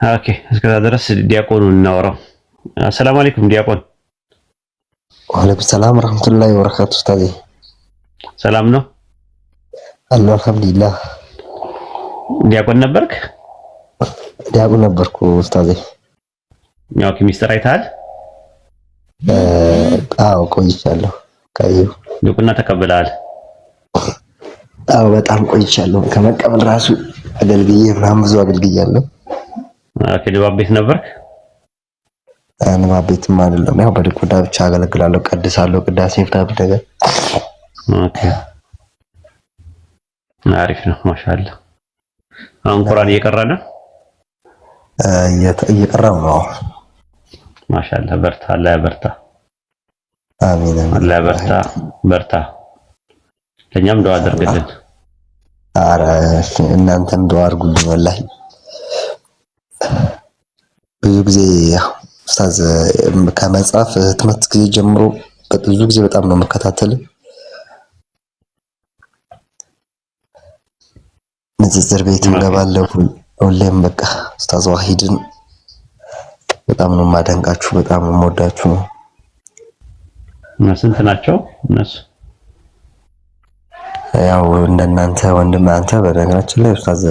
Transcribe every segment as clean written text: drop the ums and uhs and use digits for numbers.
ኦኬ እስከዛ ድረስ ዲያቆኑን እናወራው። አሰላሙ አለይኩም ዲያቆን። ወአለይኩም ሰላም ወራህመቱላሂ ወበረካቱ። ኡስታዝ ሰላም ነው አለሁ አልሐምዱሊላህ። ዲያቆን ነበርክ? ዲያቆን ነበርኩ ኡስታዝ። ያው ሚስጥር አይተሃል? አዎ ቆይቻለሁ። ካየሁ ዲቁና ተቀብለሃል? አዎ በጣም ቆይቻለሁ። ከመቀበል ራሱ አገልግዬ ምናምን ብዙ አገልግያለሁ። ኦኬ ድባብ ቤት ነበርክ? ንባብ ቤትም አይደለም፣ ያው በዲቁና ብቻ አገለግላለሁ፣ ቀድሳለሁ፣ ቅዳሴ ምናምን ነገር። ኦኬ አሪፍ ነው ማሻአላህ። አሁን ቁርአን እየቀራ ነው? እየቀራው ነው። ማሻአላህ በርታ፣ አላህ ያበርታ። አሚን አላህ ያበርታ፣ በርታ። ለኛም ዱዓ አድርግልን። ኧረ እናንተም ዱዓ አድርጉልኝ። ወላሂ ብዙ ጊዜ ኡስታዝ ከመጽሐፍ ትምህርት ጊዜ ጀምሮ ብዙ ጊዜ በጣም ነው መከታተል። ንጽጽር ቤትም ገባለሁ ሁሌም። በቃ ኡስታዝ ዋሂድን በጣም ነው ማደንቃችሁ፣ በጣም ነው የምወዳችሁ። ስንት ናቸው እነሱ? ያው እንደናንተ ወንድም አንተ በነገራችን ላይ ኡስታዝ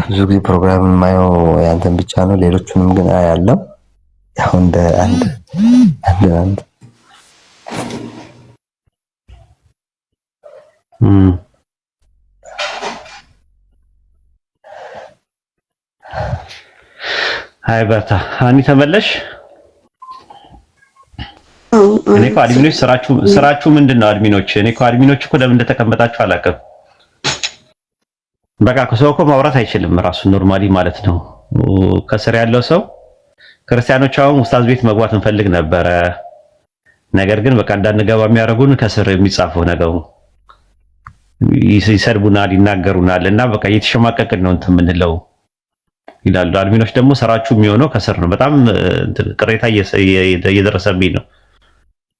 ብዙ ጊዜ ፕሮግራም የማየው ያንተን ብቻ ነው፣ ሌሎቹንም ግን አያለው። ያው እንደ አንድ አይ በርታ። አኒ ተመለሽ። እኔ እኮ አድሚኖች ስራችሁ ምንድን ነው? አድሚኖች እኔ እኮ አድሚኖች እኮ ለምን እንደተቀመጣችሁ አላውቅም። በቃ ከሰው እኮ ማውራት አይችልም ራሱ ኖርማሊ ማለት ነው። ከስር ያለው ሰው ክርስቲያኖች አሁን ኡስታዝ ቤት መግባት እንፈልግ ነበረ፣ ነገር ግን በቃ እንዳንገባ የሚያደርጉን ከስር የሚጻፈው ነገር ይሰድቡናል፣ ይናገሩናል እና በቃ እየተሸማቀቅን ነው እንትን የምንለው ይላሉ። አድሚኖች ደግሞ ስራችሁ የሚሆነው ከስር ነው። በጣም ቅሬታ እየደረሰብኝ ነው።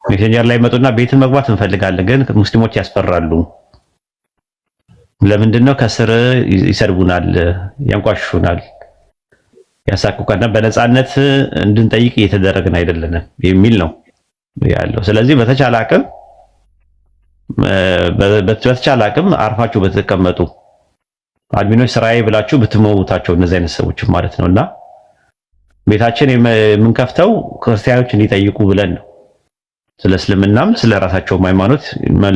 ሜሴንጀር ላይ መጡና ቤትን መግባት እንፈልጋለን ግን ሙስሊሞች ያስፈራሉ። ለምንድን ነው? ከስር ይሰድቡናል፣ ያንቋሽሹናል፣ ያሳቁቃና በነፃነት እንድንጠይቅ እየተደረግን አይደለንም የሚል ነው ያለው። ስለዚህ በተቻለ አቅም አርፋችሁ በተቀመጡ አድሚኖች ስራዬ ብላችሁ ብትመውታቸው እነዚህ አይነት ሰዎች ማለት ነውና ቤታችን የምንከፍተው ክርስቲያኖች እንዲጠይቁ ብለን ነው። ስለ እስልምናም ስለ ራሳቸውም ሃይማኖት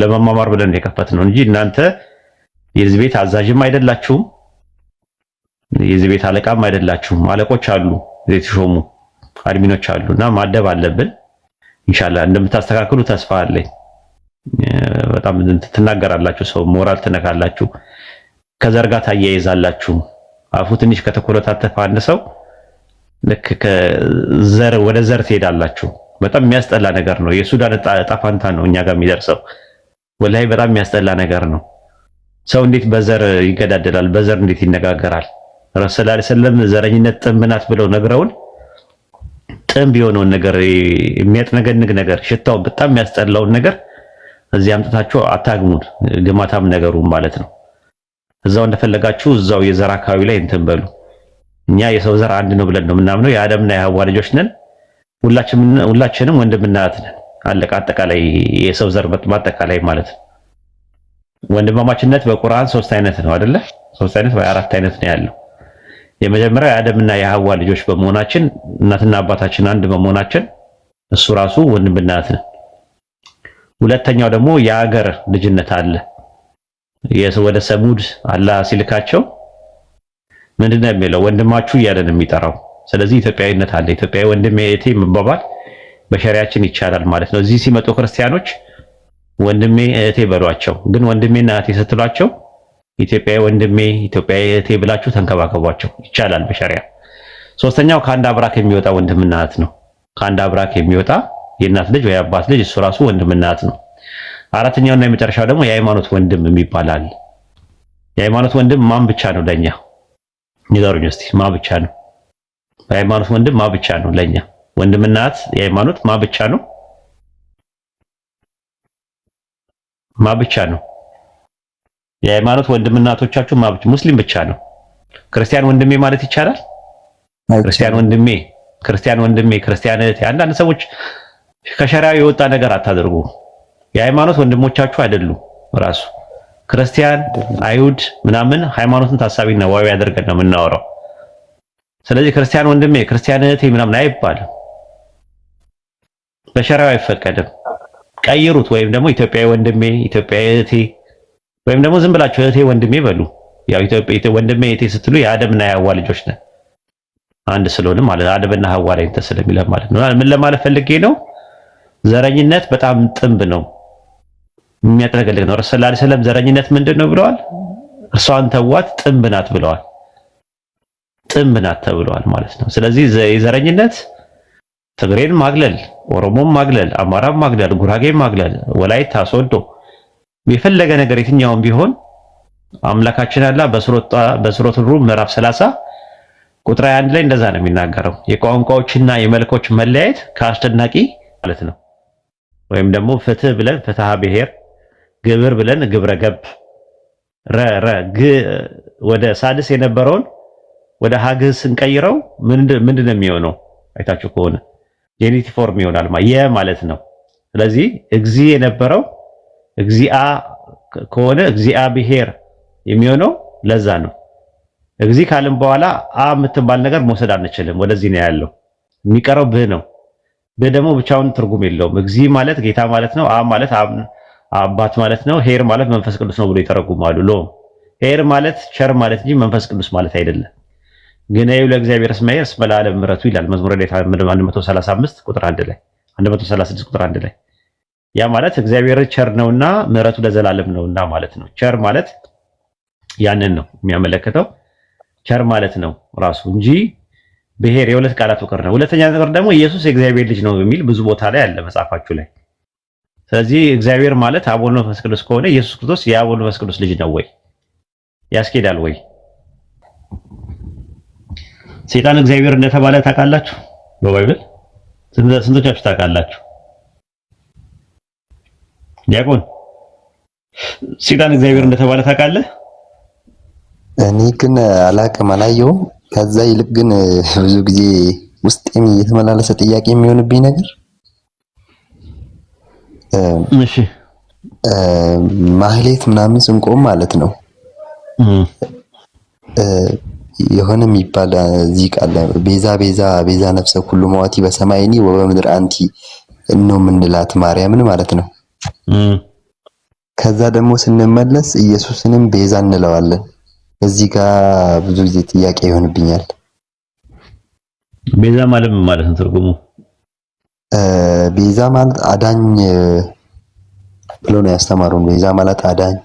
ለመማማር ብለን የከፈትነው እንጂ እናንተ የዚህ ቤት አዛዥም አይደላችሁም፣ የዚህ ቤት አለቃም አይደላችሁም። አለቆች አሉ፣ የተሾሙ አድሚኖች አሉና ማደብ አለብን። ኢንሻአላህ እንደምታስተካክሉ ተስፋ አለኝ። በጣም ትናገራላችሁ፣ ሰው ሞራል ትነካላችሁ፣ ከዘር ጋር ታያይዛላችሁ። አፉ ትንሽ ከተኮለታተፈ አንድ ሰው ልክ ከዘር ወደ ዘር ትሄዳላችሁ። በጣም የሚያስጠላ ነገር ነው። የሱዳን ዕጣ ፈንታ ነው እኛ ጋር የሚደርሰው። ወላሂ በጣም የሚያስጠላ ነገር ነው። ሰው እንዴት በዘር ይገዳደላል? በዘር እንዴት ይነጋገራል? ረሱል ሰለላሁ ዐለይሂ ወሰለም ዘረኝነት ጥንብ ናት ብለው ነግረውን ጥንብ የሆነውን ነገር የሚያጥነገንግ ነገር ሽታው በጣም የሚያስጠላውን ነገር እዚህ አምጥታችሁ አታግሙን። ግማታም ነገሩ ማለት ነው። እዛው እንደፈለጋችሁ እዛው የዘር አካባቢ ላይ እንትን በሉ። እኛ የሰው ዘር አንድ ነው ብለን ነው የምናምነው። የአደምና የሐዋ ልጆች ነን። ሁላችንም ወንድምና እህት ነን። አለቀ። አጠቃላይ የሰው ዘር በአጠቃላይ ማለት ነው። ወንድማማችነት በቁርአን 3 አይነት ነው አይደለ? 3 አይነት ወይ 4 አይነት ነው ያለው። የመጀመሪያው የአደምና የሐዋ ልጆች በመሆናችን እናትና አባታችን አንድ በመሆናችን እሱ ራሱ ወንድምና እህት ነን። ሁለተኛው ደግሞ የሀገር ልጅነት አለ። ወደ ሰሙድ አላህ ሲልካቸው ምንድነው የሚለው? ወንድማችሁ እያለ ነው የሚጠራው። ስለዚህ ኢትዮጵያዊነት አለ። ኢትዮጵያዊ ወንድሜ እህቴ መባባል በሸሪያችን ይቻላል ማለት ነው። እዚህ ሲመጡ ክርስቲያኖች ወንድሜ እህቴ በሏቸው። ግን ወንድሜና እህቴ ስትሏቸው ኢትዮጵያዊ ወንድሜ ኢትዮጵያዊ እህቴ ብላችሁ ተንከባከቧቸው። ይቻላል በሸሪያ። ሶስተኛው ከአንድ አብራክ የሚወጣ ወንድምና እህት ነው። ከአንድ አብራክ የሚወጣ የእናት ልጅ ወይ አባት ልጅ እሱ ራሱ ወንድምና እህት ነው። አራተኛውና የመጨረሻው ደግሞ የሃይማኖት ወንድም የሚባላል። የሃይማኖት ወንድም ማን ብቻ ነው ለኛ? ንገሩኝ እስቲ ማን ብቻ ነው? የሃይማኖት ወንድም ማን ብቻ ነው ለኛ? ወንድምና እህት የሃይማኖት ማን ብቻ ነው? ማን ብቻ ነው? የሃይማኖት ወንድምና እህቶቻችሁ ሙስሊም ብቻ ነው። ክርስቲያን ወንድሜ ማለት ይቻላል? ክርስቲያን ወንድሜ፣ ክርስቲያን እህቴ። አንዳንድ ሰዎች ከሸሪዓው የወጣ ነገር አታደርጉ። የሃይማኖት ወንድሞቻችሁ አይደሉም። ራሱ ክርስቲያን፣ አይሁድ ምናምን ሃይማኖትን ታሳቢና ዋቢ ያደርገን ነው የምናወራው። ስለዚህ ክርስቲያን ወንድሜ፣ ክርስቲያን እህቴ ምናምን አይባልም። በሸሪዓው አይፈቀድም። ቀይሩት። ወይም ደግሞ ኢትዮጵያዊ ወንድሜ፣ ኢትዮጵያዊ እህቴ፣ ወይም ደግሞ ዝም ብላችሁ እህቴ ወንድሜ በሉ። ያው ኢትዮጵያ ወንድሜ እህቴ ስትሉ የአደምና የሐዋ ልጆች ነን አንድ ስለሆነ ማለት አደምና ሐዋ ላይ እንትን ስለሚለ ማለት ነው። ምን ለማለት ፈልጌ ነው? ዘረኝነት በጣም ጥንብ ነው፣ የሚያጠለቅልቅ ነው። ረሱል ሰለላሁ ዐለይሂ ወሰለም ዘረኝነት ምንድነው ብለዋል? እርሷን ተዋት ጥንብ ናት ብለዋል። ጥንብ ናት ተብለዋል ማለት ነው። ስለዚህ የዘረኝነት ትግሬን ማግለል፣ ኦሮሞን ማግለል፣ አማራን ማግለል፣ ጉራጌን ማግለል፣ ወላይታ ሶዶ የፈለገ ነገር የትኛውም ቢሆን አምላካችን አላህ በሱረቱ ሩም ምዕራፍ 30 ቁጥር 1 ላይ እንደዛ ነው የሚናገረው። የቋንቋዎችና የመልኮች መለያየት ከአስደናቂ ማለት ነው። ወይም ደግሞ ፍትህ ብለን ፍትሃ ብሔር፣ ግብር ብለን ግብረ ገብ፣ ወደ ሳድስ የነበረውን ወደ ሀግህ ስንቀይረው ምንድነው የሚሆነው? አይታችሁ ከሆነ ጄኒቲቭ ፎርም ይሆናል ማለት ነው። ስለዚህ እግዚ የነበረው እግዚአ ከሆነ እግዚአብሔር የሚሆነው ለዛ ነው። እግዚ ካልን በኋላ አ የምትባል ነገር መውሰድ አንችልም። ወደዚህ ነው ያለው። የሚቀረው ብህ ነው። ብህ ደግሞ ብቻውን ትርጉም የለውም። እግዚ ማለት ጌታ ማለት ነው። አ ማለት አባት ማለት ነው። ሄር ማለት መንፈስ ቅዱስ ነው ብሎ ይተረጉማሉ። ሄር ማለት ቸር ማለት እንጂ መንፈስ ቅዱስ ማለት አይደለም። ግን አዩ ለእግዚአብሔር እስመ ኄር እስመ ለዓለም ምሕረቱ ይላል መዝሙረ ዳዊት 135 ቁጥር 1 ላይ 136 ቁጥር 1 ላይ ያ ማለት እግዚአብሔር ቸር ነውና ምሕረቱ ለዘላለም ነውና ማለት ነው። ቸር ማለት ያንን ነው የሚያመለክተው። ቸር ማለት ነው ራሱ እንጂ ብሔር የሁለት ቃላት ውቅር ነው። ሁለተኛ ነገር ደግሞ ኢየሱስ የእግዚአብሔር ልጅ ነው በሚል ብዙ ቦታ ላይ አለ መጽሐፋችሁ ላይ። ስለዚህ እግዚአብሔር ማለት አብ ወልድ መንፈስ ቅዱስ ከሆነ ኢየሱስ ክርስቶስ የአብ ወልድ መንፈስ ቅዱስ ልጅ ነው ወይ? ያስኬዳል ወይ? ሰይጣን እግዚአብሔር እንደተባለ ታውቃላችሁ? በባይብል ስንቶቻችሁ ታውቃላችሁ? ዲያቆን ሰይጣን እግዚአብሔር እንደተባለ ታውቃለህ? እኔ ግን አላቅም፣ አላየሁም። ከዛ ይልቅ ግን ብዙ ጊዜ ውስጤም እየተመላለሰ ጥያቄ የሚሆንብኝ ነገር እሺ ማህሌት ምናምን ስንቆም ማለት ነው የሆነ የሚባል እዚህ ቃል ቤዛ ቤዛ ቤዛ ነፍሰ ኩሉ መዋቲ በሰማይኒ ወበምድር አንቲ ነው የምንላት ማርያምን ማለት ነው። ከዛ ደግሞ ስንመለስ ኢየሱስንም ቤዛ እንለዋለን። እዚህ ጋር ብዙ ጊዜ ጥያቄ ይሆንብኛል። ቤዛ ማለት ምን ማለት ነው ትርጉሙ? ቤዛ ማለት አዳኝ ብሎ ነው ያስተማሩን። ቤዛ ማለት አዳኝ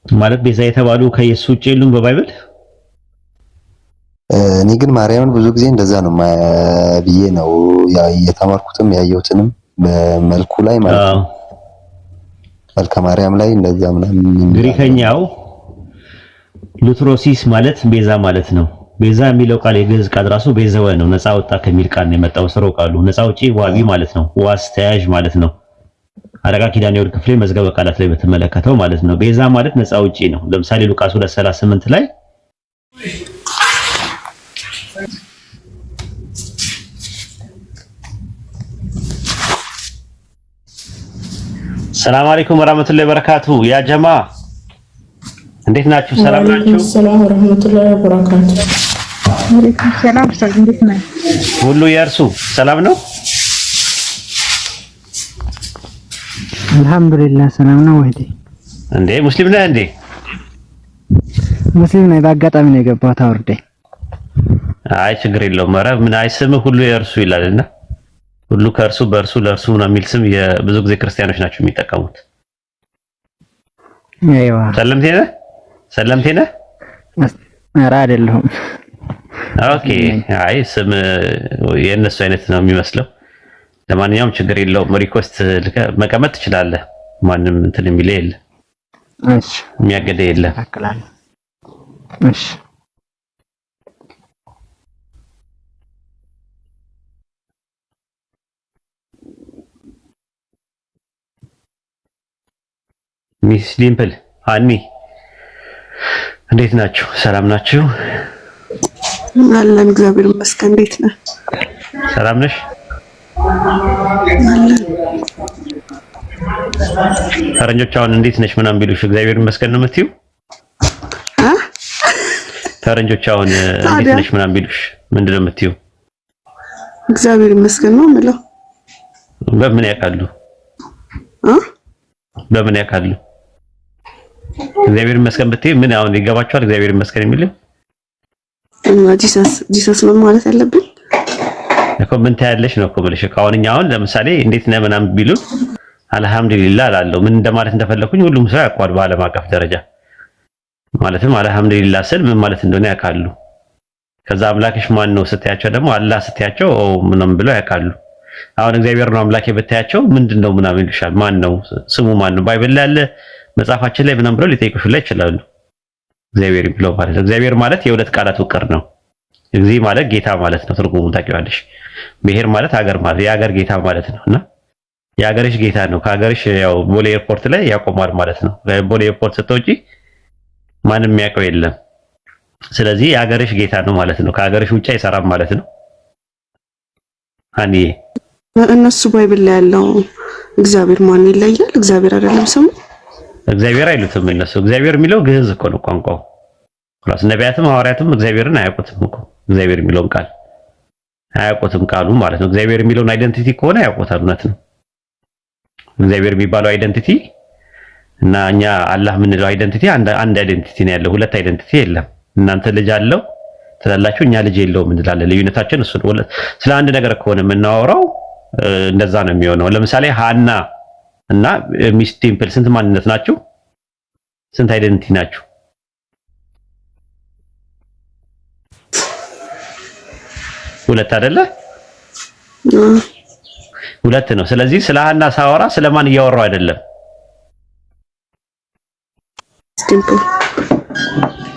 ማለት ቤዛ የተባሉ ከኢየሱስ ውጭ የሉም በባይብል። እኔ ግን ማርያምን ብዙ ጊዜ እንደዛ ነው ብዬ ነው የተማርኩትም ያየሁትንም በመልኩ ላይ ማለት ነው። መልከ ማርያም ላይ እንደዛ ምናምን። ግሪከኛው ሉትሮሲስ ማለት ቤዛ ማለት ነው። ቤዛ የሚለው ቃል የግዕዝ ቃል ራሱ ቤዘወ ነው። ነፃ ወጣ ከሚል ቃል ነው የመጣው። ስሮ ቃሉ ነፃ ውጪ ዋቢ ማለት ነው። ዋስ ተያዥ ማለት ነው። አለቃ ኪዳነ ወልድ ክፍሌ መዝገበ ቃላት ላይ በተመለከተው ማለት ነው። ቤዛ ማለት ነፃ ውጪ ነው። ለምሳሌ ሉቃስ 2:38 ላይ ሰላም አለይኩም ወራህመቱላሂ ወበረካቱ። ያ ጀማ እንዴት ናችሁ? ሰላም ናችሁ? ሰላም ወራህመቱላሂ ወበረካቱ። ወአለይኩም ሰላም። እንዴት ነህ? ሁሉ የእርሱ ሰላም ነው? አልሐምዱሊላህ ሰላም ነው። ወይዴ እንዴ ሙስሊም ነህ እንዴ? ሙስሊም ነኝ። በአጋጣሚ ነው የገባሁት አውርዴ። አይ ችግር የለውም። ኧረ ምን አይስምህ ሁሉ የእርሱ ይላልና ሁሉ ከእርሱ በእርሱ ለእርሱ ነው የሚል ስም የብዙ ጊዜ ክርስቲያኖች ናቸው የሚጠቀሙት። አይዋ ሰለምቴ ነህ? ሰለምቴ ነህ? ኧረ አይደለሁም። ኦኬ። አይ ስም የእነሱ አይነት ነው የሚመስለው። ለማንኛውም ችግር የለውም። ሪኮስት መቀመጥ ትችላለህ። ማንም እንትን የሚል የለ። እሺ የሚያገደ የለ። እሺ ሚስ ዲምፕል ሃኒ እንዴት ናችሁ? ሰላም ናችሁ? አለን እግዚአብሔር ይመስገን። እንዴት ነህ? ሰላም ነሽ? አለን። ፈረንጆች አሁን እንዴት ነሽ ምናምን ቢሉሽ እግዚአብሔር ይመስገን ነው የምትይው? ፈረንጆች አሁን እንዴት ነሽ ምናምን ቢሉሽ ምንድነው የምትይው? እግዚአብሔር ይመስገን ነው የምለው። በምን ያውቃሉ? በምን ያውቃሉ? እግዚአብሔር ይመስገን ብትይ ምን አሁን ይገባቸዋል? እግዚአብሔር ይመስገን የሚለው እና ጂሰስ ነው ማለት ያለብን እኮ ምን ታያለሽ ነው እኮ ብለሽ አሁን እኛ አሁን ለምሳሌ እንዴት ነህ ምናምን ቢሉን አልሐምዱሊላህ እላለሁ። ምን እንደማለት እንደፈለኩኝ ሁሉም ሰው ያውቀዋል በዓለም አቀፍ ደረጃ ማለትም አልሐምዱሊላህ ስል ምን ማለት እንደሆነ ያውቃሉ። ከዛ አምላክሽ ማን ነው ስትያቸው ደግሞ አላህ ስትያቸው ምንም ብለው ያውቃሉ። አሁን እግዚአብሔር ነው አምላኬ ብታያቸው ምንድነው ምናምን ይልሻል። ማን ነው ስሙ ማን ነው ባይብል ላይ ያለ መጽሐፋችን ላይ ምናምን ብለው ሊጠይቁሽ ላይ ይችላሉ። እግዚአብሔር ብለው ማለት እግዚአብሔር ማለት የሁለት ቃላት ውቅር ነው። እግዚእ ማለት ጌታ ማለት ነው። ትርጉሙን ታውቂዋለሽ። ብሔር ማለት ሀገር ማለት የሀገር ጌታ ማለት ነውና የሀገርሽ ጌታ ነው። ከሀገርሽ ያው ቦሌ ኤርፖርት ላይ ያቆማል ማለት ነው። ቦሌ ኤርፖርት ስትወጪ ማንም የሚያውቀው የለም። ስለዚህ የሀገርሽ ጌታ ነው ማለት ነው። ከሀገርሽ ውጭ አይሰራም ማለት ነው። አንዬ እነሱ ባይብል ላይ ያለው እግዚአብሔር ማን ይለያል? እግዚአብሔር አይደለም ስሙ? እግዚአብሔር አይሉትም እነሱ። እግዚአብሔር የሚለው ግዕዝ እኮ ነው ቋንቋው። ራስ ነቢያትም ሐዋርያትም እግዚአብሔርን አያውቁትም እኮ። እግዚአብሔር የሚለውን ቃል አያውቁትም ቃሉ ማለት ነው። እግዚአብሔር የሚለውን አይደንቲቲ ከሆነ ያውቁታል። እውነት ነው። እግዚአብሔር የሚባለው አይደንቲቲ እና እኛ አላህ የምንለው አይደንቲቲ አንድ አይደንቲቲ ነው ያለው። ሁለት አይደንቲቲ የለም። እናንተ ልጅ አለው ትላላችሁ፣ እኛ ልጅ የለውም እንላለን። ልዩነታችን እሱ ነው። ስለ አንድ ነገር ከሆነ የምናወራው እንደዛ ነው የሚሆነው። ለምሳሌ ሃና እና ሚስ ቴምፕል ስንት ማንነት ናቸው? ስንት አይደንቲቲ ናቸው? ሁለት አይደለ? ሁለት ነው። ስለዚህ ስለ ሃና ሳወራ ስለማን እያወራው አይደለም?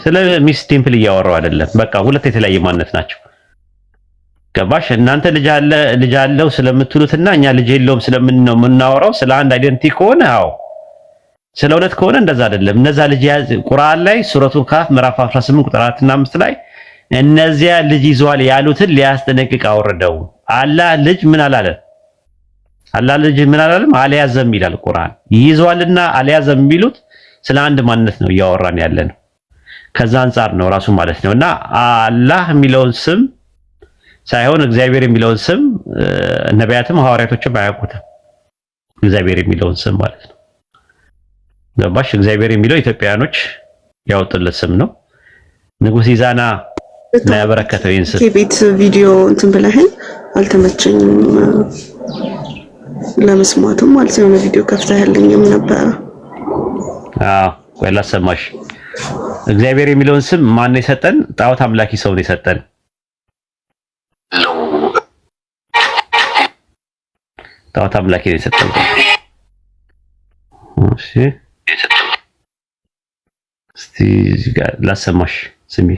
ስለ ሚስ ቴምፕል እያወራው አይደለም። በቃ ሁለት የተለያየ ማንነት ናቸው። ገባሽ? እናንተ ልጅ አለው ስለምትሉትና እኛ ልጅ የለውም ስለምን ነው የምናወራው? ስለ አንድ አይደንቲቲ ከሆነ አዎ፣ ስለ ሁለት ከሆነ እንደዛ አይደለም። እነዛ ልጅ ቁርአን ላይ ሱረቱል ካፍ ምዕራፍ 18 ቁጥር 4 እና 5 ላይ እነዚያ ልጅ ይዟል ያሉትን ሊያስጠነቅቅ አወረደው። አላህ ልጅ ምን አላለ? አላህ ልጅ ምን አላለም? አልያዘም ይላል ቁርአን። ይዟልና አልያዘም የሚሉት ስለ አንድ ማንነት ነው እያወራን ያለ ነው። ከዛ አንፃር ነው ራሱ ማለት ነውና አላህ የሚለውን ስም ሳይሆን እግዚአብሔር የሚለውን ስም ነቢያትም ሐዋርያቶችም አያውቁትም። እግዚአብሔር የሚለውን ስም ማለት ነው። ገባሽ? እግዚአብሔር የሚለው ኢትዮጵያውያኖች ያወጡለት ስም ነው። ንጉስ ኢዛና እና ያበረከተው ይህን ስም የቤት ቪዲዮ እንትን ብለህን አልተመቸኝም ለመስማቱም ማለት ነው። ቪዲዮ ከፍተህልኝም ነበረ። ቆይ ላሰማሽ። እግዚአብሔር የሚለውን ስም ማን ነው የሰጠን? ጣዖት አምላኪ ሰው ነው የሰጠን። ጣዖት አምላኪ ነው የሰጠን። እሺ እስቲ ላሰማሽ ስሚ።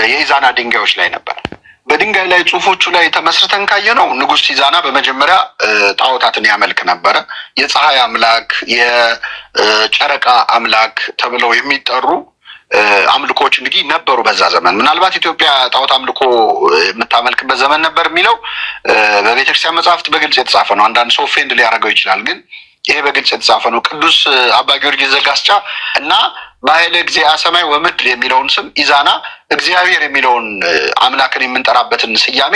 የኢዛና ድንጋዮች ላይ ነበር። በድንጋይ ላይ ጽሁፎቹ ላይ ተመስርተን ካየነው ንጉስ ኢዛና በመጀመሪያ ጣዖታትን ያመልክ ነበረ። የፀሐይ አምላክ፣ የጨረቃ አምላክ ተብለው የሚጠሩ አምልኮች እንግዲህ ነበሩ በዛ ዘመን። ምናልባት ኢትዮጵያ ጣዖት አምልኮ የምታመልክበት ዘመን ነበር የሚለው በቤተክርስቲያን መጽሐፍት በግልጽ የተጻፈ ነው። አንዳንድ ሰው ፌንድ ሊያደርገው ይችላል፣ ግን ይሄ በግልጽ የተጻፈ ነው። ቅዱስ አባ ጊዮርጊስ ዘጋስጫ እና በኃይለ እግዚአ ሰማይ ወምድር የሚለውን ስም ኢዛና እግዚአብሔር የሚለውን አምላክን የምንጠራበትን ስያሜ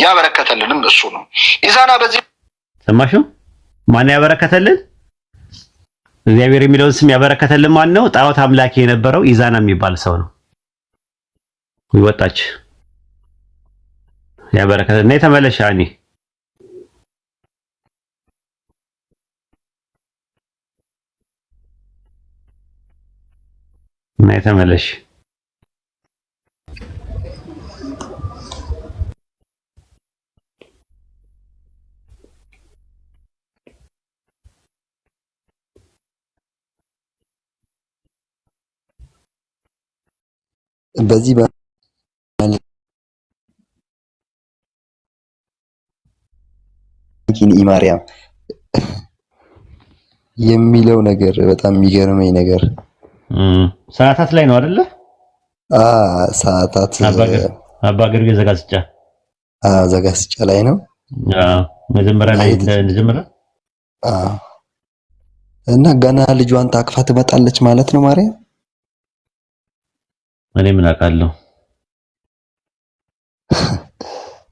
ያበረከተልንም እሱ ነው። ኢዛና በዚህ ሰማሽው? ማን ያበረከተልን? እግዚአብሔር የሚለውን ስም ያበረከተልን ማን ነው? ጣዖት አምላኪ የነበረው ኢዛና የሚባል ሰው ነው። ይወጣች ያበረከተልን። የተመለሽ አኒ እና የተመለሽ በዚህ ኢማርያም የሚለው ነገር በጣም የሚገርመኝ ነገር ሰዓታት ላይ ነው አይደለ? ሰዓታት አባ ግርጌ ዘጋስጫ ላይ ነው። መጀመሪያ ላይ እንደጀመረ እና ገና ልጇን ታቅፋ ትመጣለች ማለት ነው ማርያም። እኔ ምን አውቃለሁ።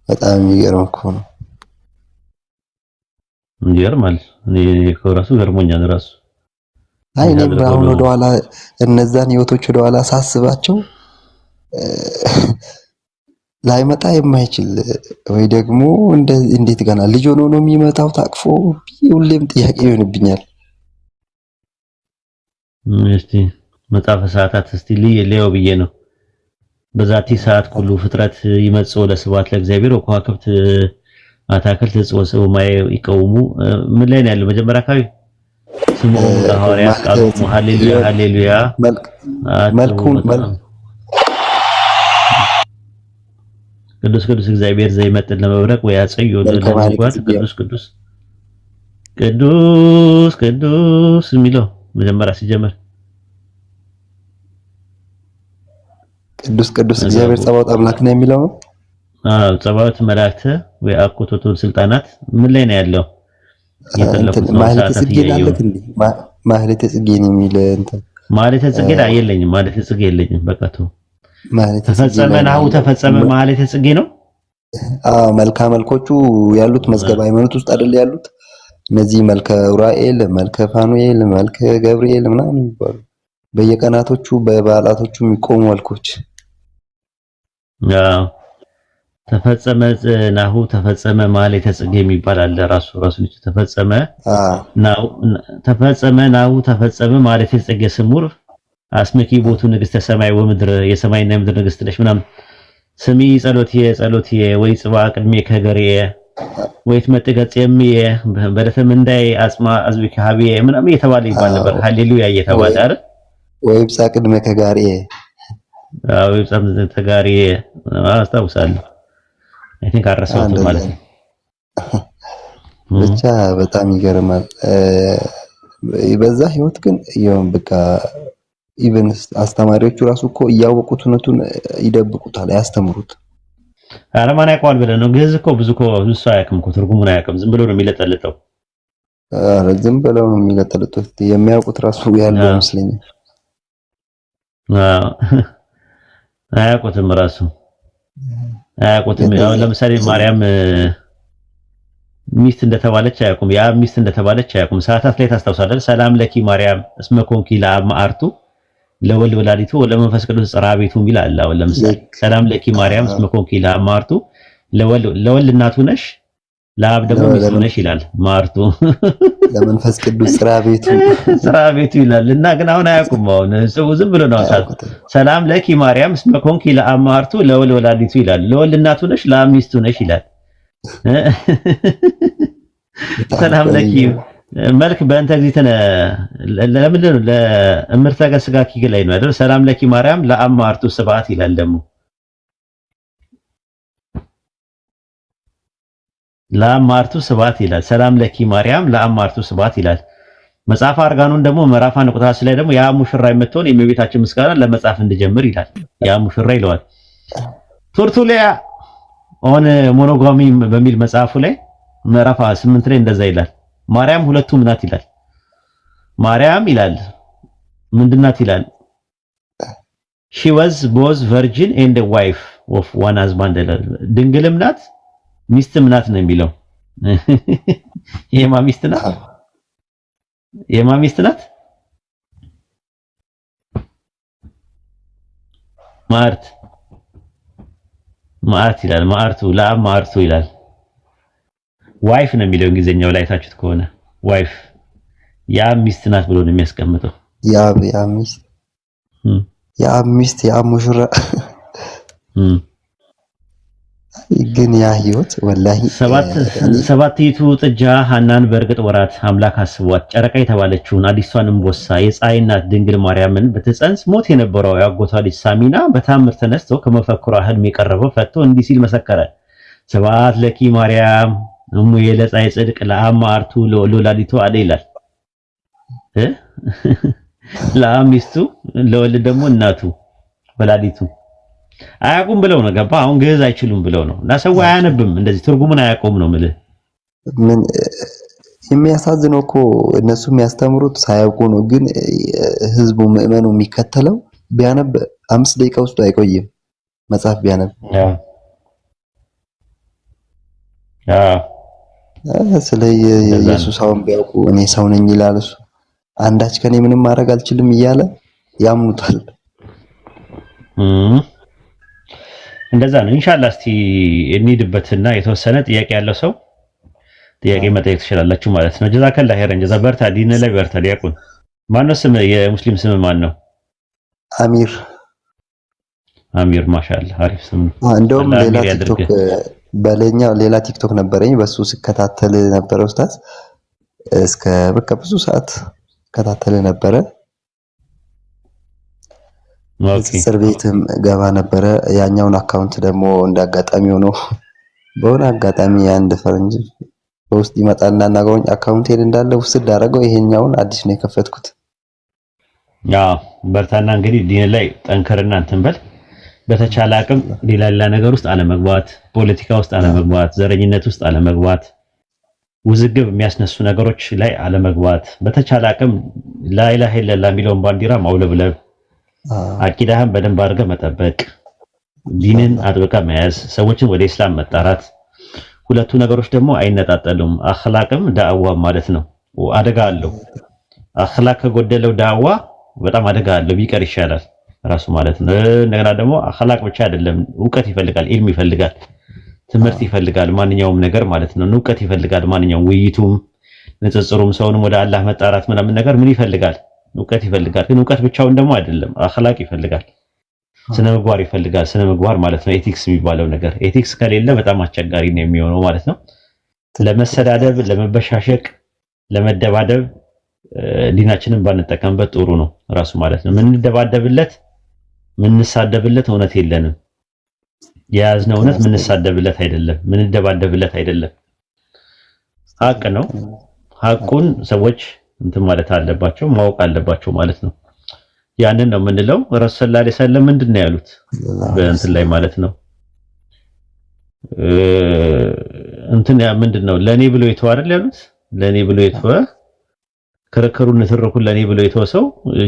በጣም የሚገርም እኮ ነው። ይገርማል። እኔ ከራሱ ገርሞኛል ራሱ። አይ እኔ አሁን ወደኋላ እነዛን ህይወቶች ወደኋላ ሳስባቸው ላይመጣ የማይችል ወይ ደግሞ እንዴት ገና ልጅ ሆኖ ነው የሚመጣው ታቅፎ? ሁሌም ጥያቄ ይሆንብኛል። እስቲ መጽሐፈ ሰዓታት እስቲ ሊየው ብዬ ነው። በዛቲ ሰዓት ሁሉ ፍጥረት ይመጽኡ ለስብሐት ለእግዚአብሔር ወከዋክብት አታክልት ተጽወሰው ማየ ይቀውሙ። ምን ላይ ነው ያለው? መጀመሪያ አካባቢ ስሙ ለሐዋርያት ቃሉ ሃሌሉያ ሃሌሉያ መልኩን ቅዱስ ቅዱስ እግዚአብሔር ዘይመጥን ለመብረቅ ወያጸዩ ለነጓት ቅዱስ ቅዱስ ቅዱስ ቅዱስ የሚለው መጀመሪያ ሲጀመር ቅዱስ ቅዱስ እግዚአብሔር ጸባኦት አምላክ ነው የሚለው ነው። ጸባኦት መላእክት ወይ አቆቶቱን ስልጣናት ምን ላይ ነው ያለው? ማህሌተ ጽጌን አለክ እንዴ? ማህሌተ ጽጌን የሚል እንትን ማህሌተ ጽጌ የለኝም። ማህሌተ ጽጌ የለኝም። በቃ ተፈጸመ ናሁ ተፈጸመ ማህሌተ ጽጌ ነው። መልካ መልኮቹ ያሉት መዝገበ ሃይማኖት ውስጥ አይደል ያሉት? እነዚህ መልከ ኡራኤል፣ መልከ ፋኑኤል፣ መልከ ገብርኤል ምናምን ይባሉ በየቀናቶቹ በበዓላቶቹ የሚቆሙ መልኮች። ተፈጸመ ናሁ ተፈጸመ ማህሌተ ጽጌ የሚባል አለ። ራሱን ተፈጸመ ናሁ ተፈጸመ ማህሌተ ጽጌ ስሙር አስመኪ ቦቱ ንግስተ ሰማይ ወምድር የሰማይና የምድር ንግስት ነሽ ምናምን ስሚ ጸሎትየ ወይ ጽባ ቅድሜ ከገሬ ወይ ትመጥገጽ የሚየ በለተም እንዳይ አጽማ አዝቢከ ሀቢየ ምናምን እየተባለ ይባል ነበር። ሃሌሉያ እየተባለ አይደል? ወይ ብጻ ቅድመ ከጋሬ ወይ ብጻ ተጋሪ አስታውሳለሁ። አይ ቲንክ አረሳሁት ማለት ነው። ብቻ በጣም ይገርማል። በዛ ህይወት ግን ይሁን በቃ ኢቨን አስተማሪዎቹ ራሱ እኮ እያወቁት እውነቱን ይደብቁታል፣ አያስተምሩት። ኧረ ማን ያውቀዋል ብለህ ነው? ግዕዝ እኮ ብዙ ሰው አያውቅም እኮ ትርጉሙን አያውቅም። ዝም ብሎ ነው የሚለጠልጠው። ኧረ ዝም ብለው ነው የሚለጠልጡት። የሚያውቁት ራሱ ያለው ይመስለኛል። አያውቁትም ራሱ አያውቁትም። ያው ለምሳሌ ማርያም ሚስት እንደተባለች አያውቁም። ያ ሚስት እንደተባለች አያውቁም። ሰዓታት ላይ ታስታውሳለህ? ሰላም ለኪ ማርያም እስመ ኮንኪ ለአማርቱ ለወልድ ወላዲቱ ለመንፈስ ቅዱስ ጽርሐ ቤቱ የሚል አለ። አሁን ለምሳሌ ሰላም ለኪ ማርያም እስመ ኮንኪ ለአማርቱ ለወልድ እናቱ ነሽ ለአብ ደግሞ ሚስቱ ነሽ ይላል። ማርቱ ለመንፈስ ቅዱስ ጽርሐ ቤቱ ይላል። እና ግን አሁን አያውቁም። አሁን ሰው ዝም ብሎ ነው ሰላም ለኪ ማርያም እስመ ኮንኪ ለአማርቱ ለወልድ ወላዲቱ ይላል። ለወልድ እናቱ ነሽ ለአብ ሚስቱ ነሽ ይላል። ሰላም ለኪ መልክ በእንተ ግዚእትነ ለምንድን ነው ለእምርተ ገሥጋኪ ላይ ነው አይደል? ሰላም ለኪ ማርያም ለአማርቱ ስብሐት ይላል። ደግሞ ለአማርቱ ስብሐት ይላል። ሰላም ለኪ ማርያም ለአማርቱ ስብሐት ይላል። መጽሐፈ አርጋኖን ደግሞ ምዕራፍ 1 ቁጥር 10 ላይ ደግሞ ያ ሙሽራ የምትሆን የእመቤታችን ምስጋና ለመጻፍ እንድጀምር ይላል። ያ ሙሽራ ይለዋል። ቱርቱሊያ ኦን ሞኖጋሚ በሚል መጽሐፉ ላይ ምዕራፍ 8 ላይ እንደዛ ይላል። ማርያም ሁለቱም ናት ይላል። ማርያም ይላል ምንድናት ይላል? she was both virgin and a wife of one husband ይላል። ድንግልም ናት ሚስትም ናት ነው የሚለው። የማ ሚስት ናት? ማርት ይላል። ማርቱ ለአብ ማርቱ ይላል። ዋይፍ ነው የሚለው እንግሊዘኛው ላይ ታችሁት ከሆነ ዋይፍ ያ ሚስት ናት ብሎ ነው የሚያስቀምጠው። ያ ሚስት ያ ሙሽራ ግን ያ ህይወት ወላሂ ሰባቲቱ ጥጃ ሐናን በእርግጥ ወራት አምላክ አስቧት ጨረቃ የተባለችውን አዲሷን እምቦሳ የፀሐይ እናት ድንግል ማርያምን በተጸንስ ሞት የነበረው ያጎቷ ልጅ ሳሚና በታምር ተነስቶ ከመፈክሯ ህልም የቀረበው ፈቶ እንዲህ ሲል መሰከረ። ስብሐት ለኪ ማርያም እሙ የለፀሐይ ጽድቅ ለአማርቱ ለወላዲቱ አለ ይላል። ለአሚስቱ ለወልድ ደግሞ እናቱ ወላዲቱ አያውቁም ብለው ነው ገባ። አሁን ግዕዝ አይችሉም ብለው ነው እና ሰው አያነብም እንደዚህ ትርጉሙን አያውቁም ነው የምልህ። ምን የሚያሳዝነው እኮ እነሱ የሚያስተምሩት ሳያውቁ ነው። ግን ህዝቡ ምዕመኑ የሚከተለው ቢያነብ 5 ደቂቃ ውስጥ አይቆይም መጽሐፍ ቢያነብ። ስለ ኢየሱስ አሁን ቢያውቁ እኔ ሰው ነኝ ይላል እሱ። አንዳች ከኔ ምንም ማድረግ አልችልም እያለ ያምኑታል። እንደዛ ነው። ኢንሻአላህ እስቲ እንሂድበትና የተወሰነ ጥያቄ ያለው ሰው ጥያቄ መጠየቅ ትችላላችሁ ማለት ነው። ጀዛከላ ኸይረን ጀዛ። በርታ፣ ዲን ላይ በርታ። ዲያቆን ማነው ስም? የሙስሊም ስም ማን ነው? አሚር። አሚር ማሻአላህ አሪፍ ስም ነው። እንደውም ሌላ ቲክቶክ ነበረኝ በሱ ስከታተል ነበረ ኡስታዝ። እስከ በቃ ብዙ ሰዓት ከታተል ነበረ። እስር ቤትም ገባ ነበረ። ያኛውን አካውንት ደግሞ እንዳጋጣሚ ሆኖ በሆነ አጋጣሚ አንድ ፈረንጅ በውስጥ ይመጣልና እናገሩኝ አካውንቴን እንዳለ ውስድ አደረገው። ይሄኛውን አዲስ ነው የከፈትኩት። በርታና እንግዲህ ዲን ላይ ጠንከርና እንትን በል። በተቻለ አቅም ሌላ ነገር ውስጥ አለመግባት፣ ፖለቲካ ውስጥ አለመግባት፣ ዘረኝነት ውስጥ አለመግባት፣ ውዝግብ የሚያስነሱ ነገሮች ላይ አለመግባት። በተቻለ አቅም ላኢላሀ ኢለላህ የሚለውን ባንዲራ ማውለብለብ፣ አቂዳህን በደንብ አድርገህ መጠበቅ፣ ዲንን አጥብቀህ መያዝ፣ ሰዎችን ወደ ኢስላም መጣራት። ሁለቱ ነገሮች ደግሞ አይነጣጠሉም። አኽላቅም ዳዕዋም ማለት ነው። አደጋ አለው። አኽላቅ ከጎደለው ዳዕዋ በጣም አደጋ አለው። ቢቀር ይሻላል ራሱ ማለት ነው። እንደገና ደግሞ አኽላቅ ብቻ አይደለም፣ እውቀት ይፈልጋል፣ ኢልም ይፈልጋል፣ ትምህርት ይፈልጋል፣ ማንኛውም ነገር ማለት ነው። እውቀት ይፈልጋል። ማንኛውም ውይይቱም፣ ንጽጽሩም፣ ሰውንም ወደ አላህ መጣራት ምናምን ነገር ምን ይፈልጋል? እውቀት ይፈልጋል። ግን እውቀት ብቻውን ደግሞ አይደለም፣ አኽላቅ ይፈልጋል፣ ስነ ምግባር ይፈልጋል። ስነ ምግባር ማለት ነው ኤቲክስ የሚባለው ነገር። ኤቲክስ ከሌለ በጣም አስቸጋሪ ነው የሚሆነው ማለት ነው። ለመሰዳደብ፣ ለመበሻሸቅ፣ ለመደባደብ ዲናችንን ባንጠቀምበት ጥሩ ነው ራሱ ማለት ነው። ምንደባደብለት ምንሳደብለት እውነት የለንም። የያዝነው እውነት ምንሳደብለት አይደለም፣ ምንደባደብለት አይደለም። ሀቅ ነው። ሀቁን ሰዎች እንትን ማለት አለባቸው፣ ማወቅ አለባቸው ማለት ነው። ያንን ነው የምንለው። ረሱል ሰለላሁ ዐለይሂ ወሰለም ምንድን ነው ያሉት በእንትን ላይ ማለት ነው። እንትን ምንድን ነው ለኔ ብሎ የተወ አይደል ያሉት። ለኔ ብሎ የተወ ክርክሩን ንትርኩን ለኔ ብሎ የተወ ሰው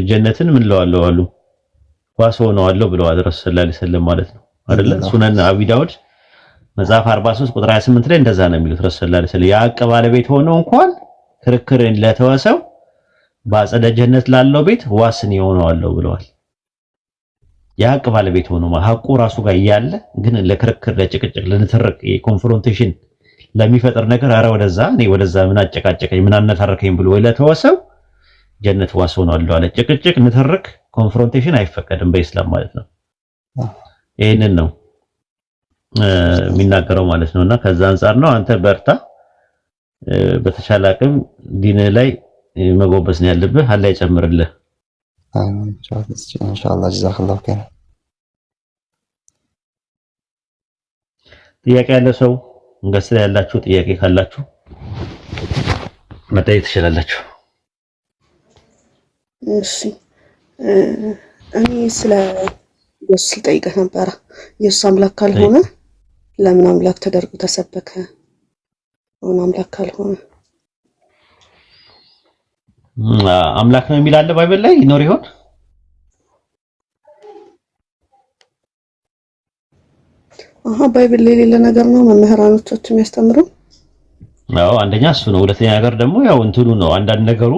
ጀነትን ምን ለዋለው አሉ ዋስ ሆነዋለሁ ብለዋል ረሱል ሰለላሁ ዐለይሂ ወሰለም ማለት ነው አይደለ። ሱነን አቢ ዳውድ መጽሐፍ 43 ቁጥር 28 ላይ እንደዛ ነው የሚሉት ረሱል ሰለላሁ ዐለይሂ ወሰለም። የሀቅ ባለቤት ሆኖ እንኳን ክርክርን ለተወ ሰው በአጸደ ጀነት ላለው ቤት ዋስን ይሆነዋለሁ ብለዋል። የሀቅ ባለቤት ሆኖ ሀቁ ራሱ ጋር እያለ ግን ለክርክር፣ ለጭቅጭቅ፣ ለንትርክ፣ የኮንፍሮንቴሽን ለሚፈጥር ነገር አረ ወደዛ እኔ ወደዛ ምን አጨቃጨቀኝ ምን አነታረከኝ ብሎ ለተወሰው ጀነት ዋስ ሆነዋለሁ አለ። ጭቅጭቅ፣ ንትርክ፣ ኮንፍሮንቴሽን አይፈቀድም በኢስላም ማለት ነው። ይሄንን ነው የሚናገረው ማለት ነውና ከዛ አንፃር ነው አንተ በርታ፣ በተቻለ አቅም ዲን ላይ መጎበዝ ነው ያለብህ። አላህ ይጨምርልህ። አሜን ኢንሻአላህ ጀዛከላሁ ኸይር። ጥያቄ ያለ ሰው እንግዲህ ላይ ያላችሁ ጥያቄ ካላችሁ መጠየቅ ትችላላችሁ። እሺ እኔ ስለ ኢየሱስ ልጠይቅህ ነበረ። ኢየሱስ አምላክ ካልሆነ ለምን አምላክ ተደርጎ ተሰበከ? አሁን አምላክ ካልሆነ አምላክ ነው የሚል አለ ባይብል ላይ ይኖር ይሆን? ባይብል ላይ የሌለ ነገር ነው መምህራኖቻችን የሚያስተምሩ። አዎ አንደኛ እሱ ነው። ሁለተኛ ነገር ደግሞ ያው እንትኑ ነው። አንዳንድ ነገሩ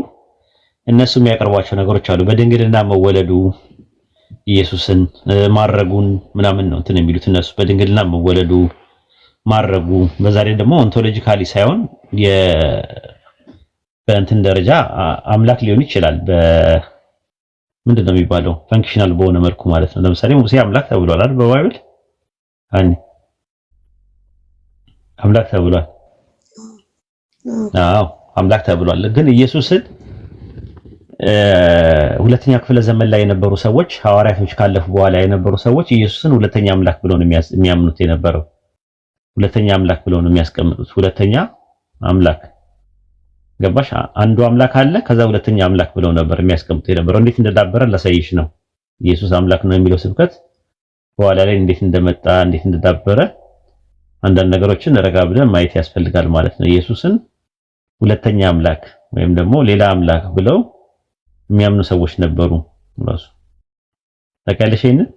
እነሱ የሚያቀርቧቸው ነገሮች አሉ። በድንግልና መወለዱ ኢየሱስን ማረጉን ምናምን ነው እንትን የሚሉት እነሱ። በድንግልና መወለዱ ማረጉ፣ በዛ ላይ ደግሞ ኦንቶሎጂካሊ ሳይሆን በእንትን ደረጃ አምላክ ሊሆን ይችላል። ምንድን ነው የሚባለው ፈንክሽናል በሆነ መልኩ ማለት ነው። ለምሳሌ ሙሴ አምላክ ተብሏል አይደል በባይብል አምላክ ተብሏል። አዎ አምላክ ተብሏል። ግን ኢየሱስን ሁለተኛ ክፍለ ዘመን ላይ የነበሩ ሰዎች ሐዋርያቶች ካለፉ በኋላ የነበሩ ሰዎች ኢየሱስን ሁለተኛ አምላክ ብለው ነው የሚያምኑት የነበረው። ሁለተኛ አምላክ ብለው ነው የሚያስቀምጡት። ሁለተኛ አምላክ ገባሽ? አንዱ አምላክ አለ፣ ከዛ ሁለተኛ አምላክ ብለው ነበር የሚያስቀምጡ የነበረው። እንዴት እንደዳበረ ላሳይሽ ነው። ኢየሱስ አምላክ ነው የሚለው ስብከት በኋላ ላይ እንዴት እንደመጣ እንዴት እንደዳበረ አንዳንድ ነገሮችን ረጋ ብለን ማየት ያስፈልጋል ማለት ነው። ኢየሱስን ሁለተኛ አምላክ ወይም ደግሞ ሌላ አምላክ ብለው የሚያምኑ ሰዎች ነበሩ። ራሱ ታውቂያለሽ ይሄንን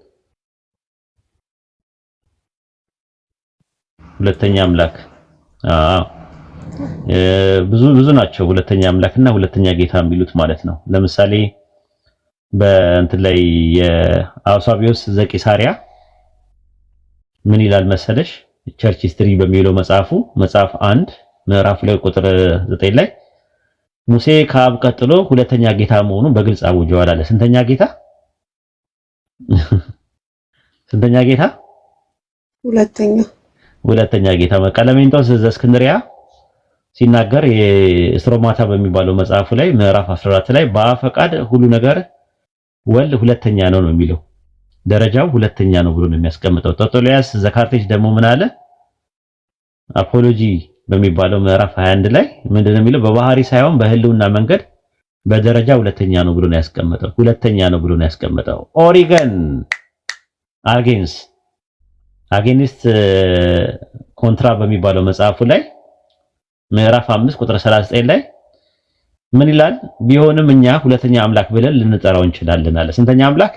ሁለተኛ አምላክ ብዙ ናቸው። ሁለተኛ አምላክና ሁለተኛ ጌታ የሚሉት ማለት ነው። ለምሳሌ በእንትን ላይ የአውሳቢዮስ ዘቂሳሪያ ምን ይላል መሰለሽ? ቸርች ሂስትሪ በሚለው መጽሐፍ 1 ምዕራፍ ላይ ቁጥር 9 ላይ ሙሴ ከአብ ቀጥሎ ሁለተኛ ጌታ መሆኑን በግልጽ አውጀዋል አለ። ስንተኛ ጌታ? ስንተኛ ጌታ? ሁለተኛ ጌታ። ቀለሜንጦስ ዘእስክንድርያ ሲናገር የስትሮማታ በሚባለው መጽሐፉ ላይ ምዕራፍ 14 ላይ በአብ ፈቃድ ሁሉ ነገር ወልድ ሁለተኛ ነው የሚለው። ደረጃው ሁለተኛ ነው ብሎ ነው የሚያስቀምጠው። ቶቶሊያስ ዘካርቴጅ ደግሞ ምን አለ? አፖሎጂ በሚባለው ምዕራፍ 21 ላይ ምንድነው የሚለው? በባህሪ ሳይሆን በህልውና መንገድ በደረጃ ሁለተኛ ነው ብሎ ነው ያስቀመጠው። ሁለተኛ ነው ብሎ ነው ያስቀመጠው። ኦሪገን አጌንስት ኮንትራ በሚባለው መጽሐፉ ላይ ምዕራፍ 5 ቁጥር 39 ላይ ምን ይላል? ቢሆንም እኛ ሁለተኛ አምላክ ብለን ልንጠራው እንችላለን አለ። ስንተኛ አምላክ?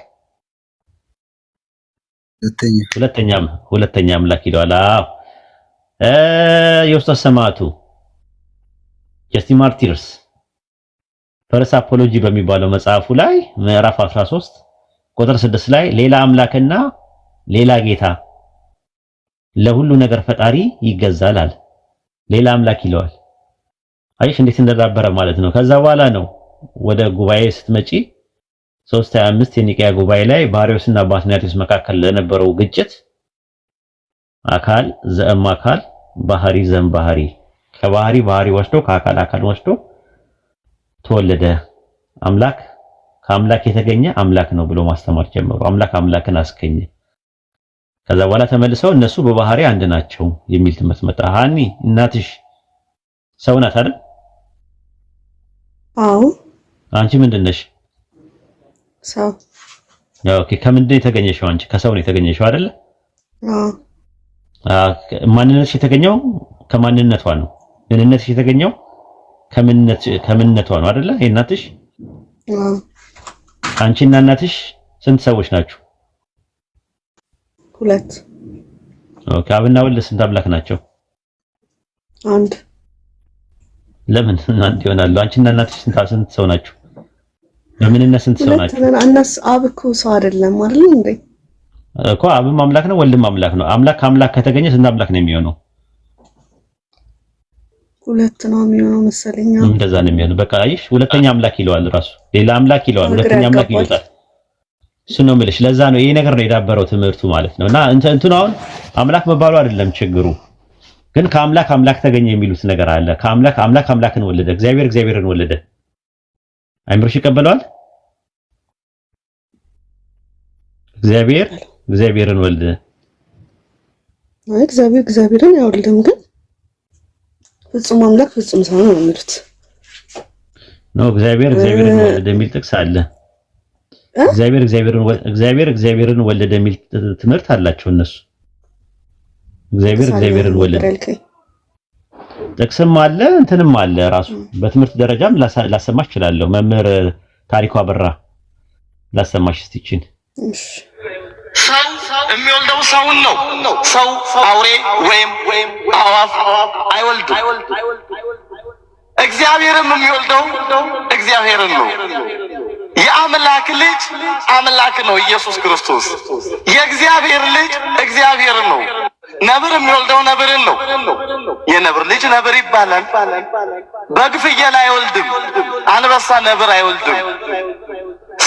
ሁለተኛ አምላክ ይለዋል። ዮስቶስ ሰማዕቱ ጀስቲ ማርቲርስ ፈርስ አፖሎጂ በሚባለው መጽሐፉ ላይ ምዕራፍ 13 ቁጥር 6 ላይ ሌላ አምላክና ሌላ ጌታ ለሁሉ ነገር ፈጣሪ ይገዛል አለ። ሌላ አምላክ ይለዋል። አይሽ እንዴት እንደዳበረ ማለት ነው። ከዛ በኋላ ነው ወደ ጉባኤ ስትመጪ 325 የኒቅያ ጉባኤ ላይ በአርዮስና በአትናቴዎስ መካከል ለነበረው ግጭት አካል ዘእም አካል ባህሪ ዘም ባህሪ ከባህሪ ወስዶ ከአካል ወስዶ ተወለደ። አምላክ ከአምላክ የተገኘ አምላክ ነው ብሎ ማስተማር ጀመሩ። አምላክን አስገኘ። ከዛ በኋላ ተመልሰው እነሱ በባህሪ አንድ ናቸው የሚል ትምህርት መጣ። ሃኒ እናትሽ ሰው ናት አይደል? አዎ። አንቺ ምንድን ነሽ? ሰው። ያው ኦኬ። ከምንድን ነው የተገኘሽው? አንቺ ከሰው ነው የተገኘሽው አይደል? አዎ። ማንነትሽ የተገኘው ከማንነቷ ነው። ምንነትሽ የተገኘው ከምንነቷ ነው አይደል? እናትሽ። አዎ። አንቺና እናትሽ ስንት ሰዎች ናችሁ? 2። ኦኬ። አብና ወልድ ስንት አምላክ ናቸው? 1። ለምን አንድ ይሆናሉ? አንቺና እናትሽ ስንት ሰው ናችሁ? በምንነት ስንት ሰው ናችሁ? እናስ አብ እኮ ሰው አይደለም አይደል እንዴ? እኮ አብም አምላክ ነው ወልድም አምላክ ነው። አምላክ ከተገኘ ስንት አምላክ ነው የሚሆነው? 2 ነው የሚሆነው መሰለኝ። እንደዛ ነው የሚሆነው። በቃ አይሽ ሁለተኛ አምላክ ይለዋል ራሱ። ሌላ አምላክ ይለዋል፣ ሁለተኛ አምላክ ይሉታል። እሱ ነው የምልሽ። ለዛ ነው ይሄ ነገር ነው የዳበረው ትምህርቱ ማለት ነው። እና እንትኑ አሁን አምላክ መባሉ አይደለም ችግሩ፣ ግን ከአምላክ ተገኘ የሚሉት ነገር አለ። አምላክን ወለደ፣ እግዚአብሔርን ወለደ። አይምሮሽ ይቀበለዋል? እግዚአብሔርን ወለደ። እግዚአብሔርን አይወልድም፣ ግን ፍጹም አምላክ ፍጹም ሰው ነው የሚሉት ነው። እግዚአብሔርን ወለደ የሚል ጥቅስ አለ። እግዚአብሔርን ወለደ የሚል ትምህርት አላቸው እነሱ። እግዚአብሔርን ወለደ ጥቅስም አለ እንትንም አለ። ራሱ በትምህርት ደረጃም ላሰማሽ እችላለሁ። መምህር ታሪኩ አበራ ላሰማሽ እስቲችን። ሰው የሚወልደው ሰውን ነው። ሰው አውሬ ወይም አዋፍ አይወልድም። እግዚአብሔርም የሚወልደው እግዚአብሔርን ነው። የአምላክ ልጅ አምላክ ነው ኢየሱስ ክርስቶስ። የእግዚአብሔር ልጅ እግዚአብሔር ነው። ነብር የሚወልደው ነብርን ነው። የነብር ልጅ ነብር ይባላል። በግ ፍየል አይወልድም። አንበሳ ነብር አይወልድም።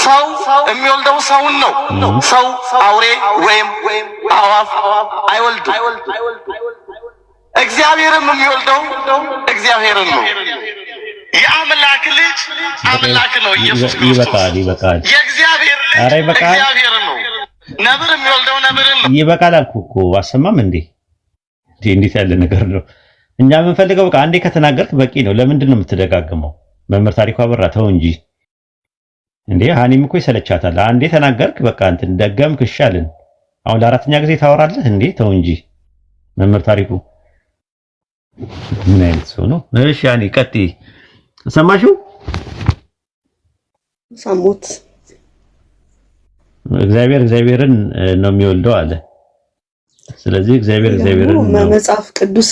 ሰው የሚወልደው ሰውን ነው። ሰው አውሬ ወይም አዋፍ አይወልድም። እግዚአብሔርም የሚወልደው እግዚአብሔርን ነው። የአምላክ ልጅ አምላክ ነው ኢየሱስ ክርስቶስ። ይበቃል። የእግዚአብሔር ልጅ እግዚአብሔር ነው። ነብር የሚወልደው ነብርን ነው። ይበቃል አልኩ እኮ። አሰማም እንዴ? እንዴት ያለ ነገር ነው? እኛ የምንፈልገው በቃ አንዴ ከተናገርክ በቂ ነው። ለምንድን ነው የምትደጋግመው? መምህር ታሪኩ አበራ ተው እንጂ እንዴ። ሀኒም እኮ ይሰለቻታል። አንዴ ተናገርክ በቃ እንትን ደገምክ ይሻልን። አሁን ለአራተኛ ጊዜ ታወራለህ እንዴ? ተው እንጂ መምህር ታሪኩ ምን አይነት ሰው ነው? እሺ ሀኒ ቀጥይ። ሰማሽው? ሰሙት። እግዚአብሔርን ነው የሚወልደው አለ። ስለዚህ እግዚአብሔርን ነው መጽሐፍ ቅዱስ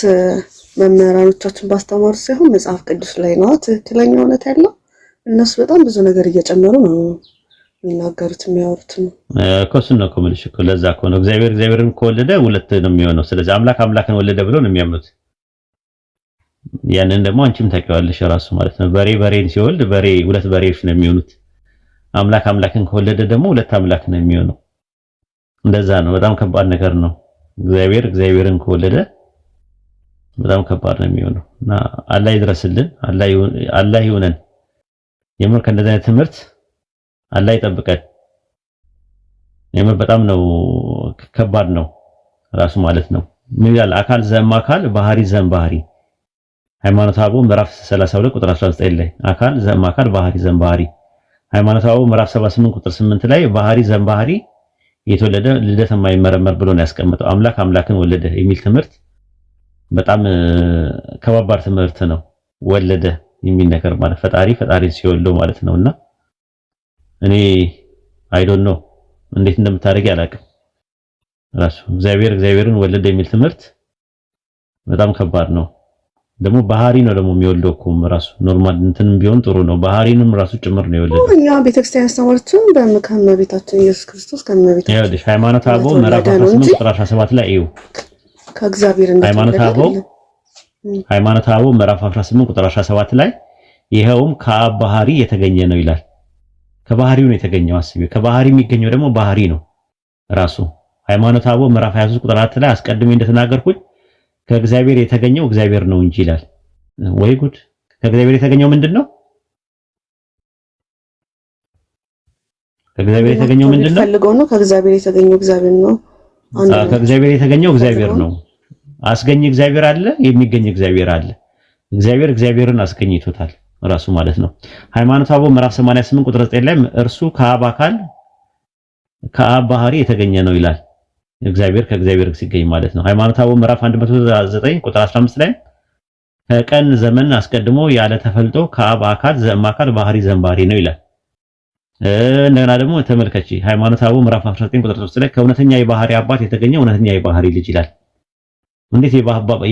መምህራኖቻችን ባስተማሩ ሳይሆን መጽሐፍ ቅዱስ ላይ ነው ትክክለኛ እውነት ያለው። እነሱ በጣም ብዙ ነገር እየጨመሩ ነው የሚናገሩት የሚያወሩት ነው እኮ። እሱን ነው እኮ የምልሽ እኮ። ለዛ እኮ ነው እግዚአብሔርን ከወለደ ሁለት ነው የሚሆነው። ስለዚህ አምላክን ወለደ ብለው ነው የሚያምኑት። ያንን ደግሞ አንቺም ታውቂዋለሽ ራሱ ማለት ነው። በሬን ሲወልድ ሁለት በሬዎች ነው የሚሆኑት። አምላክን ከወለደ ደግሞ ሁለት አምላክ ነው የሚሆነው። እንደዛ ነው። በጣም ከባድ ነገር ነው። እግዚአብሔርን ከወለደ በጣም ከባድ ነው የሚሆነው እና አላህ ይድረስልን። አላህ ይሁነን። የምር ከእንደዚህ አይነት ትምህርት አላህ ይጠብቀን። የምር በጣም ነው ከባድ ነው ራሱ ማለት ነው። ምን ይላል? አካል ዘም አካል ባህሪ ዘም ባህሪ ሃይማኖተ አበው ምዕራፍ 32 ቁጥር 19 ላይ አካል ዘም አካል ባህሪ ዘም ባህሪ። ሃይማኖተ አበው ምዕራፍ 78 ቁጥር 8 ላይ ባህሪ ዘም ባህሪ የተወለደ ልደት የማይመረመር ብሎ ነው ያስቀመጠው። አምላክን ወለደ የሚል ትምህርት በጣም ከባባድ ትምህርት ነው። ወለደ የሚል ነገር ማለት ፈጣሪ ሲወልደው ማለት ነውና እኔ አይ ዶንት ኖ እንዴት እንደምታደርጊ አላውቅም። ራሱ እግዚአብሔርን ወለደ የሚል ትምህርት በጣም ከባድ ነው። ደግሞ ባህሪ ነው ደግሞ የሚወልደው እኮ ራሱ ኖርማል እንትንም ቢሆን ጥሩ ነው። ባህሪንም ራሱ ጭምር ነው የወለደው። እኛ ቤተክርስቲያን ያስተማረችን ከእመቤታችን ኢየሱስ ክርስቶስ ከእመቤታችን ይኸውልሽ ሃይማኖተ አበው ምዕራፍ 18 ቁጥር 17 ላይ እዩ። ከእግዚአብሔር ሃይማኖተ አበው ምዕራፍ 18 ቁጥር 17 ላይ ይኸውም ከአብ ባህሪ የተገኘ ነው ይላል። ከባህሪው ነው የተገኘው። አስቢ፣ ከባህሪ የሚገኘው ደግሞ ባህሪ ነው ራሱ። ሃይማኖተ አበው ምዕራፍ 23 ቁጥር 4 ላይ አስቀድሜ እንደተናገርኩኝ ከእግዚአብሔር የተገኘው እግዚአብሔር ነው እንጂ ይላል። ወይ ጉድ! ከእግዚአብሔር የተገኘው ምንድነው? ከእግዚአብሔር የተገኘው ምንድነው? ፈልገው ነው። ከእግዚአብሔር የተገኘው እግዚአብሔር ነው። ከእግዚአብሔር የተገኘው እግዚአብሔር ነው። አስገኝ እግዚአብሔር አለ፣ የሚገኝ እግዚአብሔር አለ። እግዚአብሔርን አስገኝቶታል ራሱ ማለት ነው። ሃይማኖተ አበው ምዕራፍ 88 ቁጥር 9 ላይ እርሱ ከአብ ባህሪ የተገኘ ነው ይላል። እግዚአብሔር ከእግዚአብሔር ሲገኝ ማለት ነው። ሃይማኖተ አበው ምዕራፍ 109 ቁጥር 15 ላይ ከቀን ዘመን አስቀድሞ ያለ ተፈልጦ ከአብ አካል ዘእማካል ባህሪ ዘንባሪ ነው ይላል። እንደገና ደግሞ ተመልከቺ ሃይማኖተ አበው ምዕራፍ 19 ቁጥር 3 ላይ ከእውነተኛ የባህሪ አባት የተገኘ እውነተኛ የባህሪ ልጅ ይላል። እንዴት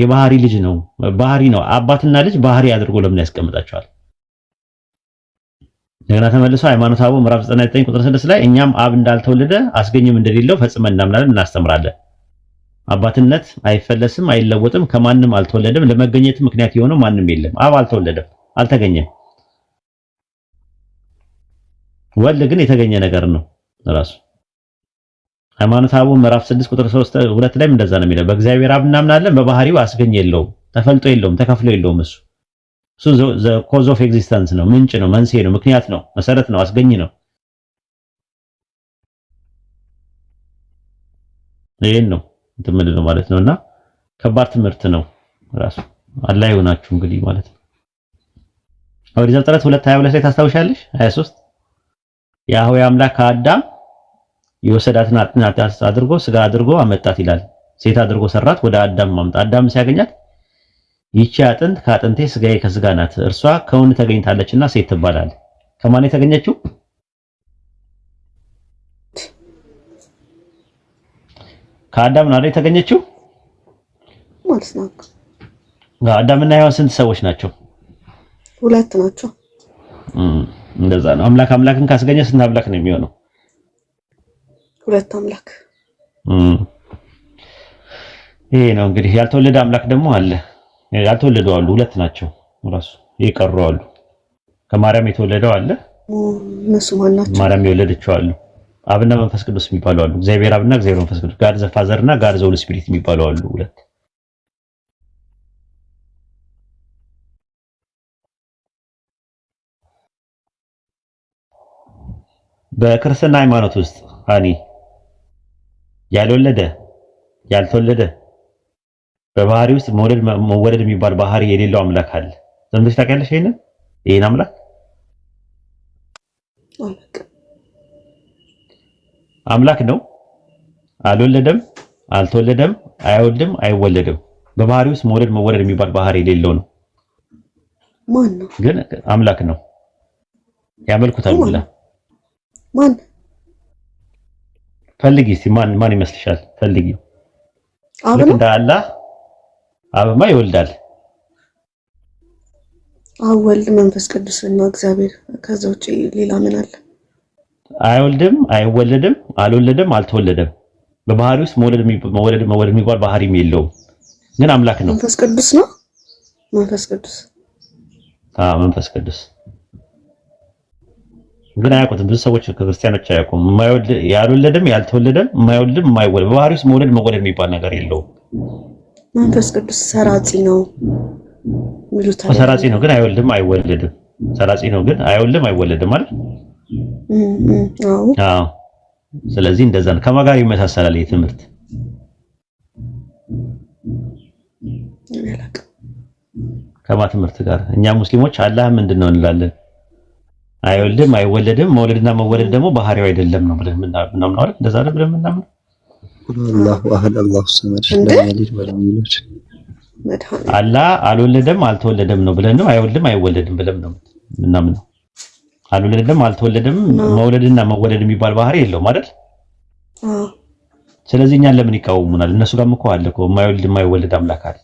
የባህሪ ልጅ ነው? ባህሪ ነው። አባትና ልጅ ባህሪ አድርጎ ለምን ያስቀምጣቸዋል? እንደገና ተመልሶ ሃይማኖተ አበው ምዕራፍ 99 ቁጥር 6 ላይ እኛም አብ እንዳልተወለደ አስገኝም እንደሌለው ፈጽመን እናምናለን እናስተምራለን። አባትነት አይፈለስም አይለወጥም፣ ከማንም አልተወለደም፣ ለመገኘት ምክንያት የሆነው ማንም የለም። አብ አልተወለደም፣ አልተገኘም። ወልድ ግን የተገኘ ነገር ነው ራሱ። ሃይማኖተ አበው ምዕራፍ 6 ቁጥር 2 ላይም እንደዛ ነው የሚለው። በእግዚአብሔር አብ እናምናለን፣ በባህሪው አስገኝ የለውም፣ ተፈልጦ የለውም፣ ተከፍሎ የለውም። እሱ ዘ ኮዝ ኦፍ ኤግዚስተንስ ነው፣ ምንጭ ነው፣ መንስኤ ነው፣ ምክንያት ነው፣ መሰረት ነው፣ አስገኝ ነው። ይሄን ነው እንትን ነው ማለት ነውና ከባድ ትምህርት ነው ራሱ። አላህ ይሆናችሁ እንግዲህ ማለት ነው። ኦሪት ዘፍጥረት 2:22 ላይ ታስታውሻለሽ? 23 ያህዌ አምላክ ከአዳም የወሰዳትን አጥንት አድርጎ ስጋ አድርጎ አመጣት ይላል። ሴት አድርጎ ሰራት፣ ወደ አዳም ማምጣት። አዳም ሲያገኛት ይቺ አጥንት ከአጥንቴ ስጋዬ ከስጋ ናት፣ እርሷ ከወንድ ተገኝታለችና ሴት ትባላለች። ከማን የተገኘችው? ከአዳም ነው የተገኘችው ማለት ነው። አዳምና ሔዋን ስንት ሰዎች ናቸው? ሁለት ናቸው። እንደዛ ነው። አምላክን ካስገኘ ስንት አምላክ ነው የሚሆነው? ሁለት አምላክ። ይሄ ነው እንግዲህ። ያልተወለደ አምላክ ደግሞ አለ። ያልተወለዱ አሉ፣ ሁለት ናቸው ራሱ የቀሩ አሉ። ከማርያም የተወለደው አለ። እነሱ ማን ናቸው? ማርያም የወለደችው አሉ። አብና መንፈስ ቅዱስ የሚባሉ አሉ። እግዚአብሔር አብና እግዚአብሔር መንፈስ ቅዱስ፣ ጋድ ዘ ፋዘር እና ጋድ ዘ ሆሊ ስፒሪት የሚባሉ አሉ፣ ሁለት። በክርስትና ሃይማኖት ውስጥ አኒ ያልወለደ ያልተወለደ በባህሪ ውስጥ መወለድ የሚባል ባህሪ የሌለው አምላክ አለ። ዘንድሽ ታውቂያለሽ? ይሄን አምላክ አምላክ ነው። አልወለደም፣ አልተወለደም፣ አይወልድም፣ አይወለድም። በባህሪ ውስጥ መወለድ የሚባል ባህሪ የሌለው ነው። ማን ነው? ግን አምላክ ነው። ያመልኩታል ብላ ማን ፈልጊ እስቲ ማን ይመስልሻል? ፈልጊው። አብ ልክ ነው። እንደ አላህ አብማ ይወልዳል። አብ ወልድ መንፈስ ቅዱስ እና እግዚአብሔር። ከዛ ውጪ ሌላ ምን አለ? አይወልድም፣ አይወለድም፣ አልወለደም፣ አልተወለደም። በባህሪ ውስጥ መወለድ የሚባል ባህሪም የለውም። ግን አምላክ ነው። መንፈስ ቅዱስ ነው። መንፈስ ቅዱስ መንፈስ ቅዱስ ግን አያውቁትም። ብዙ ሰዎች ክርስቲያኖች አያውቁም። ያልወለደም ያልተወለደም የማይወልድም የማይወለድ በባህሪ ውስጥ መወለድ የሚባል ነገር የለውም። መንፈስ ቅዱስ ሰራጺ ነው ሚሉት አለ። ሰራጺ ነው ግን አይወልድም አይወለድም። ሰራጺ ነው ግን አይወልድም አይወለድም ማለት አዎ። ስለዚህ እንደዛ ነው። ከማን ጋር ይመሳሰላል ይህ ትምህርት? ከማ ትምህርት ጋር? እኛ ሙስሊሞች አላህ ምንድነው እንላለን? አይወልድም አይወለድም። መውለድና መወለድ ደግሞ ባህሪው አይደለም ነው ብለን ምናምን አይደል? እንደዛ አይደል ብለን ምናምን አላሁ አህድ አላሁ ሰመድ ለም የሊድ ወለም ዩለድ። አላህ አልወለደም አልተወለደም ነው ብለን ነው። አይወልድም አይወለድም ብለን ነው ምናምን። አልወለደም አልተወለደም። መውለድና መወለድ የሚባል ባህሪ የለውም አይደል? ስለዚህ እኛን ለምን ይቃወሙናል? እነሱ ጋርም እኮ አለ እኮ የማይወልድ የማይወለድ አምላክ አለ።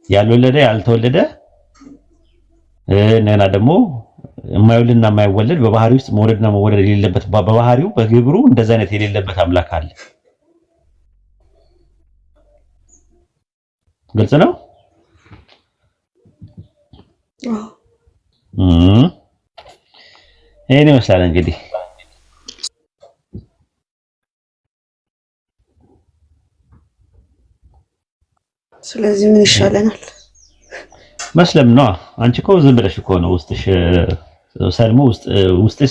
ያልወለደ ያልተወለደ እና ደግሞ የማይወልድና የማይወለድ በባህሪ ውስጥ መውለድና መወለድ የሌለበት በባህሪው በግብሩ እንደዛ አይነት የሌለበት አምላክ አለ። ግልጽ ነው። ይሄን ይመስላል እንግዲህ። ስለዚህ ምን ይሻለናል? መስለም ነው። አንቺ እኮ ዝም ብለሽ እኮ ነው ውስጥሽ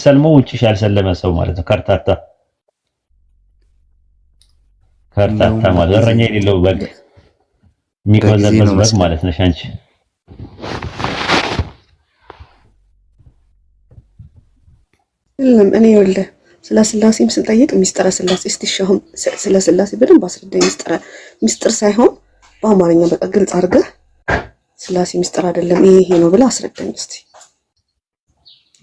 ሰልሞ ውጭሽ ያልሰለመ ሰው ማለት ነው። ከርታታ ማለት እረኛ የሌለው በግ የሚቆዘበዝ በግ ማለት ነሽ አንቺ። እኔ ይኸውልህ ስለ ስላሴም ስንጠይቅ ሚስጥረ ስላሴ እስቲሻሁን ስለ ስላሴ በደንብ አስረዳኝ። ሚስጥር ሳይሆን በአማርኛ በቃ ግልጽ አድርገህ ስላሴ ሚስጥር አይደለም ይሄ ነው ብለህ አስረዳኝ እስቲ።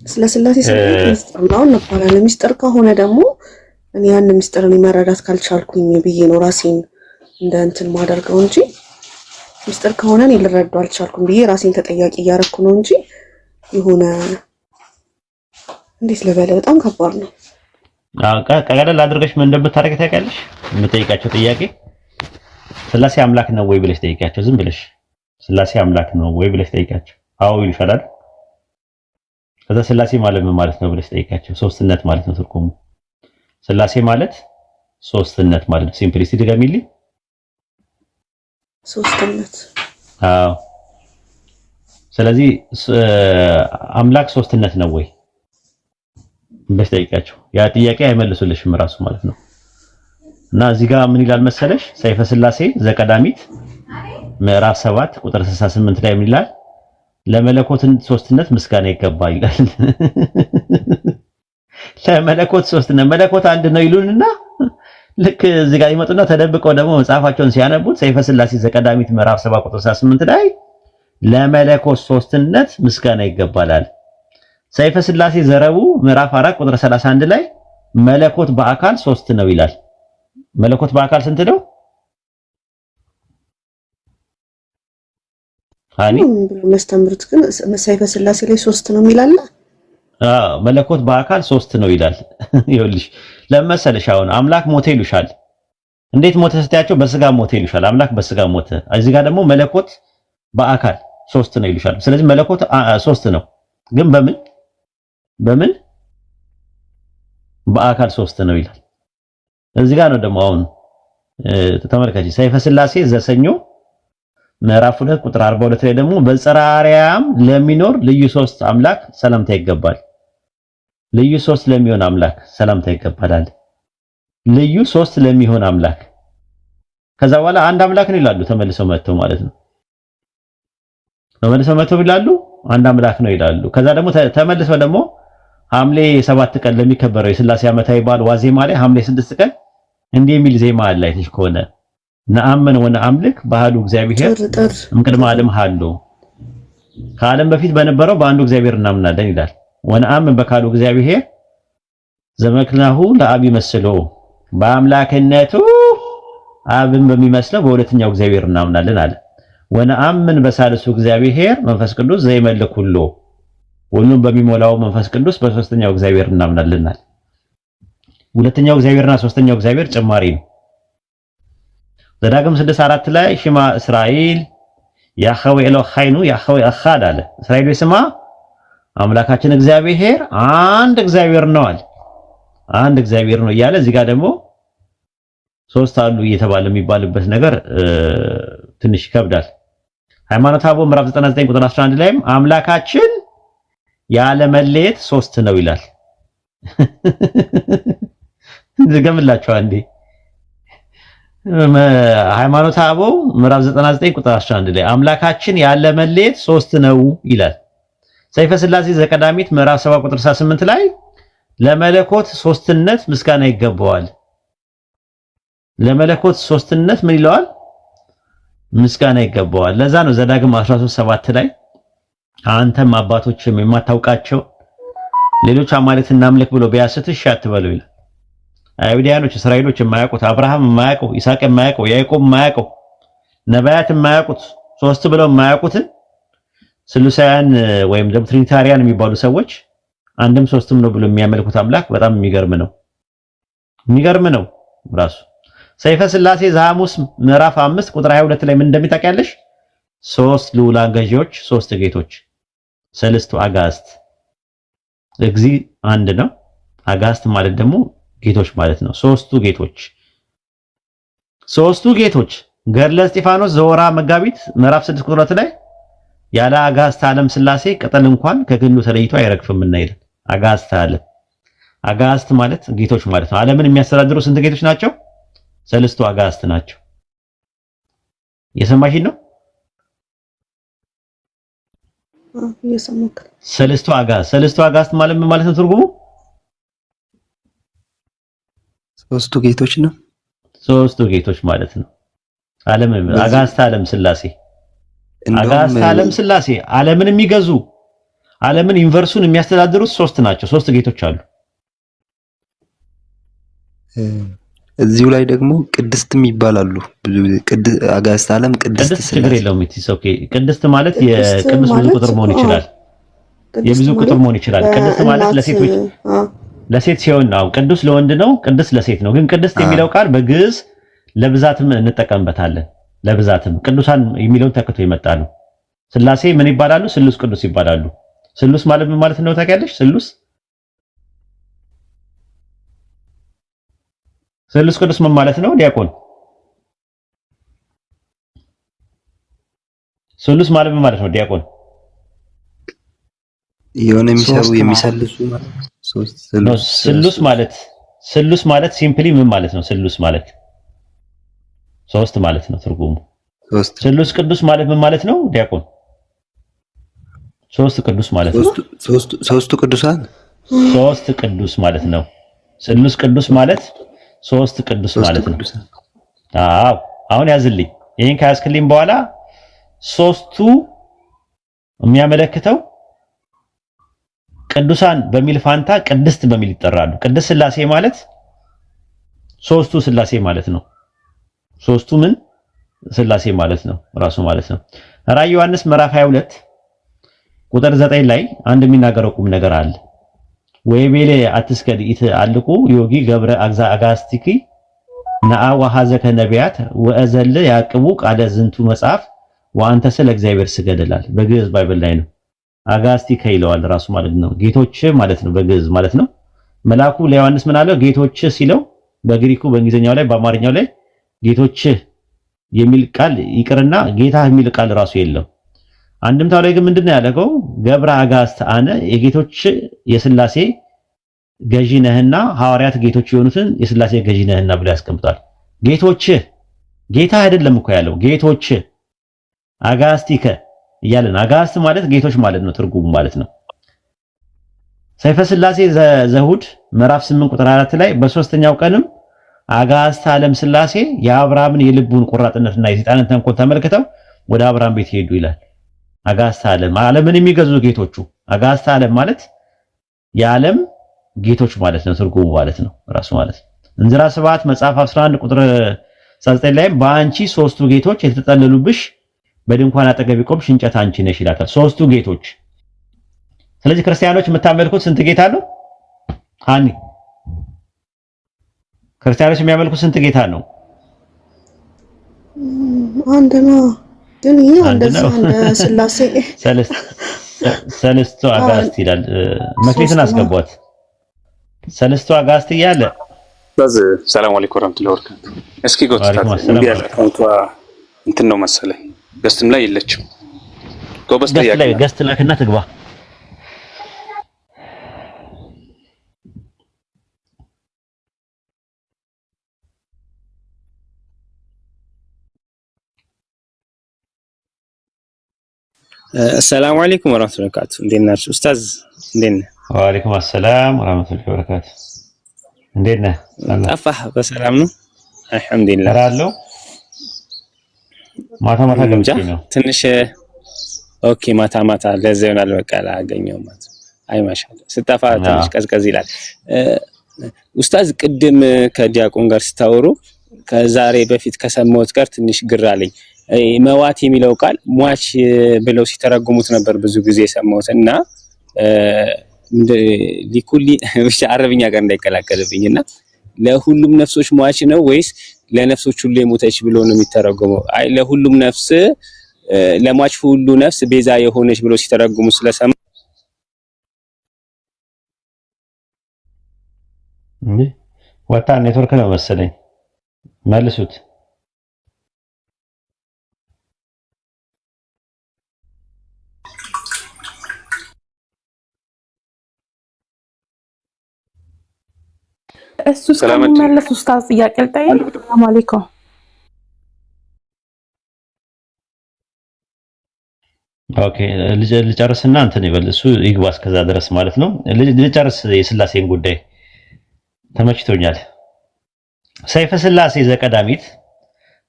ስለ ስላሴ ስንጠይቅ ሚስጥር ነው እንባላለን። ሚስጥር ከሆነ ደግሞ እኔ ያን ሚስጥርን መረዳት ካልቻልኩኝ ብዬ ነው ራሴን እንደ እንትን ማደርገው እንጂ ሚስጥር ከሆነ እኔ ልረዳው አልቻልኩም ብዬ ራሴን ተጠያቂ እያደረኩ ነው እንጂ የሆነ እንዴት ልበለ በጣም ከባድ ነው። ቀለል አድርገሽ ምን እንደምታደርግ ታውቂያለሽ? የምጠይቃቸው ጥያቄ ስላሴ አምላክ ነው ወይ ብለሽ ጠይቂያቸው። ዝም ብለሽ ስላሴ አምላክ ነው ወይ ብለሽ ጠይቂያቸው። አዎ ይልሻል አይደል? ከዛ ስላሴ ማለት ምን ማለት ነው ብለሽ ጠይቂያቸው። ሶስትነት ማለት ነው ትርጉሙ። ስላሴ ማለት ሶስትነት ማለት ነው። ሲምፕሊሲቲ ድገሚልኝ። ሶስትነት። አዎ። ስለዚህ አምላክ ሶስትነት ነው ወይ ብለሽ ጠይቂያቸው። ያ ጥያቄ አይመልሱልሽም ራሱ ማለት ነው። እና እዚህ ጋር ምን ይላል መሰለሽ? ሰይፈ ስላሴ ዘቀዳሚት ምዕራፍ 7 ቁጥር 68 ላይ ምን ይላል? ለመለኮትን ሶስትነት ምስጋና ይገባል ይላል። ለመለኮት ሶስትነት መለኮት አንድ ነው ይሉንና ልክ እዚህ ጋር ይመጡና ተደብቀው ደግሞ መጽሐፋቸውን ሲያነቡት ሰይፈ ስላሴ ዘቀዳሚት ምዕራፍ 7 ቁጥር 68 ላይ ለመለኮት ሶስትነት ምስጋና ይገባላል። ሰይፈ ስላሴ ዘረቡዕ ምዕራፍ 4 ቁጥር 31 ላይ መለኮት በአካል ሶስት ነው ይላል። መለኮት በአካል ስንት ነው? አኒ መስተምሩት ግን ሰይፈ ስላሴ ላይ ሶስት ነው የሚላል። መለኮት በአካል ሶስት ነው ይላል። ይኸውልሽ ለመሰለሽ አሁን አምላክ ሞተ ይሉሻል። እንዴት ሞተ ስትያቸው በስጋ ሞተ ይሉሻል። አምላክ በስጋ ሞተ። እዚህ ጋር ደግሞ መለኮት በአካል ሶስት ነው ይሉሻል። ስለዚህ መለኮት ሶስት ነው፣ ግን በምን በአካል ሶስት ነው ይላል። እዚህ ጋር ነው ደግሞ አሁን ተመልካች ሰይፈ ስላሴ ዘሰኞ ምዕራፍ 2 ቁጥር 42 ላይ ደግሞ በጽርሐ አርያም ለሚኖር ልዩ ሶስት አምላክ ሰላምታ ይገባል። ልዩ ሶስት ለሚሆን አምላክ ሰላምታ ይገባል። ልዩ ሶስት ለሚሆን አምላክ ከዛ በኋላ አንድ አምላክ ነው ይላሉ። ተመልሰው መጥተው ማለት ነው። ተመልሰው መጥተው ይላሉ አንድ አምላክ ነው ይላሉ። ከዛ ደግሞ ተመልሰው ደግሞ ሐምሌ 7 ቀን ለሚከበረው የሥላሴ ዓመታዊ በዓል ዋዜማ ላይ ሐምሌ 6 ቀን እንዲህ የሚል ዜማ አለ። አይተሽ ከሆነ ነአምን ወነአምልክ ባህሉ እግዚአብሔር እምቅድመ ዓለም ሀሎ ከዓለም በፊት በነበረው በአንዱ እግዚአብሔር እናምናለን ይላል። ወነአምን በካሉ እግዚአብሔር ዘመክናሁ ለአብ ይመስሎ በአምላክነቱ አብን በሚመስለው በሁለተኛው እግዚአብሔር እናምናለን አለ። ወነአምን በሳልሱ እግዚአብሔር መንፈስ ቅዱስ ዘይመልክ ሁሉ ሁሉም በሚሞላው መንፈስ ቅዱስ በሶስተኛው እግዚአብሔር እናምናለን አለ። ሁለተኛው እግዚአብሔርና ሶስተኛው እግዚአብሔር ጭማሪ ነው። ዘዳግም 6:4 ላይ ሽማ እስራኤል ያኸዌ ኤሎሃይኑ ያኸዌ አኻድ አለ። እስራኤል ስማ አምላካችን እግዚአብሔር አንድ እግዚአብሔር ነው አለ። አንድ እግዚአብሔር ነው እያለ እዚህ ጋር ደግሞ ሶስት አሉ እየተባለ የሚባልበት ነገር ትንሽ ይከብዳል። ሃይማኖተ አበው ምዕራፍ 99 ቁጥር 11 ላይም አምላካችን ያለ መለየት ሶስት ነው ይላል። ዝገምላችሁ አንዴ ሃይማኖተ አበው ምዕራፍ 99 ቁጥር 11 ላይ አምላካችን ያለ መለየት ሶስት ነው ይላል። ሰይፈ ሥላሴ ዘቀዳሚት ምዕራፍ 7 ቁጥር 68 ላይ ለመለኮት ሶስትነት ምስጋና ይገባዋል። ለመለኮት ሶስትነት ምን ይለዋል? ምስጋና ይገባዋል። ለዛ ነው ዘዳግም 13:7 ላይ አንተም አባቶችም የማታውቃቸው ሌሎች አማልክት እናምልክ ብሎ ቢያስትሽ አትበሉ ይላል። አይሁዳኖች እስራኤሎች የማያውቁት አብርሃም የማያውቀው ይስሐቅ የማያውቀው ያዕቆብ የማያውቀው ነቢያት የማያውቁት ሶስት ብለው የማያውቁትን ስሉሳውያን ወይም ደግሞ ትሪኒታሪያን የሚባሉ ሰዎች አንድም ሶስትም ነው ብሎ የሚያመልኩት አምላክ በጣም የሚገርም ነው ራሱ። ሰይፈ ሥላሴ ዘሐሙስ ምዕራፍ 5 ቁጥር 22 ላይ ምን እንደሚታውቂያለሽ? ሶስት ልዑላን ገዢዎች፣ ሶስት ጌቶች፣ ሰለስቱ አጋዕዝት። እግዚ አንድ ነው። አጋዕዝት ማለት ደግሞ ጌቶች ማለት ነው። ሶስቱ ጌቶች ገድለ እስጢፋኖስ ዘወራ መጋቢት ምዕራፍ 6 ቁጥር 2 ላይ ያለ አጋዕዝተ ዓለም ሥላሴ ቅጠል እንኳን ከግንዱ ተለይቶ አይረግፍምና ይላል። አጋዕዝት ማለት ጌቶች ማለት ነው። ዓለምን የሚያስተዳድሩ ስንት ጌቶች ናቸው? ሰለስቱ አጋዕዝት ናቸው። የሰማሽኝ ነው? ሰለስቱ አጋዕዝት ማለት ምን ማለት ነው ትርጉሙ? ሶስቱ ጌቶች ነው። ሶስቱ ጌቶች ማለት ነው። አጋዕዝተ ዓለም ሥላሴ አጋዕዝተ ዓለም ሥላሴ ዓለምን የሚገዙ ዓለምን ዩኒቨርሱን የሚያስተዳድሩት ሶስት ናቸው። ሶስት ጌቶች አሉ። እዚሁ ላይ ደግሞ ቅድስትም ይባላሉ። አጋዕዝተ ዓለም ቅድስት ችግር የለውም። ቅድስት ማለት የቅዱስ ብዙ ቁጥር መሆን ይችላል። የብዙ ቁጥር መሆን ይችላል። ቅድስት ማለት ለሴት ሲሆን ነው። ቅዱስ ለወንድ ነው፣ ቅድስት ለሴት ነው። ግን ቅድስት የሚለው ቃል በግዕዝ ለብዛትም እንጠቀምበታለን። ለብዛትም ቅዱሳን የሚለውን ተክቶ የመጣ ነው። ሥላሴ ምን ይባላሉ? ስሉስ ቅዱስ ይባላሉ። ስሉስ ማለት ምን ማለት ነው ታውቂያለሽ? ስሉስ ቅዱስ ምን ማለት ነው ዲያቆን? ስሉስ ማለት ምን ማለት ነው ዲያቆን? የሆነ የሚሰልሱ ማለት ስሉስ ማለት ሲምፕሊ ምን ማለት ነው? ስሉስ ማለት ሶስት ማለት ነው ትርጉሙ። ስሉስ ቅዱስ ማለት ምን ማለት ነው ዲያቆን? ሶስት ቅዱስ ማለት ነው። ሶስቱ ቅዱሳን ሶስት ቅዱስ ማለት ነው። ስሉስ ቅዱስ ማለት ሶስት ቅዱስ ማለት ነው። አዎ አሁን ያዝልኝ። ይሄን ካያስክልኝ በኋላ ሶስቱ የሚያመለክተው ቅዱሳን በሚል ፋንታ ቅድስት በሚል ይጠራሉ። ቅድስት ሥላሴ ማለት ሶስቱ ሥላሴ ማለት ነው። ሶስቱ ምን ሥላሴ ማለት ነው ራሱ ማለት ነው። ራዕየ ዮሐንስ ምዕራፍ 22 ቁጥር 9 ላይ አንድ የሚናገረው ቁም ነገር አለ። ወይቤሌ አትስገድ ኢትአልቁ ዮጊ ገብረ አጋስቲኪ ነአ ወሐዘ ከነቢያት ወእዘል ያቅቡ ቃለ ዝንቱ መጽሐፍ ወአንተ ስለ እግዚአብሔር ስገድላል። በግዕዝ ባይብል ላይ ነው። አጋስቲከ ይለዋል ራሱ ማለት ነው። ጌቶች ማለት ነው በግዕዝ ማለት ነው። መልአኩ ለዮሐንስ ምን አለው? ጌቶች ሲለው በግሪኩ በእንግሊዝኛው ላይ በአማርኛው ላይ ጌቶች የሚል ቃል ይቅርና ጌታ የሚል ቃል ራሱ የለም። አንድምታው ላይ ግን ምንድነው ያደረገው? ገብረ አጋዕዝተ አነ የጌቶች የሥላሴ ገዢ ነህና ሐዋርያት ጌቶች የሆኑትን የሥላሴ ገዢ ነህና ብሎ ያስቀምጣል። ጌቶች ጌታ አይደለም እኮ ያለው ጌቶች አጋስቲከ እያለን አጋስት ማለት ጌቶች ማለት ነው ትርጉሙ ማለት ነው። ሰይፈ ሥላሴ ዘሁድ ምዕራፍ 8 ቁጥር 4 ላይ በሶስተኛው ቀንም አጋዕዝተ ዓለም ሥላሴ የአብርሃምን የልቡን ቆራጥነትና የሰይጣንን ተንኮል ተመልክተው ወደ አብርሃም ቤት ሄዱ ይላል። አጋዕዝተ ዓለም ዓለምን የሚገዙ ጌቶቹ አጋዕዝተ ዓለም ማለት የዓለም ጌቶች ማለት ነው ትርጉሙ ማለት ነው ራሱ ማለት ነው። እንዝራ ስብሐት መጽሐፍ 11 ቁጥር 19 ላይ በአንቺ ሶስቱ ጌቶች የተጠለሉብሽ በድንኳን አጠገብ ቆምሽ እንጨት አንቺ ነሽ ይላታል። ሶስቱ ጌቶች። ስለዚህ ክርስቲያኖች የምታመልኩት ስንት ጌታ ነው? ሃኒ ክርስቲያኖች የሚያመልኩት ስንት ጌታ ነው? አንድ ነው። ግን ይሄ እንደዚህ እንደ ሥላሴ ሰለስቱ አጋዕዝት ይላል። መክሊትን አስገቧት። ሰለስቱ አጋዕዝት እያለ ሰላም አለይኩም ወራህመቱላሂ ወበረካቱ። እስኪ ጎትታት እንትን ነው መሰለኝ ገስትም ላይ የለችም። ጎበስ ላይ ገስት ላክና ትግባ። السلام عليكم ورحمة الله وبركاته. ندينا أستاذ ندينا. وعليكم السلام ورحمة الله وبركاته. ندينا. أفح بسلام نو. الحمد لله. رالو. ما قمتينو. تنش. أوكي ما تا لازم على الوكالة عجنيوم مات. أي ما شاء الله. ستافع تنش كذيلات. أستاذ قدم كدياكون غير ستاورو كزاري بفيت كسموت كرت تنش قرالي. መዋት የሚለው ቃል ሟች ብለው ሲተረጉሙት ነበር ብዙ ጊዜ ሰማሁትና ሊኩሊ ብቻ አረብኛ ጋር እንዳይቀላቀልብኝና ለሁሉም ነፍሶች ሟች ነው ወይስ ለነፍሶች ሁሉ የሞተች ብሎ ነው የሚተረጉመው? አይ ለሁሉም ነፍስ ለሟች ሁሉ ነፍስ ቤዛ የሆነች ብሎ ሲተረጉሙ ስለሰማ ወጣ ኔትወርክ ነው መሰለኝ መልሱት። እሱ ስለሚመለስ ኡስታዝ ጥያቄ ልጠይቅ። ሰላም አለይኩም። ኦኬ ልጨርስና እንትን ይበል እሱ ይግባ እስከዛ ድረስ ማለት ነው። ልጨርስ የሥላሴን ጉዳይ ተመችቶኛል። ሰይፈ ሥላሴ ዘቀዳሚት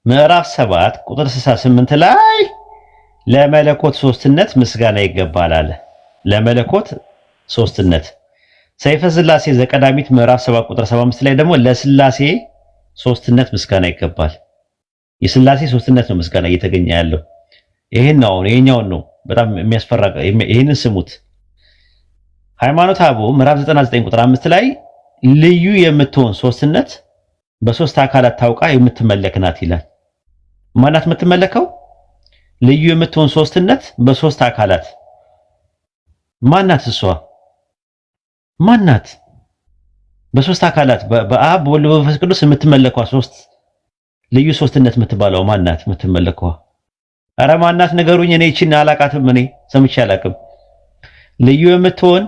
ምዕራፍ 7 ቁጥር 68 ላይ ለመለኮት ሶስትነት ምስጋና ይገባል አለ። ለመለኮት ሶስትነት ሰይፈ ሥላሴ ዘቀዳሚት ምዕራፍ 7 ቁጥር 75 ላይ ደግሞ ለሥላሴ ሶስትነት ምስጋና ይገባል። የሥላሴ ሶስትነት ነው ምስጋና እየተገኘ ያለው። ይሄን ነው ይሄኛውን ነው በጣም የሚያስፈራ። ይሄንን ስሙት። ሃይማኖተ አበው ምዕራፍ 99 ቁጥር 5 ላይ ልዩ የምትሆን ሶስትነት በሶስት አካላት ታውቃ የምትመለክ ናት ይላል። ማናት የምትመለከው? ልዩ የምትሆን ሶስትነት በሶስት አካላት ማናት? እሷ ማናት? በሶስት አካላት በአብ በወልድ በመንፈስ ቅዱስ የምትመለከው ሶስት ልዩ ሶስትነት የምትባለው ማናት? የምትመለከው አረ ማናት ንገሩኝ። እኔ እቺን አላቃትም። እኔ ሰምቼ አላቅም። ልዩ የምትሆን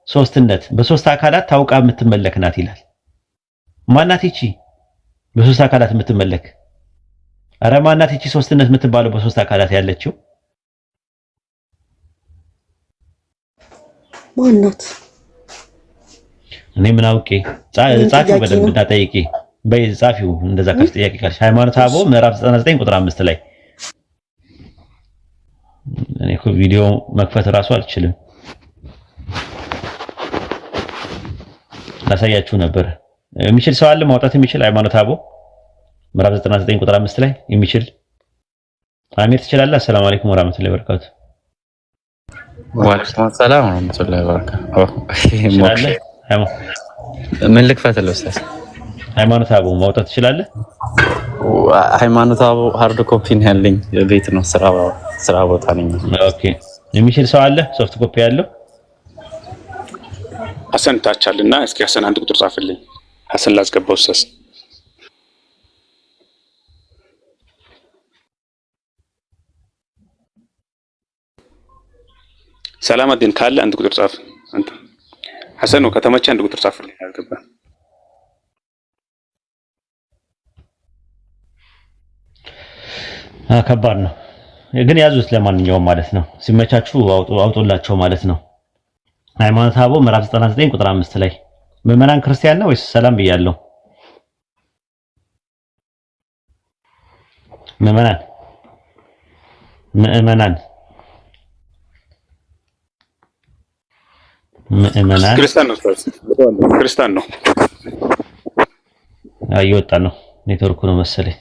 ሶስትነት በሶስት አካላት ታውቃ የምትመለክ ናት ይላል። ማናት እቺ በሶስት አካላት የምትመለክ? አረ ማናት እቺ ሶስትነት የምትባለው በሶስት አካላት ያለችው ማናት? እኔ ምን አውቄ? ጻፊው በደንብ እንዳጠይቂ በጻፊው እንደዛ ከፍ ጥያቄ ካለሽ ሃይማኖተ አበው ምዕራፍ 99 ቁጥር 5 ላይ እኔ እኮ ቪዲዮ መክፈት ራሱ አልችልም። ላሳያችሁ ነበር። የሚችል ሰው አለ ማውጣት የሚችል ሃይማኖተ አበው ምዕራፍ 99 ቁጥር 5 ላይ የሚችል አሚር ትችላለህ? አሰላሙ አለይኩም ወራህመቱላሂ ወበረካቱ። ወአለይኩም ሰላም ወራህመቱላሂ ወበረካቱ። ምን ልክፈትልህ ኡስታዝ? ሃይማኖተ አበው ማውጣት ትችላለህ? ሃይማኖተ አበው ሃርድ ኮፒ ነው ያለኝ፣ ቤት ነው ስራ ቦታ ነኝ። ኦኬ የሚችል ሰው አለ ሶፍት ኮፒ ያለው? ሐሰን ታቻልና እስኪ ሐሰን አንድ ቁጥር ጻፍልኝ። ሐሰን ላስገባው ኡስታዝ። ሰላማዲን ካለ አንድ ቁጥር ጻፍ አንተ ሐሰን ነው ከተመቸ አንድ ቁጥር ጻፍልኝ። አልገባም። ከባድ ነው ግን ያዙት። ለማንኛውም ማለት ነው ሲመቻችሁ አውጡላቸው ማለት ነው። ሃይማኖተ አበው ምዕራፍ 99 ቁጥር 5 ላይ ምዕመናን ክርስቲያን ነው ወይስ ሰላም ብያለሁ? ምዕመናን ምዕመናን ምዕመናን ክርስቲያን ነው። ክርስቲያን ነው። እየወጣ ነው ኔትወርኩ ነው መሰለኝ።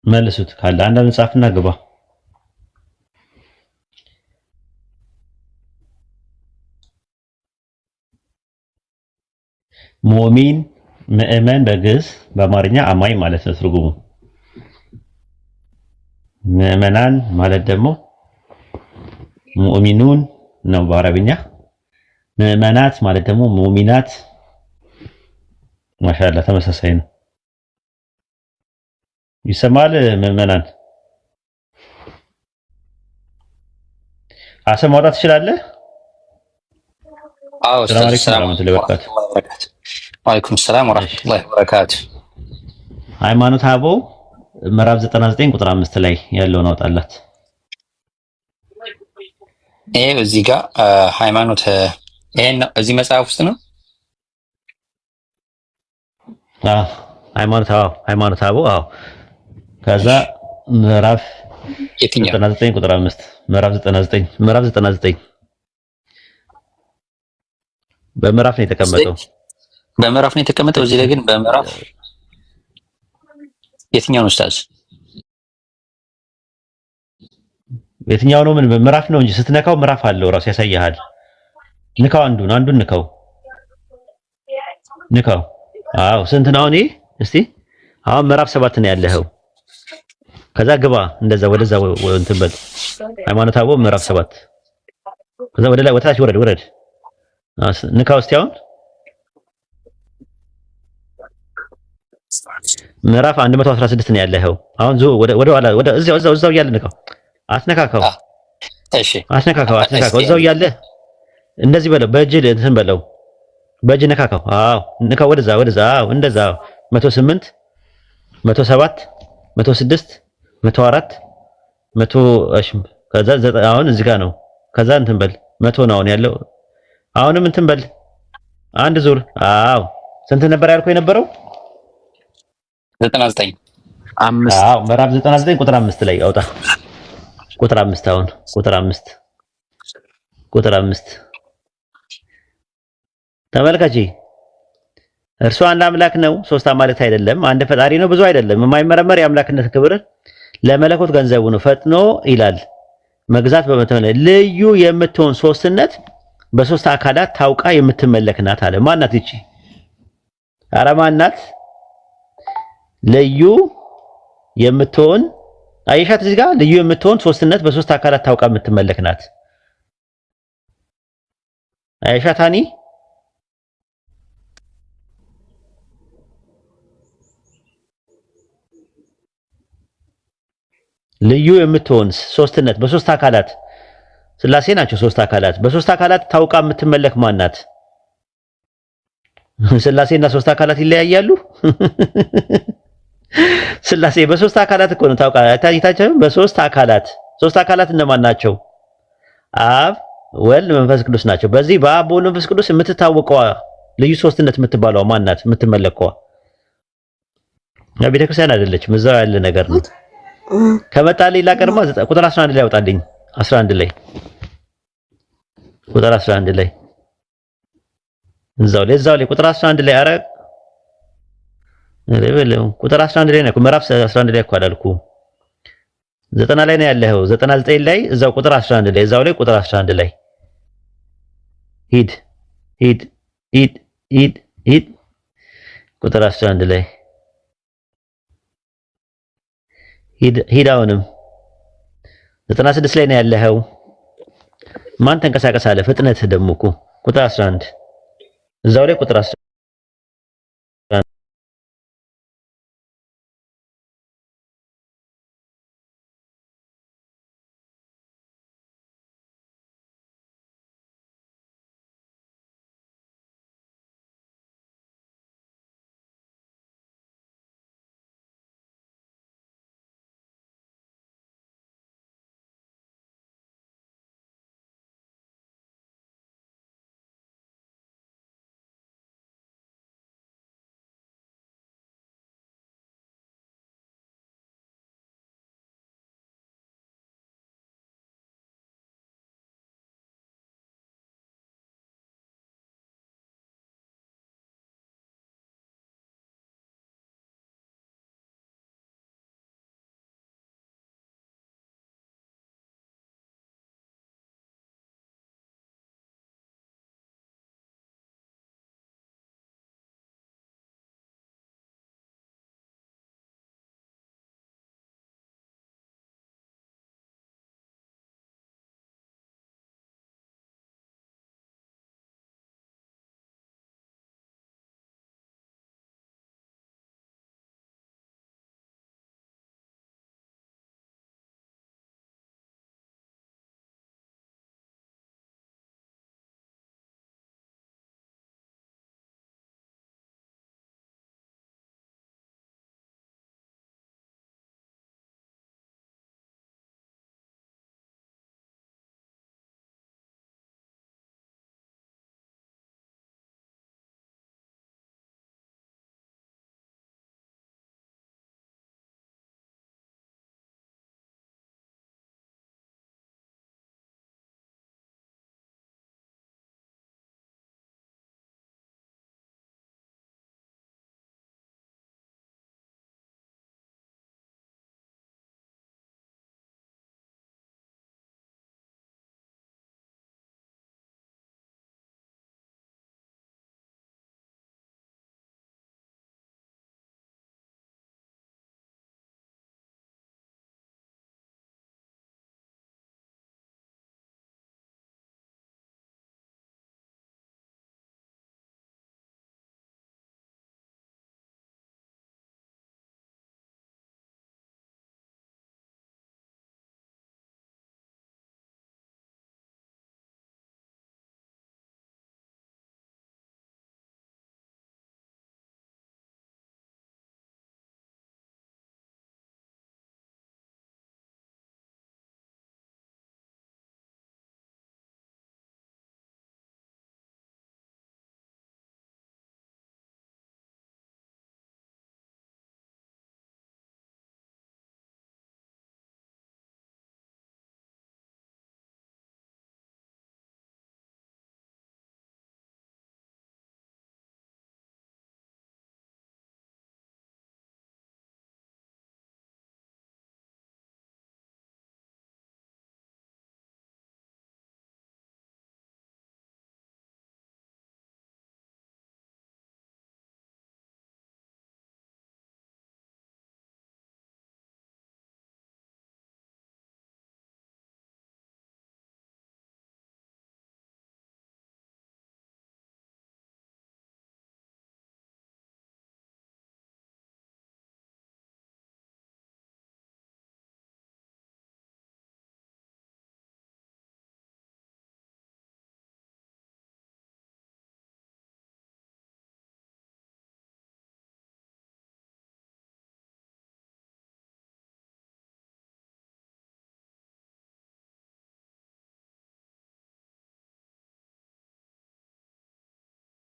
መልሱት ካለ አንድ መጽሐፍና ግባ። ሙእሚን ምዕመን በግዕዝ በአማርኛ አማኝ ማለት ነው ትርጉሙ። ምዕመናን ማለት ደግሞ ሙእሚኑን ነው በአረብኛ። ምዕመናት ማለት ደግሞ ሙእሚናት። ማሻአላ ተመሳሳይ ነው። ይሰማል። ምዕመናን አሰም ማውጣት ትችላለህ? አዎ ሰላም አለይኩም ወራህመቱላሂ ወበረካቱ። ወአለይኩም ሰላም ወራህመቱላሂ ወበረካቱ። ሃይማኖተ አበው ምዕራፍ 99 ቁጥር 5 ላይ ያለውን አውጣላት። ይሄ እዚህ ጋር ሃይማኖት ይሄን እዚህ መጽሐፍ ውስጥ ነው። ሃይማኖተ አበው ከዛ ምዕራፍ 99 ቁጥር 5 ምዕራፍ 99 በምዕራፍ ነው የተቀመጠው። በምዕራፍ ነው የተቀመጠው። እዚህ ላይ ግን በምዕራፍ የትኛው ነው ኡስታዝ? የትኛው ነው? ምን ምዕራፍ ነው እንጂ ስትነካው ምዕራፍ አለው ራሱ ያሳያል። ንካው፣ አንዱን ንካው። አዎ ስንት ነው አሁን? እስቲ አሁን ምዕራፍ 7 ነው ያለኸው። ከዛ ግባ እንደዛ ወደዛ እንትን በል ሃይማኖተ አበው ምዕራፍ 7 ከዛ ወደ ላይ ወታች ወረድ ንካው። እስቲ አሁን ምዕራፍ 116 ነው ያለኸው። አሁን ወደ ኋላ ወደ እዛው እያለ ንካው። አትነካካው። እሺ አትነካካው። እዛው እያለ እንደዚህ በለው፣ በእጅ እንትን በለው፣ በእጅ ነካካው። አዎ ንካው። ወደዛ አዎ እንደዛ 108 107 106 104 ከዛ አሁን እዚህ ጋር ነው። ከዛ እንትን በል 100 ነው አሁን ያለው። አሁንም እንትን በል አንድ ዙር። አዎ ስንት ነበር ያልኩህ የነበረው? 99 5። አዎ ምዕራፍ 99 ቁጥር 5 ላይ አውጣ። ቁጥር 5 አሁን ቁጥር 5 ተመልከቺ። እርሱ አንድ አምላክ ነው፣ ሶስት አማልክት አይደለም። አንድ ፈጣሪ ነው፣ ብዙ አይደለም። የማይመረመር የአምላክነት ክብር ለመለኮት ገንዘቡ ነው። ፈጥኖ ይላል መግዛት በመተነ ልዩ የምትሆን ሶስትነት በሶስት አካላት ታውቃ የምትመለክ ናት አለ። ማናት እቺ? ኧረ ማናት? ልዩ የምትሆን አይሻት እዚህ ጋር ልዩ የምትሆን ሶስትነት በሶስት አካላት ታውቃ የምትመለክ ናት። አይሻታኒ ልዩ የምትሆን ሶስትነት በሶስት አካላት ስላሴ ናቸው። ሶስት አካላት በሶስት አካላት ታውቃ የምትመለክ ማናት? ስላሴና ሶስት አካላት ይለያያሉ? ስላሴ በሶስት አካላት እኮ ነው ታውቃ አይታችሁ። በሶስት አካላት ሶስት አካላት እነማን ናቸው? አብ ወልድ መንፈስ ቅዱስ ናቸው። በዚህ በአብ ወልድ መንፈስ ቅዱስ የምትታወቀዋ ልዩ ሶስትነት የምትባለው ማናት? የምትመለከዋ ቤተክርስቲያን አይደለችም፣ እዛው ያለ ነገር ነው። ከመጣልኝ ላቀርማ ቁጥር 11 ላይ ያውጣልኝ። 11 ላይ ቁጥር 11 ላይ እዛው ላይ ቁጥር 11 ላይ አረ ቁጥር 11 ላይ ነው። ምዕራፍ 11 ላይ እኮ አላልኩም። 90 ላይ ነው ያለው። 99 ላይ እዛው ቁጥር 11 ላይ እዛው ላይ ቁጥር 11 ላይ ሂድ ቁጥር 11 ላይ ሂድ አሁንም 96 ላይ ነው ያለው። ማን ተንቀሳቀስ አለ? ፍጥነት ደግሞ እኮ ቁጥር 11 እዛው ላይ ቁጥር 11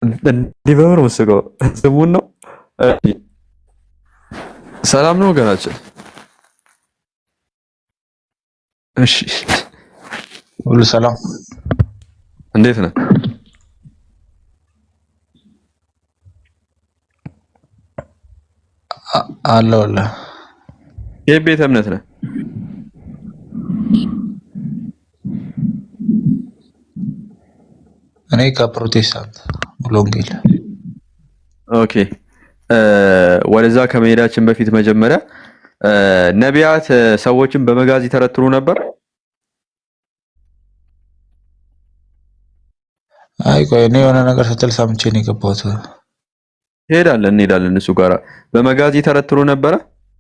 እንዲህ በምር መስገው ስሙን ነው። ሰላም ነው ወገናችን? እሺ ሁሉ ሰላም፣ እንዴት ነህ? አለሁልህ። የቤተ እምነት ነህ? እኔ ከፕሮቴስታንት ሙሉ ወንጌል። ኦኬ ወደዛ ከመሄዳችን በፊት መጀመሪያ ነቢያት ሰዎችን በመጋዝ ይተረትሩ ነበር? አይ ቆይ እኔ የሆነ ነገር ስትል ሰምቼ ነው የገባሁት። እንሄዳለን እሱ ጋራ። በመጋዝ ይተረትሩ ነበረ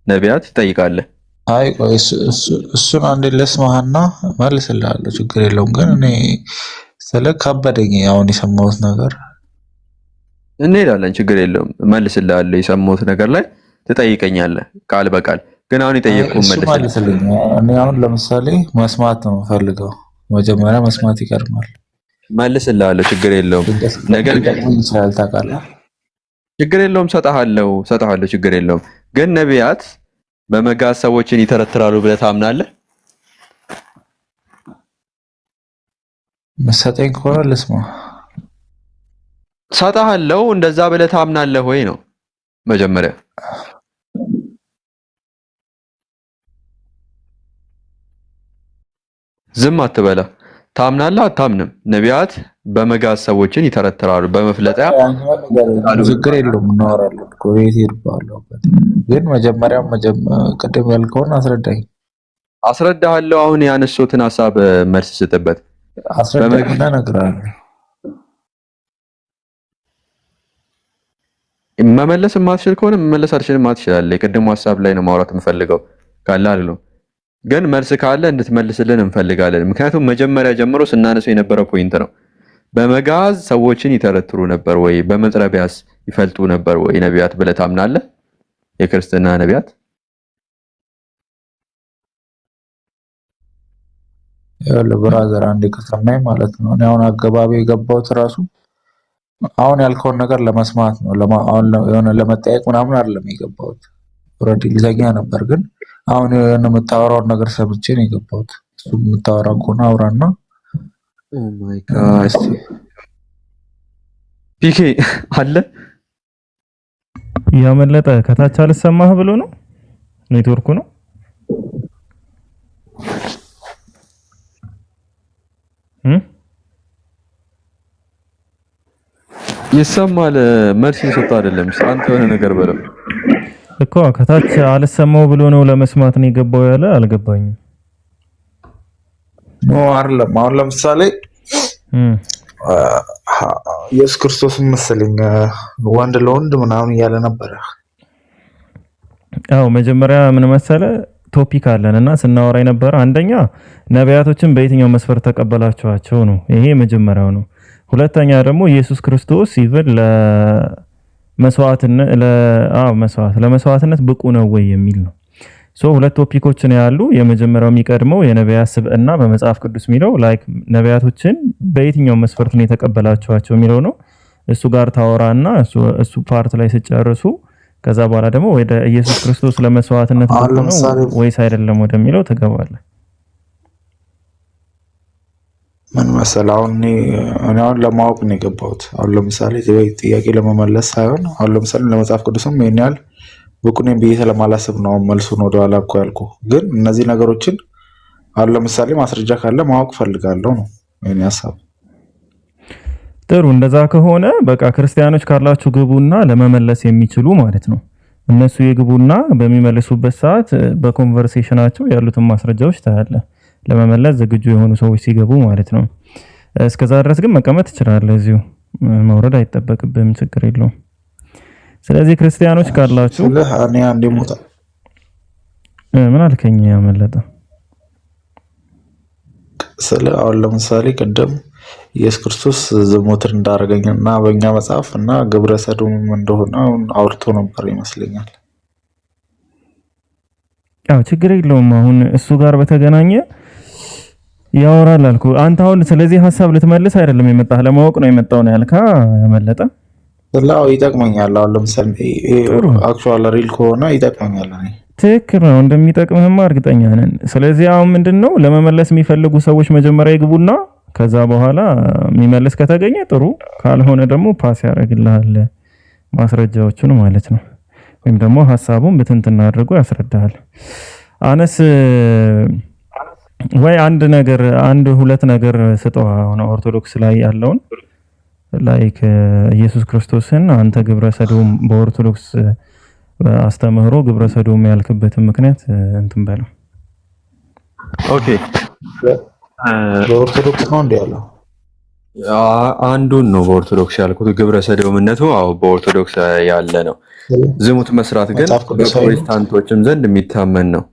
ነቢያት? ትጠይቃለህ? አይ ቆይ እሱን አንዴ ልስማህና መልስልሃለሁ፣ ችግር የለውም። ግን እኔ ስለ ከበደኝ አሁን የሰማሁት ነገር። እንሄዳለን፣ ችግር የለውም። መልስልሃለሁ። የሰማሁት ነገር ላይ ትጠይቀኛለህ ቃል በቃል። ግን አሁን የጠየቅኩህን መልስልኝ። እኔ አሁን ለምሳሌ መስማት ነው የምፈልገው። መጀመሪያ መስማት ይቀድማል። መልስልሃለሁ፣ ችግር የለውም። ነገር ግን ይችላል ታውቃለህ። ችግር የለውም፣ ሰጣሃለሁ፣ ችግር የለውም። ግን ነቢያት በመጋዝ ሰዎችን ይተረትራሉ ብለህ ታምናለህ? መሰጠኝ ከሆነ ልስማ። ሰጣሃለሁ፣ እንደዛ ብለህ ታምናለህ ወይ ነው መጀመሪያ። ዝም አትበላ። ታምናለህ አታምንም? ነቢያት በመጋዝ ሰዎችን ይተረትራሉ በመፍለጠያ። ችግር የለውም እናወራለን እኮ ቤት ሄድባለሁ። ግን መጀመሪያ ቅድም ያልከውን አስረዳኝ። አስረዳሃለሁ። አሁን ያነሱትን ሐሳብ መልስ ስጥበት። አስረዳኝና እነግርሃለሁ። መመለስ የማትችል ከሆነ መመለስ አልችልም አትችላለህ። የቅድሙ ሐሳብ ላይ ነው ማውራት የምፈልገው ካለ አይደለም። ግን መልስ ካለ እንድትመልስልን እንፈልጋለን። ምክንያቱም መጀመሪያ ጀምሮ ስናነሰው የነበረው ፖይንት ነው። በመጋዝ ሰዎችን ይተረትሩ ነበር ወይ? በመጥረቢያስ ይፈልጡ ነበር ወይ ነቢያት ብለህ ታምናለህ? የክርስትና ነቢያት ብራዘር አንዴ ከሰማኝ ማለት ነው። እኔ አሁን አገባቢ የገባሁት ራሱ አሁን ያልከውን ነገር ለመስማት ነው። አሁን የሆነ ለመጠየቅ ምናምን አይደለም የገባሁት። ኦልሬዲ ልተኛ ነበር፣ ግን አሁን የሆነ የምታወራውን ነገር ሰምቼ ነው የገባሁት። እሱ የምታወራ ከሆነ አውራና። ኦ ማይ ጋድ ፒኬ አለ ያመለጠ ከታች አልሰማህ ብሎ ነው ኔትወርኩ ነው። ይሰማል። መልስ እየሰጠ አይደለም። አንተ የሆነ ነገር በለው እኮ ከታች አልሰማው ብሎ ነው ለመስማት ነው የገባው ያለ አልገባኝም። ኖ አይደለም። አሁን ለምሳሌ ኢየሱስ ክርስቶስ መሰለኝ ወንድ ለወንድ ምናምን እያለ ነበር። አዎ መጀመሪያ ምን መሰለ ቶፒክ አለንና ስናወራ የነበረ አንደኛ ነቢያቶችን በየትኛው መስፈርት ተቀበላቸዋቸው ነው። ይሄ መጀመሪያው ነው። ሁለተኛ ደግሞ ኢየሱስ ክርስቶስ ይብል ለመስዋዕትነት ብቁ ነው ወይ የሚል ነው። ሁለት ቶፒኮች ነው ያሉ። የመጀመሪያው የሚቀድመው የነቢያት ስብዕና በመጽሐፍ ቅዱስ የሚለው ላይክ ነቢያቶችን በየትኛው መስፈርት ነው የተቀበላቸዋቸው የሚለው ነው። እሱ ጋር ታወራና እሱ ፓርት ላይ ሲጨርሱ ከዛ በኋላ ደግሞ ወደ ኢየሱስ ክርስቶስ ለመስዋዕትነት ብቁ ነው ወይስ አይደለም ወደሚለው ትገባለህ። ምን መሰለህ አሁን እኔ ለማወቅ ነው የገባሁት። አሁን ለምሳሌ ጥያቄ ለመመለስ ሳይሆን አሁን ለምሳሌ ለመጽሐፍ ቅዱስም ይሄን ያህል ብቁ ነኝ ብዬ ስለማላስብ ነው መልሱን ወደኋላ እኮ ያልኩ። ግን እነዚህ ነገሮችን አሁን ለምሳሌ ማስረጃ ካለ ማወቅ ፈልጋለሁ ነው የኔ ሐሳብ። ጥሩ፣ እንደዛ ከሆነ በቃ ክርስቲያኖች ካላችሁ ግቡና ለመመለስ የሚችሉ ማለት ነው እነሱ የግቡና በሚመልሱበት ሰዓት በኮንቨርሴሽናቸው ያሉትን ማስረጃዎች ታያለ። ለመመለስ ዝግጁ የሆኑ ሰዎች ሲገቡ ማለት ነው። እስከዛ ድረስ ግን መቀመጥ ትችላለህ፣ እዚሁ መውረድ አይጠበቅብህም፣ ችግር የለውም። ስለዚህ ክርስቲያኖች ካላችሁ እኔ አንዴ ሞታ ምን አልከኝ? ያመለጠ ስለ አሁን ለምሳሌ ቅድም ኢየሱስ ክርስቶስ ዝሙትን እንዳደረገኝና በእኛ መጽሐፍ እና ግብረ ሰዶም እንደሆነ አውርቶ ነበር ይመስለኛል። ያው ችግር የለውም። አሁን እሱ ጋር በተገናኘ ያወራል አልኩ። አንተ አሁን ስለዚህ ሐሳብ ልትመልስ አይደለም የመጣህ፣ ለማወቅ ነው የመጣው ነው ያልካ ያመለጠ ስላው ይጠቅመኛል። አሁን ለምሳሌ አክቹዋል ሪል ከሆነ ይጠቅመኛል። እኔ ትክክል ነው፣ እንደሚጠቅምህማ እርግጠኛ ነን። ስለዚህ አሁን ምንድነው ለመመለስ የሚፈልጉ ሰዎች መጀመሪያ ይግቡና ከዛ በኋላ የሚመልስ ከተገኘ ጥሩ፣ ካልሆነ ደግሞ ፓስ ያደርግልሃል ማስረጃዎቹን ማለት ነው። ወይም ደግሞ ሐሳቡን ብትንትና አድርጎ ያስረዳሃል። አነስ ወይ አንድ ሁለት ነገር ስጠው። አሁን ኦርቶዶክስ ላይ ያለውን ላይክ ኢየሱስ ክርስቶስን አንተ ግብረ ሰዶም በኦርቶዶክስ አስተምህሮ ግብረ ሰዶም ያልክበትን ምክንያት እንትን በለው። ኦኬ በኦርቶዶክስ ነው እንዴ ያለው? አንዱን ነው በኦርቶዶክስ ያልኩት ግብረ ሰዶምነቱ። አዎ በኦርቶዶክስ ያለ ነው። ዝሙት መስራት ግን በፕሮቴስታንቶችም ዘንድ የሚታመን ነው።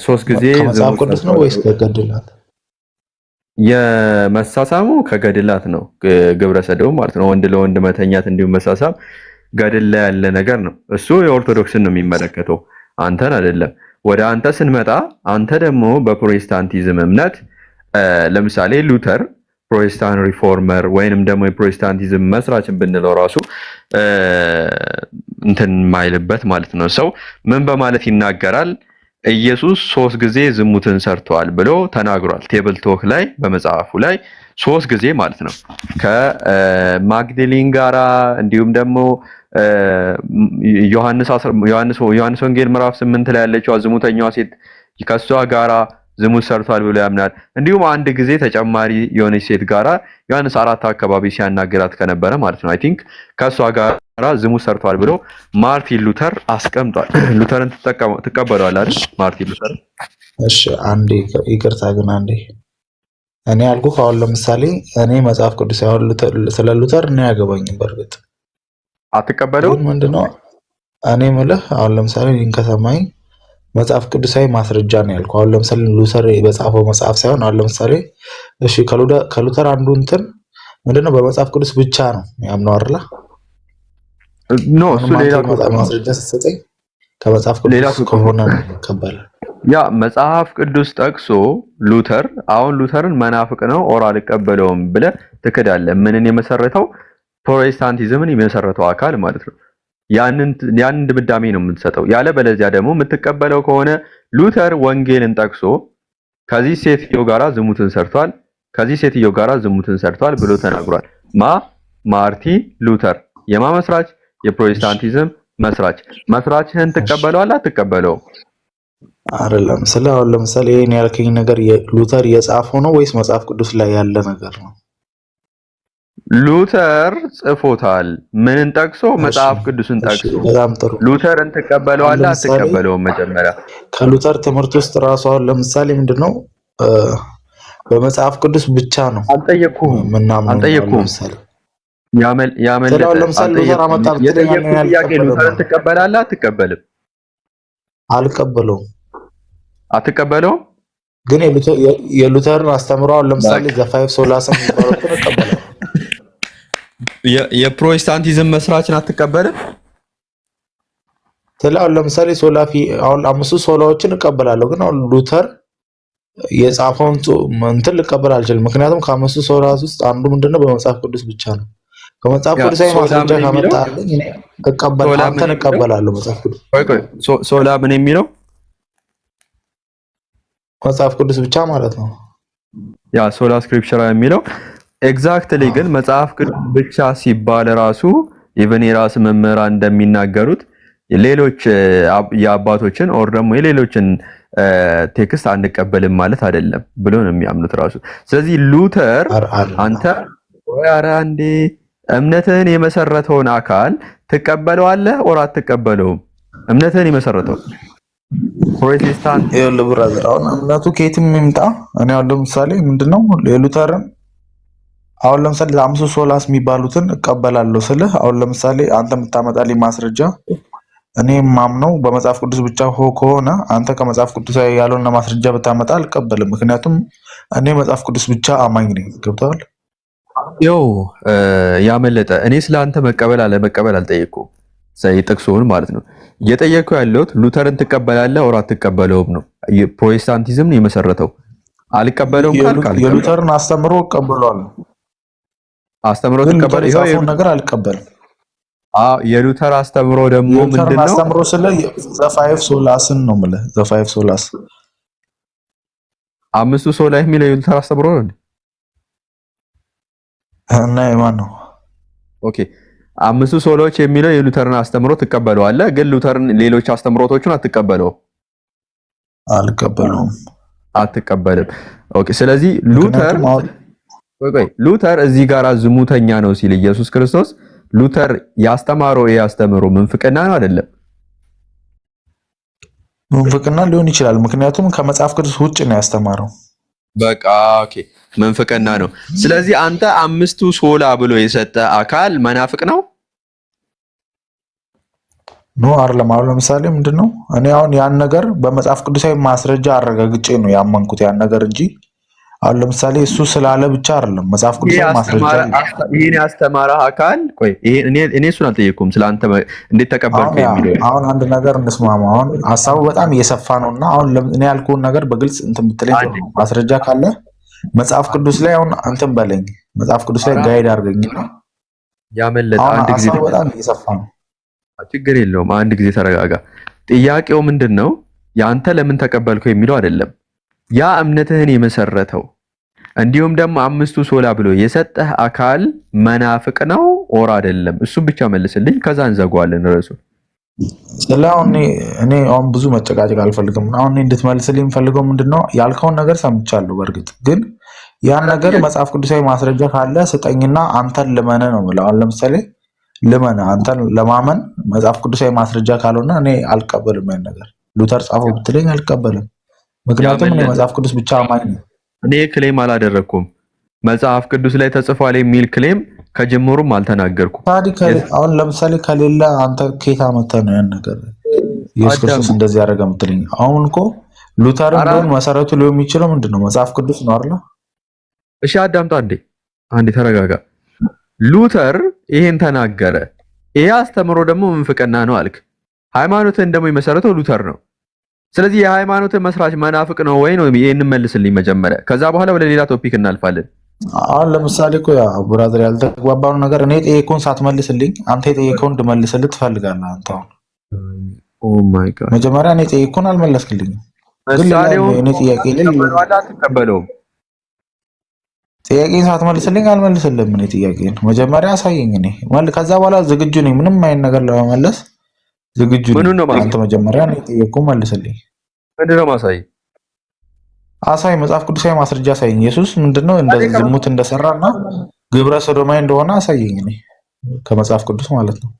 3 ጊዜ መጽሐፍ ቅዱስ ነው ወይስ ከገድላት? የመሳሳሙ ከገድላት ነው። ግብረ ሰዶም ማለት ነው ወንድ ለወንድ መተኛት እንዲሁም መሳሳም ገድል ላይ ያለ ነገር ነው። እሱ የኦርቶዶክስን ነው የሚመለከተው፣ አንተን አይደለም። ወደ አንተ ስንመጣ አንተ ደግሞ በፕሮቴስታንቲዝም እምነት ለምሳሌ ሉተር ፕሮቴስታንት ሪፎርመር ወይንም ደግሞ የፕሮቴስታንቲዝም መስራችን ብንለው ራሱ እንትን ማይልበት ማለት ነው። ሰው ምን በማለት ይናገራል? ኢየሱስ 3 ጊዜ ዝሙትን ሰርቷል ብሎ ተናግሯል። ቴብል ቶክ ላይ በመጽሐፉ ላይ 3 ጊዜ ማለት ነው። ከማግደሊን ጋራ እንዲሁም ደግሞ ዮሐንስ ወንጌል ምዕራፍ 8 ላይ ያለችው ዝሙተኛዋ ሴት ከሷ ጋራ ዝሙት ሰርቷል ብሎ ያምናል። እንዲሁም አንድ ጊዜ ተጨማሪ የሆነች ሴት ጋራ ዮሐንስ 4 አካባቢ ሲያናገራት ከነበረ ማለት ነው። አይ ቲንክ ከሷ ጋራ ዝሙት ሰርቷል ብሎ ማርቲን ሉተር አስቀምጧል። ሉተርን ትቀበለዋለህ አይደል? ማርቲን ሉተር። እሺ አንዴ ይቅርታ ግን አንዴ እኔ ያልኩህ አሁን ለምሳሌ እኔ መጽሐፍ ቅዱስ ያው ስለ ሉተር እኔ ያገባኝም በርግጥ አትቀበለው ምንድነው እኔ የምልህ አሁን ለምሳሌ ከሰማኝ መጽሐፍ ቅዱሳዊ ማስረጃ ነው ያልኩህ። አሁን ለምሳሌ ሉተር በጻፈው መጽሐፍ ሳይሆን አሁን ለምሳሌ እሺ ከሉተር አንዱ እንትን ምንድነው በመጽሐፍ ቅዱስ ብቻ ነው ያምነው አይደል? ኖ እሱ ሌላ ማስረጃ ስትሰጠኝ ከመጽሐፍ ቅዱስ ከሆነ ከበለ ያ መጽሐፍ ቅዱስ ጠቅሶ ሉተር አሁን ሉተርን መናፍቅ ነው ኦር አልቀበለውም ብለህ ትክዳለህ። ምንን የመሰረተው ፕሮቴስታንቲዝምን የመሰረተው አካል ማለት ነው። ያንን ድምዳሜ ነው የምትሰጠው። ያለ በለዚያ ደግሞ የምትቀበለው ከሆነ ሉተር ወንጌልን ጠቅሶ ከዚህ ሴትዮ ጋራ ዝሙትን ሰርቷል፣ ከዚህ ሴትዮ ጋራ ዝሙትን ሰርቷል ብሎ ተናግሯል። ማርቲን ሉተር የማ መስራች? የፕሮቴስታንቲዝም መስራችህን ትቀበለዋለህ አትቀበለውም? አይደለም ስለ አሁን ለምሳሌ ይሄን ያልከኝ ነገር ሉተር የጻፈው ነው ወይስ መጽሐፍ ቅዱስ ላይ ያለ ነገር ነው? ሉተር ጽፎታል። ምንን ጠቅሶ? መጽሐፍ ቅዱስን ጠቅሶ። በጣም ጥሩ። ሉተርን ትቀበለዋለህ አትቀበለውም? መጀመሪያ ከሉተር ትምህርት ውስጥ ራሱ አሁን ለምሳሌ ምንድነው በመጽሐፍ ቅዱስ ብቻ ነው አልጠየቅኩም። ሉተርን ትቀበላለህ አትቀበልም? አልቀበለውም። አትቀበለውም? ግን የሉተርን አስተምሮ አሁን ለምሳሌ ዘፋይፍ ሶላስን የሚባሉትን እቀበላለሁ። የፕሮቴስታንቲዝም መስራችን አትቀበልም? አሁን ለምሳሌ ሶላፊ አሁን 5 ሶላዎችን እቀበላለሁ። ግን አሁን ሉተር የጻፈውን እንትን ልቀበል አልችልም። ምክንያቱም ከ5 ሶላት ውስጥ አንዱ ምንድነው በመጽሐፍ ቅዱስ ብቻ ነው። ከመጽሐፍ ቅዱስ ላይ ማስረጃ ካመጣልኝ እኔ እቀበላለሁ። አንተን እቀበላለሁ። መጽሐፍ ቅዱስ ሶላ ምን የሚለው መጽሐፍ ቅዱስ ብቻ ማለት ነው። ያ ሶላ ስክሪፕቸራ የሚለው ኤግዛክትሊ። ግን መጽሐፍ ቅዱስ ብቻ ሲባል ራሱ ኢቭን የራስ መምህራን እንደሚናገሩት ሌሎች የአባቶችን ኦር ደግሞ የሌሎችን ቴክስት አንቀበልም ማለት አይደለም ብሎ ነው የሚያምኑት ራሱ። ስለዚህ ሉተር አንተ ኧረ አንዴ እምነትህን የመሰረተውን አካል ትቀበለዋለህ ኦር አትቀበለውም? እምነትህን የመሰረተው ፕሮቴስታንት ይኸውልህ ብራዘር፣ አሁን እምነቱ ከየትም ይምጣ እኔ አሁን ለምሳሌ ምንድነው የሉተርን አሁን ለምሳሌ 5 ሶላስ የሚባሉትን እቀበላለሁ ስልህ አሁን ለምሳሌ አንተ የምታመጣልኝ ማስረጃ እኔ ማምነው በመጽሐፍ ቅዱስ ብቻ ከሆነ አንተ ከመጽሐፍ ቅዱስ ያለውን ማስረጃ ብታመጣ አልቀበልም። ምክንያቱም እኔ መጽሐፍ ቅዱስ ብቻ አማኝ ነኝ። ገብቶሃል? ያው ያመለጠ እኔ ስለአንተ መቀበል አለመቀበል አልጠየቅኩም። ጥቅሱን ማለት ነው እየጠየቅኩ ያለሁት ሉተርን ትቀበላለህ ወራ አትቀበለውም ነው። ፕሮቴስታንቲዝም የመሰረተው አልቀበለውም ካልክ የሉተርን አስተምሮ እቀበለዋለሁ። አስተምሮ ተቀበል። ይሄው ነገር አልቀበልም። የሉተር አስተምሮ ደግሞ ምንድነው? አስተምሮ ስለ ዘፋይፍ ሶላስን ነው የምልህ። ዘፋይፍ ሶላስ አምስቱ ሶላ የሚለው የሉተር አስተምሮ ነው እና የማን ነው? ኦኬ አምስቱ ሶላዎች የሚለው የሉተርን አስተምሮ ትቀበለዋለህ፣ ግን ሉተርን ሌሎች አስተምሮቶቹን አትቀበለው? አልቀበለውም። አትቀበልም። ኦኬ ስለዚህ ሉተር እዚህ ጋር ዝሙተኛ ነው ሲል ኢየሱስ ክርስቶስ ሉተር ያስተማረው ያስተምሮ ምንፍቅና ነው አይደለም? ምንፍቅና ሊሆን ይችላል፣ ምክንያቱም ከመጽሐፍ ቅዱስ ውጭ ነው ያስተማረው። በቃ ኦኬ ምንፍቅና ነው። ስለዚህ አንተ አምስቱ ሶላ ብሎ የሰጠ አካል መናፍቅ ነው ኖ አይደለም። አሁን ለምሳሌ ምንድነው እኔ አሁን ያን ነገር በመጽሐፍ ቅዱሳዊ ማስረጃ አረጋግጬ ነው ያመንኩት ያን ነገር እንጂ አሁን ለምሳሌ እሱ ስላለ ብቻ አይደለም። መጽሐፍ ቅዱሳዊ ማስረጃ ይሄን ያስተማረ አካል ቆይ እኔ እሱን አልጠየቅኩም፣ ስላንተ እንዴት ተቀበልኩ የሚለው አሁን አንድ ነገር እንስማማ። አሁን ሐሳቡ በጣም እየሰፋ ነውና አሁን እኔ ያልኩህን ነገር በግልጽ እንትን ብትለኝ ማስረጃ ካለ መጽሐፍ ቅዱስ ላይ አሁን እንትን በለኝ፣ መጽሐፍ ቅዱስ ላይ ጋይድ አድርገኝና ያመለጠ አንድ ጊዜ በጣም እየሰፋ ነው። ችግር የለውም አንድ ጊዜ ተረጋጋ። ጥያቄው ምንድነው ያንተ ለምን ተቀበልከው የሚለው አይደለም። ያ እምነትህን የመሰረተው እንዲሁም ደግሞ አምስቱ ሶላ ብሎ የሰጠህ አካል መናፍቅ ነው ኦር አይደለም? እሱን ብቻ መልስልኝ፣ ከዛ እንዘጋዋለን ርዕሱ። ስለአሁን እኔ አሁን ብዙ መጨቃጨቅ አልፈልግም። አሁን እንድትመልስልኝ የምፈልገው ምንድነው ያልከውን ነገር ሰምቻለሁ። በእርግጥ ግን ያን ነገር መጽሐፍ ቅዱሳዊ ማስረጃ ካለ ስጠኝና አንተን ልመነ ነው የምለው። አሁን ለምሳሌ ልመነ አንተን ለማመን መጽሐፍ ቅዱሳዊ ማስረጃ ካልሆነ እኔ አልቀበልም። ያን ነገር ሉተር ጻፈው ብትለኝ አልቀበልም። ምክንያቱም እኔ መጽሐፍ ቅዱስ ብቻ አማኝ ነኝ። እኔ ክሌም አላደረኩም። መጽሐፍ ቅዱስ ላይ ተጽፏል የሚል ክሌም ከጀምሩም አልተናገርኩም። አሁን ለምሳሌ ከሌለ አንተ ከየት አመጣህ ነው ያን ነገር ኢየሱስ ክርስቶስ እንደዚህ ያደረገ የምትለኝ? አሁን እኮ ሉተርም ቢሆን መሰረቱ ሊሆን የሚችለው ምንድነው መጽሐፍ ቅዱስ ነው አይደል? እሺ አዳምጣ አንዴ ተረጋጋ። ሉተር ይሄን ተናገረ። ይሄ አስተምሮ ደግሞ ምንፍቅና ነው አልክ። ሃይማኖትን ደግሞ የመሰረተው ሉተር ነው። ስለዚህ የሃይማኖትን መስራች መናፍቅ ነው ወይ ነው? ይሄን መልስልኝ መጀመሪያ፣ ከዛ በኋላ ወደ ሌላ ቶፒክ እናልፋለን። አሁን ለምሳሌ እኮ ያ ብራዘር ያልተግባባው ነገር እኔ ጠየቀውን ሳትመልስልኝ አንተ የጠየቀውን እንድመልስልህ ትፈልጋለህ አንተ። አሁን ኦ ማይ ጋድ መጀመሪያ እኔ ጠየቀውን አልመለስክልኝም። እኔ ጥያቄ አትቀበለውም። ጥያቄን ሳትመልስልኝ አልመልስልህም። እኔ ጥያቄን መጀመሪያ አሳየኝ። እኔ ከዛ በኋላ ዝግጁ ነኝ ምንም አይነት ነገር ለመመለስ ዝግጁ ነኝ። አንተ መጀመሪያ እኔ ጠየቀውን መልስልኝ። ምንድነው ማሳይ? አሳይ፣ መጽሐፍ ቅዱሳዊ ማስረጃ አሳየኝ። ኢየሱስ ምንድነው እንደዚህ ዝሙት እንደሰራና ግብረ ሰዶማዊ እንደሆነ አሳየኝ። እኔ ከመጽሐፍ ቅዱስ ማለት ነው።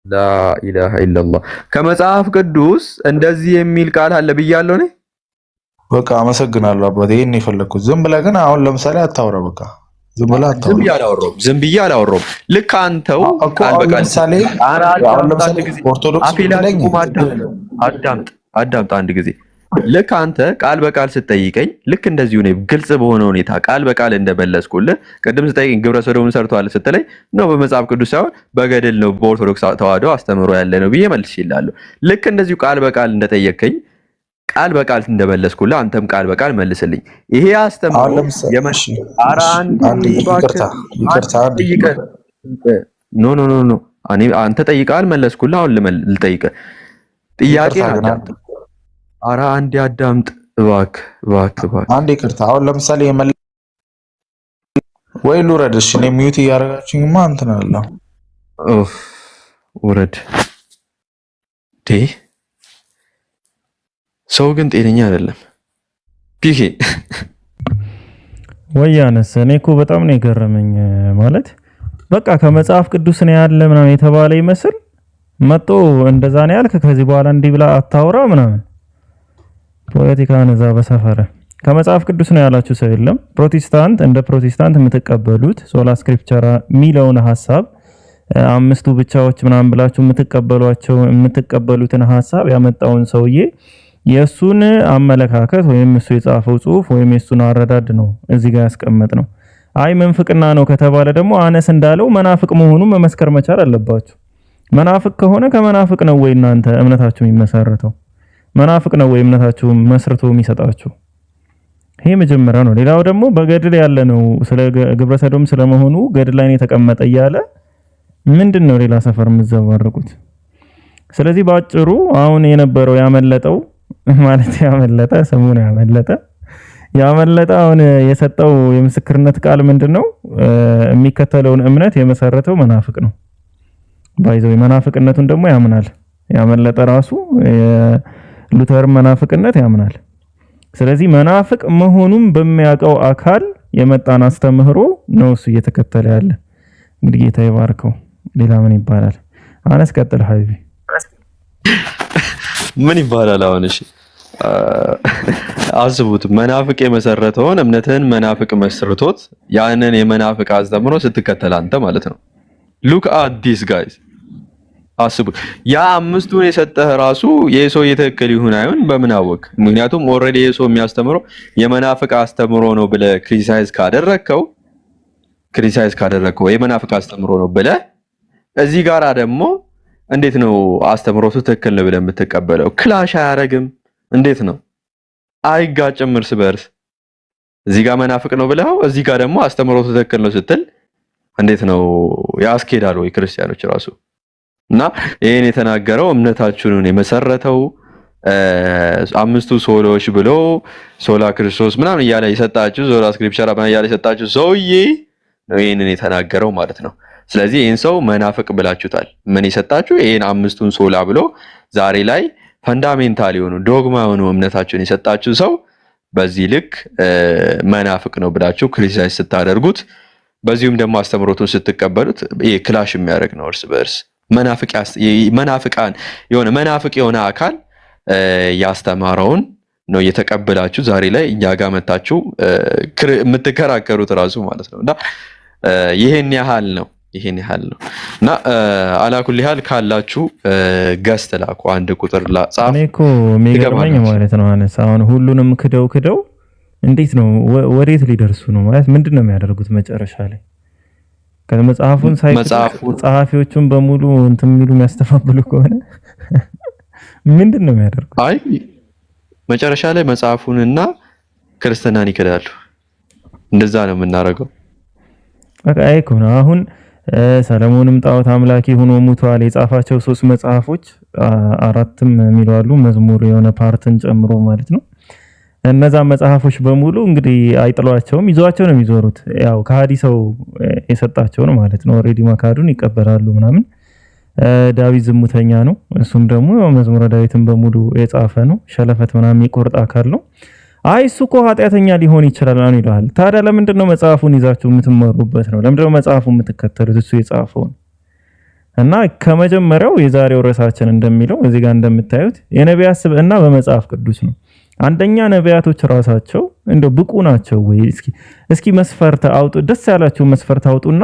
ላኢላሃ ኢላላህ ከመጽሐፍ ቅዱስ እንደዚህ የሚል ቃል አለ ብያለሁ እኔ። በቃ አመሰግናለሁ አባቴ፣ ይሄን ነው የፈለኩት። ዝም ብለህ ግን አሁን ለምሳሌ አታውራ። በቃ ዝም ብለህ አታውራ። ዝም ብዬ አላወራሁም። ልክ አንተው ቃል በቃል ለምሳሌ አሁን ለምሳሌ ኦርቶዶክስ ብትለኝ አዳምጥ አንድ ጊዜ። ልክ አንተ ቃል በቃል ስትጠይቀኝ ልክ እንደዚሁ ነው ግልጽ በሆነ ሁኔታ ቃል በቃል እንደመለስኩልህ። ቅድም ስጠይቀኝ ግብረ ሰዶምን ሰርተዋል ስትለኝ ነው በመጽሐፍ ቅዱስ ሳይሆን በገድል ነው በኦርቶዶክስ ተዋህዶ አስተምሮ ያለ ነው ብዬ መልሼልሃለሁ። ልክ እንደዚሁ ቃል በቃል እንደጠየቀኝ ቃል በቃል እንደመለስኩልህ አንተም ቃል በቃል መልስልኝ። ይሄ አስተምሮ ኖ አንተ ጠይቀሃል መለስኩልህ። አሁን ልጠይቅህ ጥያቄ ኧረ አንዴ አዳምጥ እባክህ አንዴ ይቅርታ። አሁን ለምሳሌ ወይ ልውረድ? እሺ እኔ ሚዩት እያደረጋችሁኝማ እንትን አለው። ውረድ። ሰው ግን ጤነኛ አይደለም። ፒኬ ወያነስ እኔ እኮ በጣም ነው የገረመኝ። ማለት በቃ ከመጽሐፍ ቅዱስ ነው ያለ ምናምን የተባለ ይመስል መጥቶ እንደዛ ነው ያልክ። ከዚህ በኋላ እንዲህ ብላ አታውራ ምናምን ፖለቲካን እዛ በሰፈረ ከመጽሐፍ ቅዱስ ነው ያላችሁ ሰው የለም። ፕሮቴስታንት እንደ ፕሮቴስታንት የምትቀበሉት ሶላ ስክሪፕቸራ የሚለውን ሐሳብ አምስቱ ብቻዎች ምናምን ብላችሁ የምትቀበሉትን ሐሳብ ያመጣውን ሰውዬ የሱን አመለካከት ወይም እሱ የጻፈው ጽሁፍ ወይም የሱን አረዳድ ነው እዚህ ጋር ያስቀመጥ ነው። አይ መንፍቅና ነው ከተባለ ደግሞ አነስ እንዳለው መናፍቅ መሆኑን መመስከር መቻል አለባችሁ። መናፍቅ ከሆነ ከመናፍቅ ነው ወይ እናንተ እምነታችሁ የሚመሰረተው? መናፍቅ ነው ወይ እምነታችሁ መስርቶ የሚሰጣችሁ? ይሄ መጀመሪያ ነው። ሌላው ደግሞ በገድል ያለ ነው ስለ ግብረ ሰዶም ስለመሆኑ ገድል ላይ ነው የተቀመጠ እያለ ምንድነው ሌላ ሰፈር የምትዘባረቁት? ስለዚህ ባጭሩ አሁን የነበረው ያመለጠው ማለት ያመለጠ ስሙን ያመለጠ አሁን የሰጠው የምስክርነት ቃል ምንድነው? የሚከተለውን እምነት የመሰረተው መናፍቅ ነው። ባይዘው መናፍቅነቱን ደግሞ ያምናል። ያመለጠ ራሱ ሉተር መናፍቅነት ያምናል። ስለዚህ መናፍቅ መሆኑን በሚያውቀው አካል የመጣን አስተምህሮ ነው እሱ እየተከተለ ያለ። እንግዲህ ጌታ ይባርከው። ሌላ ምን ይባላል? አነስ ቀጥል ሀቢቢ። ምን ይባላል አሁን? እሺ አስቡት፣ መናፍቅ የመሰረተውን እምነትህን መናፍቅ መስርቶት ያንን የመናፍቅ አስተምህሮ ስትከተል አንተ ማለት ነው። ሉክ አት ዲስ ጋይስ፣ አስቡት። ያ አምስቱን የሰጠህ ራሱ የሰው የትክክል ይሁን አይሁን በምን አወቅ? ምክንያቱም ኦልሬዲ የሰው የሚያስተምረው የመናፍቅ አስተምሮ ነው ብለህ ክሪቲሳይዝ ካደረግከው የመናፍቅ አስተምሮ ነው ብለህ እዚህ ጋራ ደግሞ እንዴት ነው አስተምሮቱ ትክክል ነው ብለህ የምትቀበለው? ክላሽ አያረግም? እንዴት ነው አይጋጭም እርስ በርስ? እዚህ ጋር መናፍቅ ነው ብለው እዚህ ጋር ደግሞ አስተምሮቱ ትክክል ነው ስትል እንዴት ነው ያስኬዳል ወይ? ክርስቲያኖች ራሱ እና ይሄን የተናገረው እምነታችሁን የመሰረተው አምስቱ ሶሎች ብሎ ሶላ ክርስቶስ ምናምን እያለ የሰጣችሁ ሶላ ስክሪፕቸር ምናምን እያለ የሰጣችሁ ሰውዬ ነው ይሄንን የተናገረው ማለት ነው። ስለዚህ ይሄን ሰው መናፍቅ ብላችሁታል። ምን የሰጣችሁ? ይሄን አምስቱን ሶላ ብሎ ዛሬ ላይ ፈንዳሜንታል የሆኑ ዶግማ የሆኑ እምነታችሁን የሰጣችሁ ሰው በዚህ ልክ መናፍቅ ነው ብላችሁ ክሪቲሳይዝ ስታደርጉት፣ በዚሁም ደግሞ አስተምሮቱን ስትቀበሉት ይሄ ክላሽ የሚያደርግ ነው እርስ በርስ። መናፍቅ የሆነ አካል ያስተማረውን ነው እየተቀበላችሁ ዛሬ ላይ እኛ ጋር መታችሁ የምትከራከሩት ራሱ ማለት ነው። እና ይሄን ያህል ነው እና አላኩል ያህል ካላችሁ ገስት ላኩ። አንድ ቁጥር ጻፍ። እኔ እኮ የሚገርመኝ ማለት ነው አነስ አሁን ሁሉንም ክደው እንዴት ነው ወዴት ሊደርሱ ነው ማለት ምንድነው የሚያደርጉት መጨረሻ ላይ? ከመጽሐፉን ጸሐፊዎቹን በሙሉ እንትን የሚሉ የሚያስተፋብሉ ከሆነ ምንድነው የሚያደርጉት? አይ መጨረሻ ላይ መጽሐፉንና ክርስትናን ይክዳሉ። እንደዛ ነው የምናደርገው። በቃ እኮ ነው አሁን ሰለሞንም ጣዖት አምላኪ ሆኖ ሙቷል። የጻፋቸው 3 መጽሐፎች 4ም የሚሉ አሉ መዝሙር የሆነ ፓርትን ጨምሮ ማለት ነው። እነዛ መጽሐፎች በሙሉ እንግዲህ አይጥሏቸውም፣ ይዟቸው ነው የሚዞሩት። ያው ከሃዲ ሰው የሰጣቸው ነው ማለት ነው። ኦሬዲ መካዱን ይቀበላሉ ምናምን። ዳዊት ዝሙተኛ ነው፣ እሱም ደግሞ መዝሙረ ዳዊትን በሙሉ የጻፈ ነው። ሸለፈት ምናምን የሚቆርጥ አካል ነው። አይ እሱ እኮ ኃጢአተኛ ሊሆን ይችላል ነው ይላል። ታዲያ ለምንድን ነው መጽሐፉን ይዛችሁ የምትመሩበት ነው? ለምንድን ነው መጽሐፉን የምትከተሉት? እሱ የጻፈውን እና ከመጀመሪያው የዛሬው ርዕሳችን እንደሚለው እዚህ ጋር እንደምታዩት የነቢያት ስብዕና በመጽሐፍ ቅዱስ ነው። አንደኛ ነቢያቶች ራሳቸው እንደው ብቁ ናቸው ወይ? እስኪ መስፈርት አውጡ፣ ደስ ያላችሁ መስፈርት አውጡና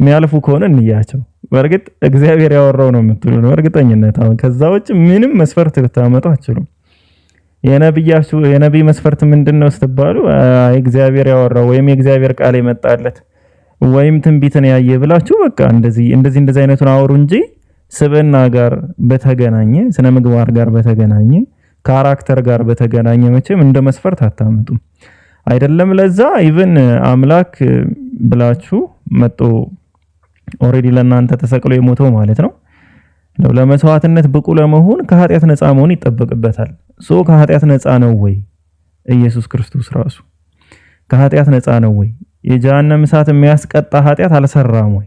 የሚያልፉ ከሆነ እንያቸው። በእርግጥ እግዚአብሔር ያወራው ነው የምትሉ ነው እርግጠኝነት። አሁን ከዛ ውጭ ምንም መስፈርት ልታመጡ አትችሉም። የነብይ መስፈርት ምንድነው ስትባሉ እግዚአብሔር ያወራው ወይም የእግዚአብሔር ቃል የመጣለት ወይም ትንቢትን ያየ ብላችሁ በቃ እንደዚህ አይነቱን አወሩ እንጂ ስብዕና ጋር በተገናኘ ስነ ምግባር ጋር በተገናኘ ካራክተር ጋር በተገናኘ መቼም እንደ መስፈርት አታመጡም። አይደለም ለዛ ኢቭን አምላክ ብላችሁ መጥቶ ኦሬዲ ለእናንተ ተሰቅሎ የሞተው ማለት ነው ለመስዋዕትነት ብቁ ለመሆን ከኃጢአት ነፃ መሆን ይጠበቅበታል። ከኃጢአት ነፃ ነው ወይ? ኢየሱስ ክርስቶስ ራሱ ከኃጢአት ነፃ ነው ወይ? የጀሃነም እሳት የሚያስቀጣ ኃጢአት አልሰራም ወይ?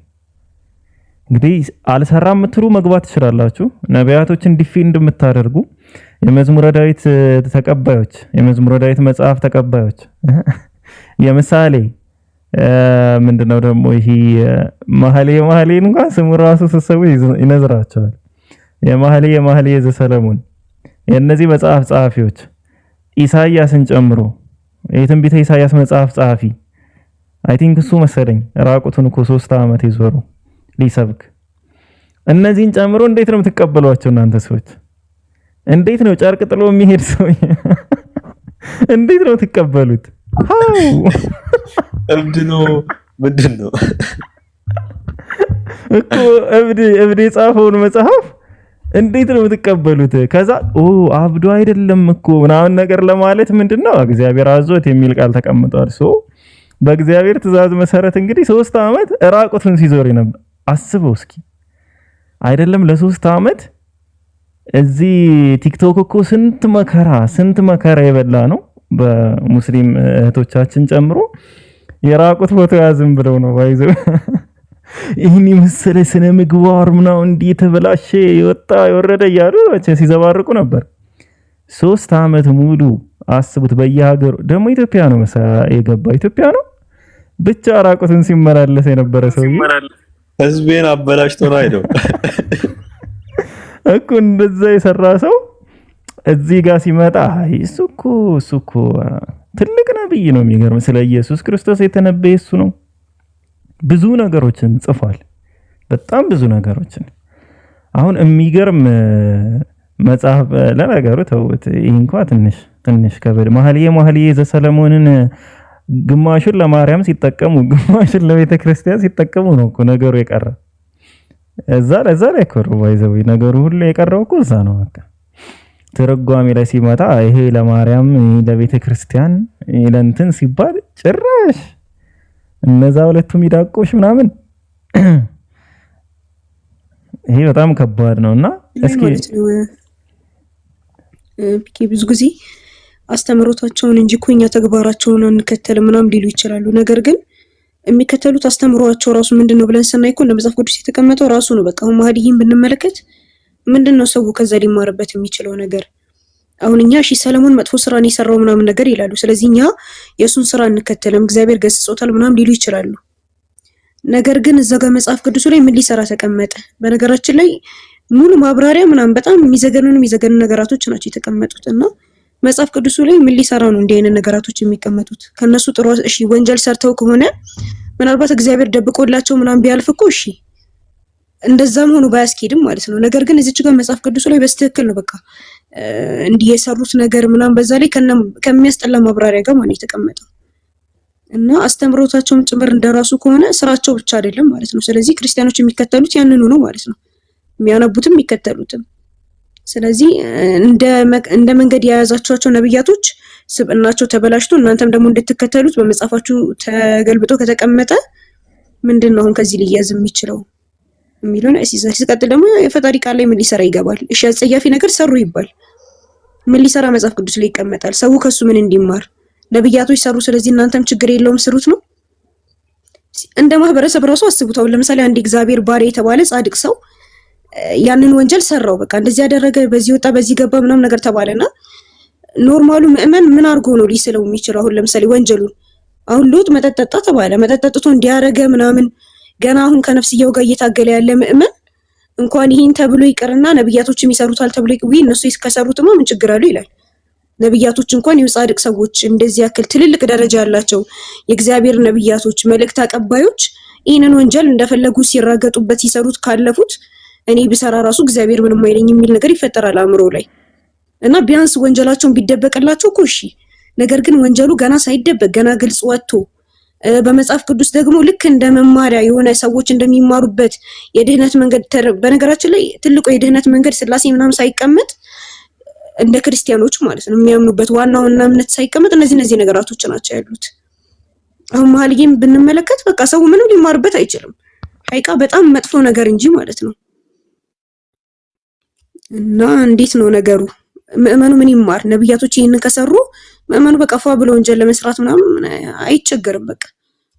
እንግዲህ አልሰራም የምትሉ መግባት ትችላላችሁ። ነቢያቶችን ዲፌንድ የምታደርጉ የመዝሙረ ዳዊት ተቀባዮች፣ የመዝሙረ ዳዊት መጽሐፍ ተቀባዮች የምሳሌ ምንድነው ደግሞ ይሄ መኃልየ እንኳን ስሙ ራሱ ተሰው ይነዝራቸዋል። የመኃልየ ዘሰለሞን የእነዚህ መጽሐፍ ጸሐፊዎች ኢሳይያስን ጨምሮ የትንቢተ ኢሳይያስ መጽሐፍ ጸሐፊ አይ ቲንክ እሱ መሰለኝ ራቁቱን እኮ 3 ዓመት ይዞሩ ሊሰብክ። እነዚህን ጨምሮ እንዴት ነው የምትቀበሏቸው እናንተ ሰዎች? እንዴት ነው ጨርቅ ጥሎ የሚሄድ ሰው እንዴት ነው የምትቀበሉት? እብድ ነው ምንድነው እኮ እብድ የጻፈውን መጽሐፍ እንዴት ነው የምትቀበሉት? ከዛ አብዶ አይደለም እኮ ምናምን ነገር ለማለት ምንድነው እግዚአብሔር አዞት የሚል ቃል ተቀምጧል። በእግዚአብሔር ትእዛዝ መሰረት እንግዲህ 3 ዓመት ራቁቱን ሲዞር ነበር። አስበው እስኪ አይደለም ለ3 ዓመት እዚህ ቲክቶክ እኮ ስንት መከራ የበላ ነው በሙስሊም እህቶቻችን ጨምሮ የራቁት ፎቶ ያዝም ብለው ነው ባይዘው ይህን መሰለ ስነ ምግባር ምናው እንዲህ ተበላሸ የወጣ የወረደ እያሉ ሲዘባርቁ ነበር 3 ዓመት ሙሉ አስቡት በየሀገሩ ደግሞ ኢትዮጵያ ነው የገባ ኢትዮጵያ ነው ብቻ ራቁትን ሲመላለስ የነበረ ሰው ህዝቤን አበላሽቶ ነው አይደው እኮ እንደዛ የሰራ ሰው እዚህ ጋር ሲመጣ እሱ እኮ ትልቅ ነብይ ነው የሚገርም ስለ ኢየሱስ ክርስቶስ የተነበየ እሱ ነው ብዙ ነገሮችን ጽፏል በጣም ብዙ ነገሮችን አሁን የሚገርም መጽሐፍ ለነገሩ ተውት ይሄ እንኳን ትንሽ ከበድ መኃልየ ዘሰሎሞንን ግማሹን ለማርያም ሲጠቀሙ ግማሹን ለቤተ ክርስቲያን ሲጠቀሙ ነው እኮ ነገሩ የቀረ እዛ ላይ እኮ ባይዘው ነገሩ ሁሉ የቀረው እኮ እዛ ነው በቃ ትርጓሜ ላይ ሲመጣ ይሄ ለማርያም ለቤተ ክርስቲያን ለእንትን ሲባል ጭራሽ እነዛ ሁለቱም ይዳቆሽ ምናምን ይሄ በጣም ከባድ ነውና እስኪ ብዙ ጊዜ አስተምሮታቸውን እንጂ እኮ እኛ ተግባራቸውን አንከተልም ምናምን ሊሉ ይችላሉ ነገር ግን የሚከተሉት አስተምሮአቸው ራሱ ምንድነው ብለን ስናይ እኮ ለመጽሐፍ ቅዱስ የተቀመጠው ራሱ ነው በቃ አሁን መኃልይን ብንመለከት ምንድነው ሰው ከዛ ሊማርበት የሚችለው ነገር አሁን እኛ ሰለሞን መጥፎ ስራን የሰራው ምናምን ነገር ይላሉ ስለዚህ እኛ የሱን ስራ እንከተልም እግዚአብሔር ገስጾታል ምናምን ሊሉ ይችላሉ ነገር ግን እዛ ጋር መጽሐፍ ቅዱስ ላይ ምን ሊሰራ ተቀመጠ በነገራችን ላይ ሙሉ ማብራሪያ ምናምን በጣም የሚዘገኑ ነገራቶች ናቸው የተቀመጡትና መጽሐፍ ቅዱስ ላይ ምን ሊሰራ ነው እንዲህ አይነት ነገራቶች የሚቀመጡት ከነሱ ጥሩ እሺ ወንጀል ሰርተው ከሆነ ምናልባት እግዚአብሔር ደብቆላቸው ምናምን ቢያልፍ እኮ እሺ እንደዛም ሆኖ ባያስኬድም ማለት ነው ነገር ግን እዚች ጋር መጽሐፍ ቅዱስ ላይ በስትክክል ነው በቃ እንዲህ የሰሩት ነገር ምናምን በዛ ላይ ከሚያስጠላ ማብራሪያ ጋር ማለት የተቀመጠው እና አስተምሮታቸውም ጭምር እንደራሱ ከሆነ ስራቸው ብቻ አይደለም ማለት ነው ስለዚህ ክርስቲያኖች የሚከተሉት ያንኑ ነው ማለት ነው የሚያነቡትም የሚከተሉትም ስለዚህ እንደ መንገድ የያዛቸው ነብያቶች ስብዕናቸው ተበላሽቶ እናንተም ደግሞ እንድትከተሉት በመጽሐፋችሁ ተገልብጦ ከተቀመጠ ምንድነው አሁን ከዚህ ሊያዝ የሚችለው የሚሉን ሲቀጥል ደግሞ የፈጣሪ ቃል ላይ ምን ሊሰራ ይገባል እሺ አጸያፊ ነገር ሰሩ ይባል ምን ሊሰራ መጽሐፍ ቅዱስ ላይ ይቀመጣል ሰው ከሱ ምን እንዲማር ነብያቶች ሰሩ ስለዚህ እናንተም ችግር የለውም ስሩት ነው እንደ ማህበረሰብ ራሱ አስቡት አሁን ለምሳሌ አንድ እግዚአብሔር ባሪያ የተባለ ጻድቅ ሰው ያንን ወንጀል ሰራው በቃ እንደዚህ ያደረገ በዚህ ወጣ በዚህ ገባ ምናምን ነገር ተባለና ኖርማሉ ምእመን ምን አርጎ ነው ሊስለው የሚችለው አሁን ለምሳሌ ወንጀሉን አሁን ሎጥ መጠጠጣ ተባለ መጠጠጥቶ እንዲያረገ ምናምን ገና አሁን ከነፍስየው ጋር እየታገለ ያለ ምእመን እንኳን ይሄን ተብሎ ይቀርና ነብያቶችም ይሰሩታል ተብሎ ይቅዊ እነሱ ይስከሰሩትማ ምን ችግር አለው ይላል ነብያቶች እንኳን የጻድቅ ሰዎች እንደዚህ ያክል ትልልቅ ደረጃ ያላቸው የእግዚአብሔር ነብያቶች መልእክት አቀባዮች ይሄንን ወንጀል እንደፈለጉ ሲራገጡበት ሲሰሩት ካለፉት እኔ ብሰራ ራሱ እግዚአብሔር ምንም አይለኝ የሚል ነገር ይፈጠራል አእምሮ ላይ እና ቢያንስ ወንጀላቸውን ቢደበቅላቸው እኮ እሺ ነገር ግን ወንጀሉ ገና ሳይደበቅ ገና ግልጽ ወጥቶ በመጽሐፍ ቅዱስ ደግሞ ልክ እንደ መማሪያ የሆነ ሰዎች እንደሚማሩበት የድህነት መንገድ በነገራችን ላይ ትልቁ የድህነት መንገድ ስላሴ ምናምን ሳይቀመጥ እንደ ክርስቲያኖች ማለት ነው የሚያምኑበት ዋናው እምነት ሳይቀመጥ እነዚህ ነገራቶች ናቸው ያሉት አሁን መኃልይን ብንመለከት በቃ ሰው ምንም ሊማርበት አይችልም ሐቂቃ በጣም መጥፎ ነገር እንጂ ማለት ነው እና እንዴት ነው ነገሩ ምእመኑ ምን ይማር ነብያቶች ይሄንን ከሰሩ ምእመኑ በቃ ፏ ብሎ ወንጀል ለመስራት ምናምን አይቸገርም በቃ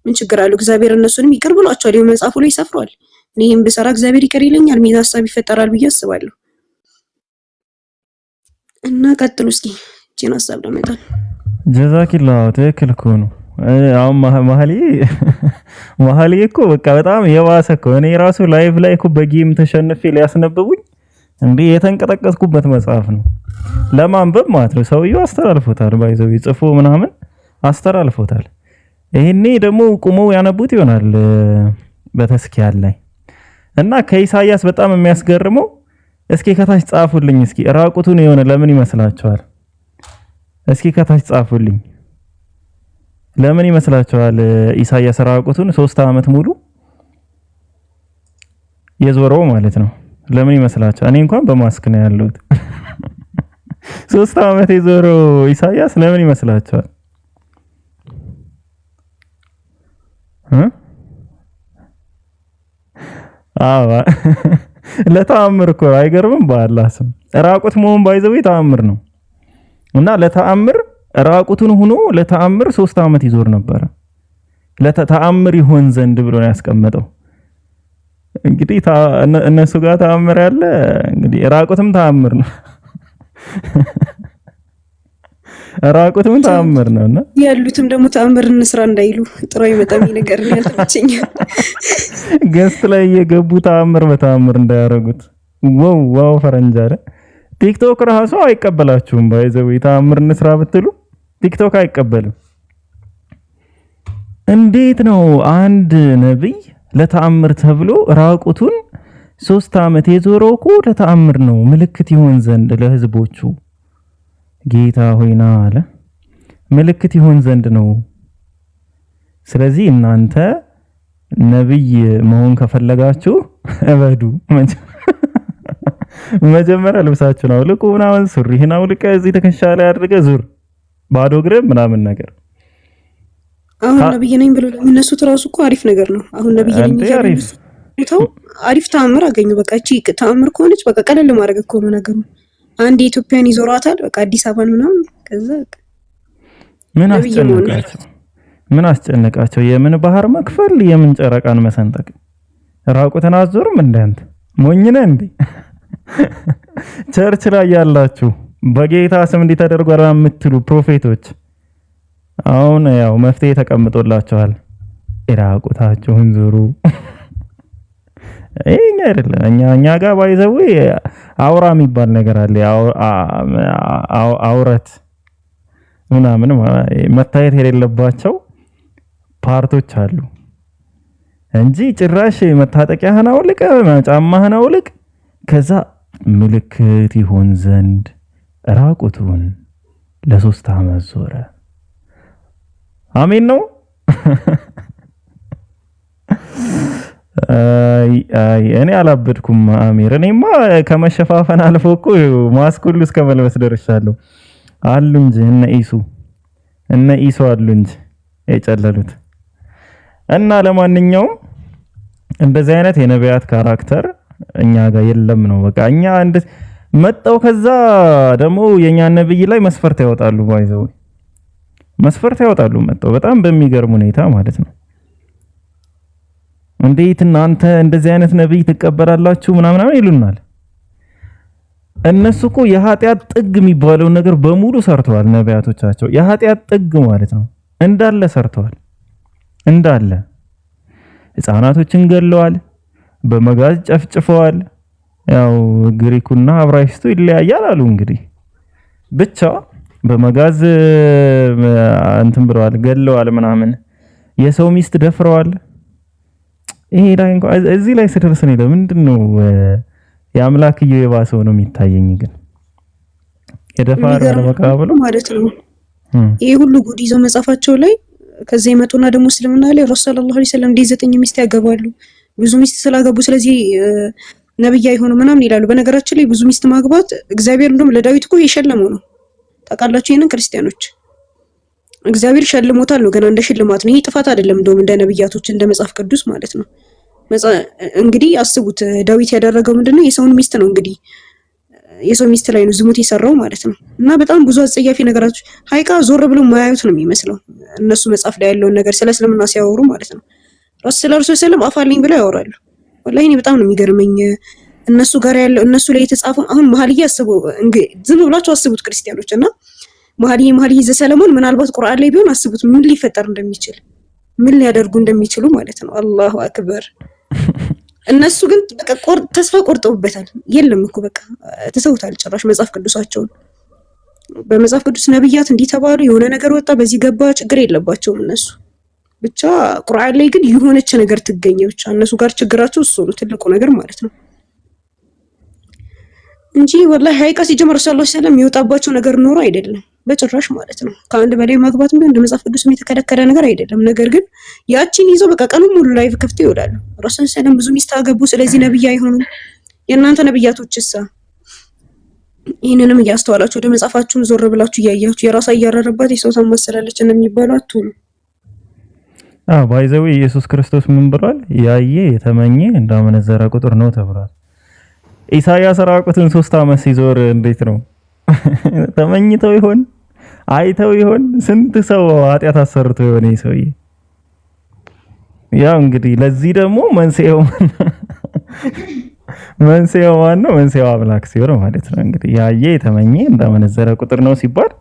ምን ችግር አለው እግዚአብሔር እነሱንም ይቅር ብሏቸዋል የመጽሐፉ ላይ ሰፍሯል እኔም ብሰራ እግዚአብሔር ይቅር ይለኛል ምን ሐሳብ ይፈጠራል ብዬ አስባለሁ እና ቀጥሉ እስኪ እቺን ሐሳብ ለመጣል ጀዛኪላህ ትክክል እኮ ነው አሁን መኃልይ እኮ በቃ በጣም የባሰ እኮ እኔ ራሱ ላይቭ ላይ እኮ በጌም ተሸንፌ ሊያስነብቡኝ እንዴ የተንቀጠቀጥኩበት መጽሐፍ ነው ለማንበብ ማለት ነው ሰውየው አስተላልፎታል ባይዘው ይጽፎ ምናምን አስተላልፎታል ይሄኔ ደግሞ ቁመው ያነቡት ይሆናል በተስኪያል ላይ እና ከኢሳይያስ በጣም የሚያስገርመው እስኪ ከታች ጻፉልኝ እስኪ ራቁቱን የሆነ ለምን ይመስላችኋል እስኪ ከታች ጻፉልኝ ለምን ይመስላችኋል ኢሳይያስ ራቁቱን 3 ዓመት ሙሉ የዞረው ማለት ነው ለምን ይመስላችኋል እኔ እንኳን በማስክ ነው ያለሁት 3 ዓመት የዞረው ኢሳይያስ ለምን ይመስላችኋል አዎ ለተአምር እኮ አይገርምም? በአላህ ስም ራቁት መሆን ባይዘው ተአምር ነው። እና ለተአምር ራቁቱን ሆኖ ለተአምር 3 ዓመት ይዞር ነበር። ለተአምር ይሆን ዘንድ ብሎ ነው ያስቀመጠው። እንግዲህ እነሱ ጋር ተአምር ያለ እንግዲህ ራቁትም ተአምር ነው። ራቁትም ተአምር ነውና ያሉትም ደግሞ ተአምር እንስራ እንዳይሉ ጥሩ ይመጣም ነገር ነው ያልተመቸኝ። ገስት ላይ የገቡ ተአምር በተአምር እንዳያረጉት። ዋው ፈረንጅ አይደል? ቲክቶክ ራሱ አይቀበላችሁም። ባይዘው ተአምር እንስራ ብትሉ ቲክቶክ አይቀበልም። እንዴት ነው አንድ ነብይ ለተአምር ተብሎ ራቁቱን 3 ዓመት የዞረው? እኮ ለተአምር ነው፣ ምልክት ይሆን ዘንድ ለህዝቦቹ። ጌታ ሆይና አለ ምልክት ይሆን ዘንድ ነው። ስለዚህ እናንተ ነብይ መሆን ከፈለጋችሁ እበዱ። መጀመሪያ ልብሳችሁን አውልቁ ምናምን፣ ሱሪህን አውልቀ እዚህ ትከሻ ላይ አድርገህ ዙር፣ ባዶ እግር ምናምን ነገር። አሁን ነብይ ነኝ ብሎ ለሚነሱት ራሱ እኮ አሪፍ ነገር ነው። አሁን ነብይ ነኝ ይተው አሪፍ ተአምር አገኙ። በቃ እቺ ተአምር ከሆነች በቃ ቀለል ማድረግ እኮ ነው ነገሩ። አንድ ኢትዮጵያን ይዞራታል በቃ አዲስ አበባን ምናምን። ከዛ ምን አስጨነቃቸው? ምን አስጨነቃቸው? የምን ባህር መክፈል፣ የምን ጨረቃን መሰንጠቅ? ራቁትን አዞርም እንደ አንተ ሞኝ ነህ እንዴ? ቸርች ላይ ያላችሁ በጌታ ስም እንዲህ ተደርጓል የምትሉ ፕሮፌቶች አሁን ያው መፍትሄ ተቀምጦላችኋል። ራቁታችሁን ዙሩ። እኛ አይደለም እኛ ጋር ባይዘው አውራ የሚባል ነገር አለ። አውረት ምናምን መታየት የሌለባቸው ፓርቶች አሉ እንጂ ጭራሽ መታጠቂያህን አውልቅ፣ ጫማህን አውልቅ፣ ከዛ ምልክት ይሆን ዘንድ ራቁቱን ለ3 ዓመት ዞረ። አሜን ነው። እኔ አላበድኩም አሚር። እኔማ ከመሸፋፈን አልፎ እኮ ማስክ ሁሉ እስከ መልበስ ደርሻለሁ። አሉ እንጂ እነ ኢሱ አሉ እንጂ የጨለሉት። እና ለማንኛውም እንደዚህ አይነት የነቢያት ካራክተር እኛ ጋር የለም ነው በቃ። እኛ መጣው ከዛ ደግሞ የኛ ነብይ ላይ መስፈርት ያወጣሉ። ባይዘው መስፈርት ያወጣሉ መጣው በጣም በሚገርም ሁኔታ ማለት ነው። እንዴት እናንተ እንደዚህ አይነት ነብይ ትቀበላላችሁ ምናምን ይሉናል። እነሱ እኮ የኃጢአት ጥግ የሚባለው ነገር በሙሉ ሰርተዋል። ነቢያቶቻቸው የኃጢአት ጥግ ማለት ነው እንዳለ ሰርተዋል። እንዳለ ህፃናቶችን ገለዋል፣ በመጋዝ ጨፍጭፈዋል። ያው ግሪኩና አብራይስቱ ይለያያል አሉ እንግዲህ ብቻ በመጋዝ እንትን ብለዋል፣ ገለዋል ምናምን። የሰው ሚስት ደፍረዋል። ይሄ ላይ እንኳን እዚህ ላይ ስደርስ ነው ለምንድነው የአምላክየው የባሰው ነው የሚታየኝ። ግን የደፋር ለመቃበሉ ማለት ነው ይሄ ሁሉ ጉድ ይዘው መጻፋቸው ላይ ከዚህ ይመጡና ደግሞ እስልምና ላይ ረሱል ሰለላሁ ዐለይሂ ወሰለም 9 ሚስት ያገባሉ። ብዙ ሚስት ስላገቡ ስለዚህ ነብይ አይሆኑ ምናምን ይላሉ። በነገራችን ላይ ብዙ ሚስት ማግባት እግዚአብሔር እንደውም ለዳዊት እኮ የሸለመው ነው። ታውቃላችሁ ይሄንን ክርስቲያኖች እግዚአብሔር ሸልሞታል ነው፣ ገና እንደ ሽልማት ነው። ይሄ ጥፋት አይደለም እንደውም እንደ ነብያቶች እንደ መጽሐፍ ቅዱስ ማለት ነው። እንግዲህ አስቡት ዳዊት ያደረገው ምንድነው? የሰውን ሚስት ነው እንግዲህ የሰው ሚስት ላይ ነው ዝሙት የሰራው ማለት ነው። እና በጣም ብዙ አጸያፊ ነገራቶች ሀይቃ ዞር ብሎ ማያዩት ነው የሚመስለው እነሱ መጽሐፍ ላይ ያለውን ነገር ስለ እስልምና ሲያወሩ ማለት ነው። ረሱል ሰለላሁ አፋልኝ ብለው ያወራሉ። ወላሂ እኔ በጣም ነው የሚገርመኝ እነሱ ጋር ያለው እነሱ ላይ የተጻፈው። አሁን መኃልየ አስቡ እንግዲህ ዝም ብላችሁ አስቡት ክርስቲያኖች እና መኃልየ ዘሰለሞን ምናልባት ቁርአን ላይ ቢሆን አስቡት ምን ሊፈጠር እንደሚችል ምን ሊያደርጉ እንደሚችሉ ማለት ነው። አላሁ አክበር። እነሱ ግን በቃ ተስፋ ቆርጠውበታል። የለም እኮ በቃ ተሰውታል ጭራሽ መጽሐፍ ቅዱሳቸውን። በመጽሐፍ ቅዱስ ነብያት እንዲተባሉ የሆነ ነገር ወጣ በዚህ ገባ ችግር የለባቸውም እነሱ። ብቻ ቁርአን ላይ ግን የሆነች ነገር ትገኘ ብቻ እነሱ ጋር ችግራቸው እሱ ነው ትልቁ ነገር ማለት ነው እንጂ ወላሂ ሀይቃ ሲጀመር ሰለላሁ ዐለይሂ ወሰለም የሚወጣባቸው ነገር ኖሮ አይደለም በጭራሽ ማለት ነው። ከአንድ በላይ ማግባትም ቢሆን እንደ መጽሐፍ ቅዱስም የተከለከለ ነገር አይደለም። ነገር ግን ያቺን ይዘው በቃ ቀኑን ሙሉ ላይቭ ከፍተው ይውላሉ። ረሱል ሰለላሁ ብዙ ሚስት አገቡ ስለዚህ ነብይ አይሆኑም። የእናንተ ነብያቶችሳ? ይህንንም እያስተዋላችሁ ወደ መጽሐፋችሁን ዞር ብላችሁ እያያችሁ የራሷ እያረረባት የሰው ታማሰላለች እንደሚባለው አትሁኑ። ባይዘው ኢየሱስ ክርስቶስ ምን ብሏል? ያየ የተመኘ እንዳመነዘረ ቁጥር ነው ተብሏል። ኢሳያስ ራቁትን 3 ዓመት ሲዞር እንዴት ነው ተመኝተው ይሆን አይተው ይሆን? ስንት ሰው ኃጢአት አሰርቶ ይሆን ይሰውዬ? ያው እንግዲህ ለዚህ ደግሞ መንስኤው ማን ነው? መንስኤው አምላክ ሲሆን ማለት ነው። እንግዲህ ያየ የተመኘ እንዳመነዘረ ቁጥር ነው ሲባል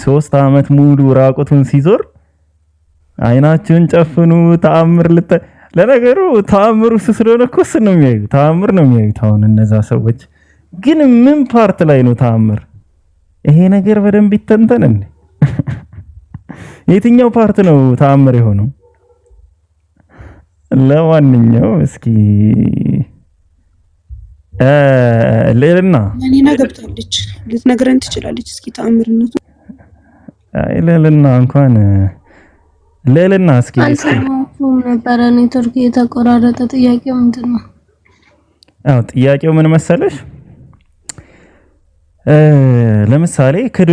3 ዓመት ሙሉ ራቁቱን ሲዞር አይናችሁን ጨፍኑ ተአምር ለነገሩ ተአምሩ ስለሆነ እኮ ነው የሚያዩ ተአምር ነው የሚያዩት። አሁን እነዛ ሰዎች ግን ምን ፓርት ላይ ነው ተአምር? ይሄ ነገር በደንብ ይተንተን እንዴ? የትኛው ፓርት ነው ተአምር የሆነው? ለማንኛውም እስኪ ልዕልና ለኔና ገብታለች ልትነግረን ትችላለች። እስኪ ተአምርነቱ ልዕልና እንኳን ልዕልና እስኪ ነበረ ኔትወርክ የተቆራረጠ። ጥያቄው ምንድን ነው? ጥያቄው ምን መሰለሽ? ለምሳሌ ክዶ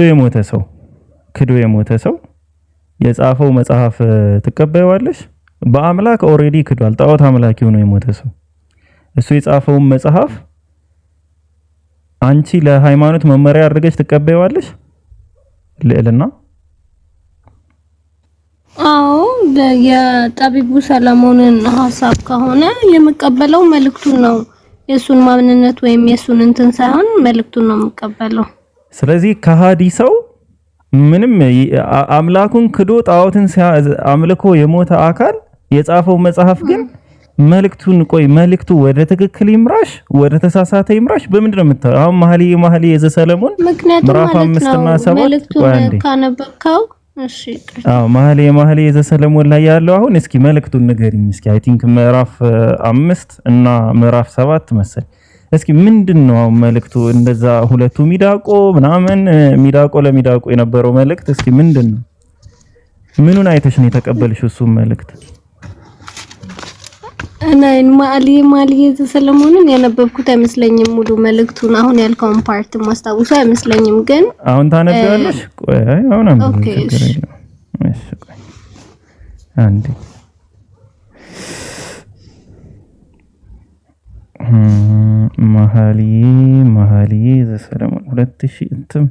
የሞተ ሰው የጻፈው መጽሐፍ ትቀበይዋለሽ? በአምላክ ኦሬዲ ክዷል። ጣዖት አምላኪ ሆኖ የሞተ ሰው እሱ የጻፈውን መጽሐፍ አንቺ ለሃይማኖት መመሪያ አድርገሽ ትቀበይዋለሽ? ልዕልና አዎ፣ የጠቢቡ ሰለሞንን ሐሳብ ከሆነ የምቀበለው መልእክቱን ነው። የሱን ማንነት ወይም የሱን እንትን ሳይሆን መልእክቱን ነው የምቀበለው። ስለዚህ ከሃዲ ሰው ምንም አምላኩን ክዶ ጣዖትን አምልኮ የሞተ አካል የጻፈው መጽሐፍ ግን መልእክቱ ወደ ትክክል ይምራሽ ወደ ተሳሳተ ይምራሽ በምንድን ነው የምታው? አሁን መኃልየ ዘሰሎሞን ምዕራፍ 5 እና 7 ካነበብከው እሺ። መኃልየ ዘሰሎሞን ላይ ያለው አሁን እስኪ መልእክቱን ንገሪኝ እስኪ። አይ ቲንክ ምዕራፍ 5 እና ምዕራፍ 7 መሰል። እስኪ ምንድነው አሁን መልእክቱ? እንደዛ ሁለቱ ሚዳቆ ምናምን ሚዳቆ ለሚዳቆ የነበረው መልእክት እስኪ ምንድነው? ምኑን አይተሽ ነው የተቀበልሽው እሱ መልእክት? እና መኃልየ ዘሰሎሞንን ያነበብኩት አይመስለኝም ሙሉ መልእክቱን። አሁን ያልከውን ፓርት ማስታወሱ አይመስለኝም። ግን አሁን ታነቢያለሽ? ቆይ አሁን አንብቢ። እሺ ቆይ አንዴ መኃልየ ዘሰሎሞን 2000 እትም።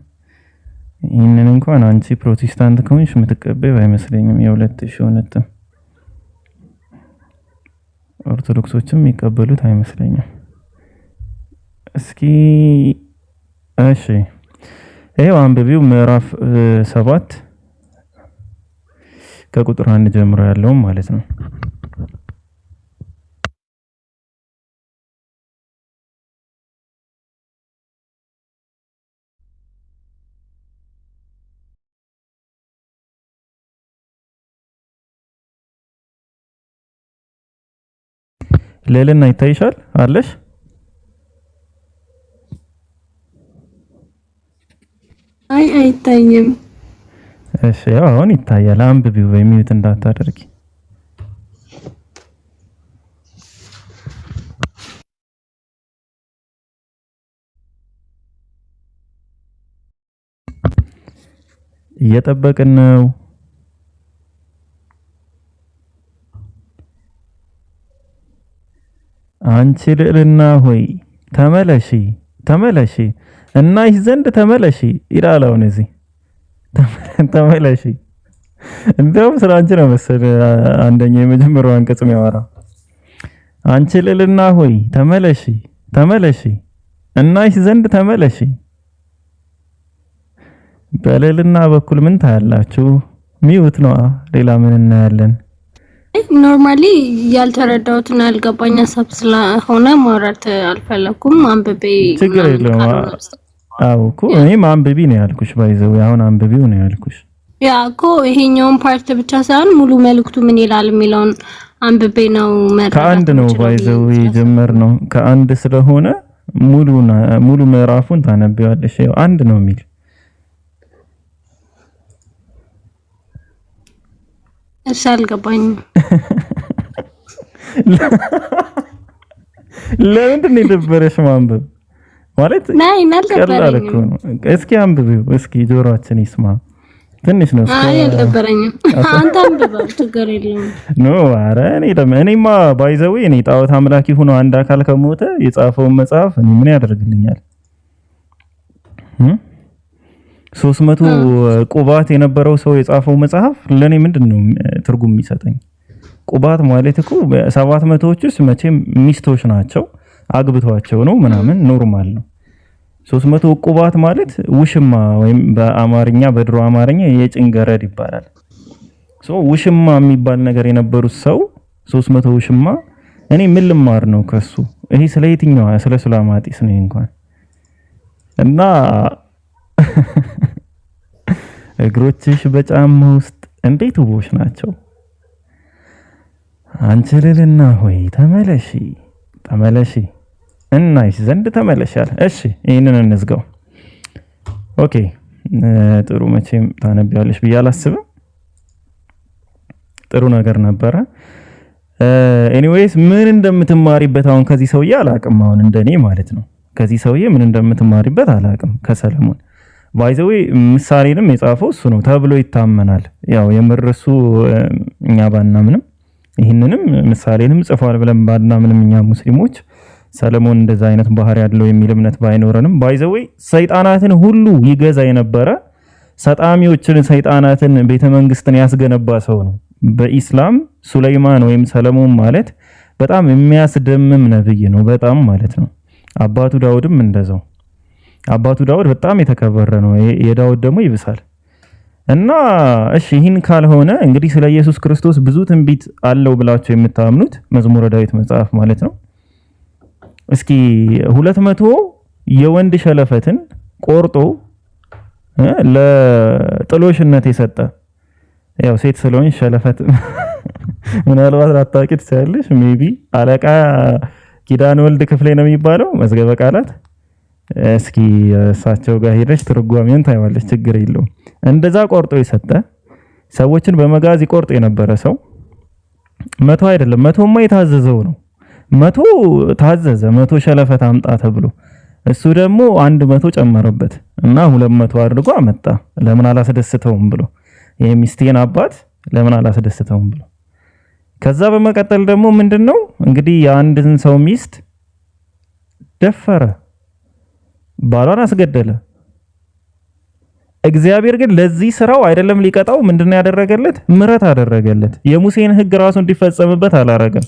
ይህንን እንኳን አንቺ ፕሮቴስታንት ከሆንሽ የምትቀበይው አይመስለኝም። የ2000 እትም ኦርቶዶክሶችም የሚቀበሉት አይመስለኝም። እስኪ እሺ ይሄው አንብቢው ምዕራፍ 7 ከቁጥር 1 ጀምሮ ያለው ማለት ነው። ልዕልና ይታይሻል አለሽ? አይታይም። እሺ አሁን ይታያል። አንብቢው በሚዩት እንዳታደርጊ። እየጠበቅን ነው። አንቺ ልዕልና ሆይ ተመለሺ እናይሽ ዘንድ ተመለሺ ይላል። አሁን እዚህ ተመለሺ እንደውም ስለ አንቺ ነው መሰል አንደኛ የመጀመሪያው አንቀጽ የሚያወራ። አንቺ ልዕልና ሆይ ተመለሺ እናይሽ ዘንድ ተመለሺ። በልዕልና በኩል ምን ታያላችሁ? ሚውት ነው። ሌላ ምን እናያለን? ኖርማሊ ያልተረዳሁትና ያልገባኝ ሀሳብ ስለሆነ ማውራት አልፈለኩም። አንብቤ ችግር የለውም። አዎ እኮ እኔም አንብቢ ነው ያልኩሽ። ባይዘው አሁን አንብቢው ነው ያልኩሽ። ያ እኮ ይሄኛውን ፓርት ብቻ ሳይሆን ሙሉ መልእክቱ ምን ይላል የሚለውን አንብቤ ነው መረዳት። ከአንድ ነው ባይዘው የጀመርነው ከአንድ ስለሆነ ሙሉ ምዕራፉን ታነቢዋለሽ። ያው አንድ ነው የሚል እሺ። አልገባኝም። ለምንድን ነው የደበረሽ ማንበብ? ማለት ቀላል እኮ ነው። እስኪ አንብቢው፣ እስኪ ጆሮአችን ይስማ። ትንሽ ነው። አይ አልነበረኝም። አንተ አንብበው ችግር የለም። ኖ ኧረ እኔማ ባይዘው እኔ ጣዖት አምላኪ ሆኖ አንድ አካል ከሞተ የጻፈውን መጽሐፍ እኔ ምን ያደርግልኛል? 300 ቁባት የነበረው ሰው የጻፈው መጽሐፍ ለኔ ምንድነው ትርጉም የሚሰጠኝ? ቁባት ማለት እኮ 700ዎቹስ መቼም ሚስቶች ናቸው አግብቷቸው ነው ምናምን ኖርማል ነው። 300 ቁባት ማለት ውሽማ ወይም በአማርኛ በድሮ አማርኛ የጭንገረድ ይባላል። ውሽማ የሚባል ነገር የነበሩት ሰው 300 ውሽማ እኔ ምን ልማር ነው ከሱ? ይሄ ስለ የትኛው ስለ ሱላማጢስ ነው እንኳን እና እግሮችሽ በጫማ ውስጥ እንዴት ውቦች ናቸው። አንቺ ልልና ሆይ ተመለሺ ተመለሺ እናይሽ ዘንድ ተመለሻል። እሺ ይሄንን እንዝጋው። ኦኬ ጥሩ መቼም ታነቢያለሽ ብዬ አላስብም። ጥሩ ነገር ነበረ። ኤኒዌይስ ምን እንደምትማሪበት አሁን ከዚህ ሰውዬ አላቅም። አሁን እንደኔ ማለት ነው ከዚህ ሰውዬ ምን እንደምትማሪበት አላቅም። ከሰለሞን ባይዘዌ ምሳሌንም የጻፈው እሱ ነው ተብሎ ይታመናል። ያው የምርሱ እኛ ባናምንም ይህንንም ምሳሌንም ጽፏል ብለን ባናምንም እኛ ሙስሊሞች ሰለሞን እንደዛ አይነት ባህሪ ያለው የሚል እምነት ባይኖረንም ባይዘዌ ሰይጣናትን ሁሉ ይገዛ የነበረ ሰጣሚዎችን ሰይጣናትን ቤተመንግስትን ያስገነባ ሰው ነው። በኢስላም ሱለይማን ወይም ሰለሞን ማለት በጣም የሚያስደምም ነብይ ነው። በጣም ማለት ነው። አባቱ ዳውድም እንደዛው። አባቱ ዳውድ በጣም የተከበረ ነው። የዳውድ ደግሞ ይብሳል። እና እሺ ይህን ካልሆነ እንግዲህ ስለ ኢየሱስ ክርስቶስ ብዙ ትንቢት አለው ብላችሁ የምታምኑት መዝሙረ ዳዊት መጽሐፍ ማለት ነው። እስኪ 200 የወንድ ሸለፈትን ቆርጦ ለጥሎሽነት የሰጠ ያው ሴት ስለሆነ ሸለፈት ምናልባት ላታውቂ ትችላለሽ። ሜቢ አለቃ ኪዳነ ወልድ ክፍሌ ነው የሚባለው መዝገበ ቃላት። እስኪ እሳቸው ጋር ሄደሽ ትርጓሜውን ታይዋለሽ፣ ችግር የለውም። እንደዛ ቆርጦ የሰጠ ሰዎችን በመጋዝ ይቆርጥ የነበረ ሰው 100 አይደለም 100ማ የታዘዘው ነው። 100 ታዘዘ 100 ሸለፈት አምጣ ተብሎ እሱ ደግሞ 100 ጨመረበት እና 200 አድርጎ አመጣ። ለምን አላስደስተውም ብሎ የሚስቴን አባት ለምን አላስደስተውም ብሎ ከዛ በመቀጠል ደግሞ ምንድነው እንግዲህ የአንድን ሰው ሚስት ደፈረ፣ ባሏን አስገደለ። እግዚአብሔር ግን ለዚህ ስራው አይደለም ሊቀጣው ምንድነው ያደረገለት? ምሕረት አደረገለት። የሙሴን ሕግ ራሱ እንዲፈጸምበት አላረገም።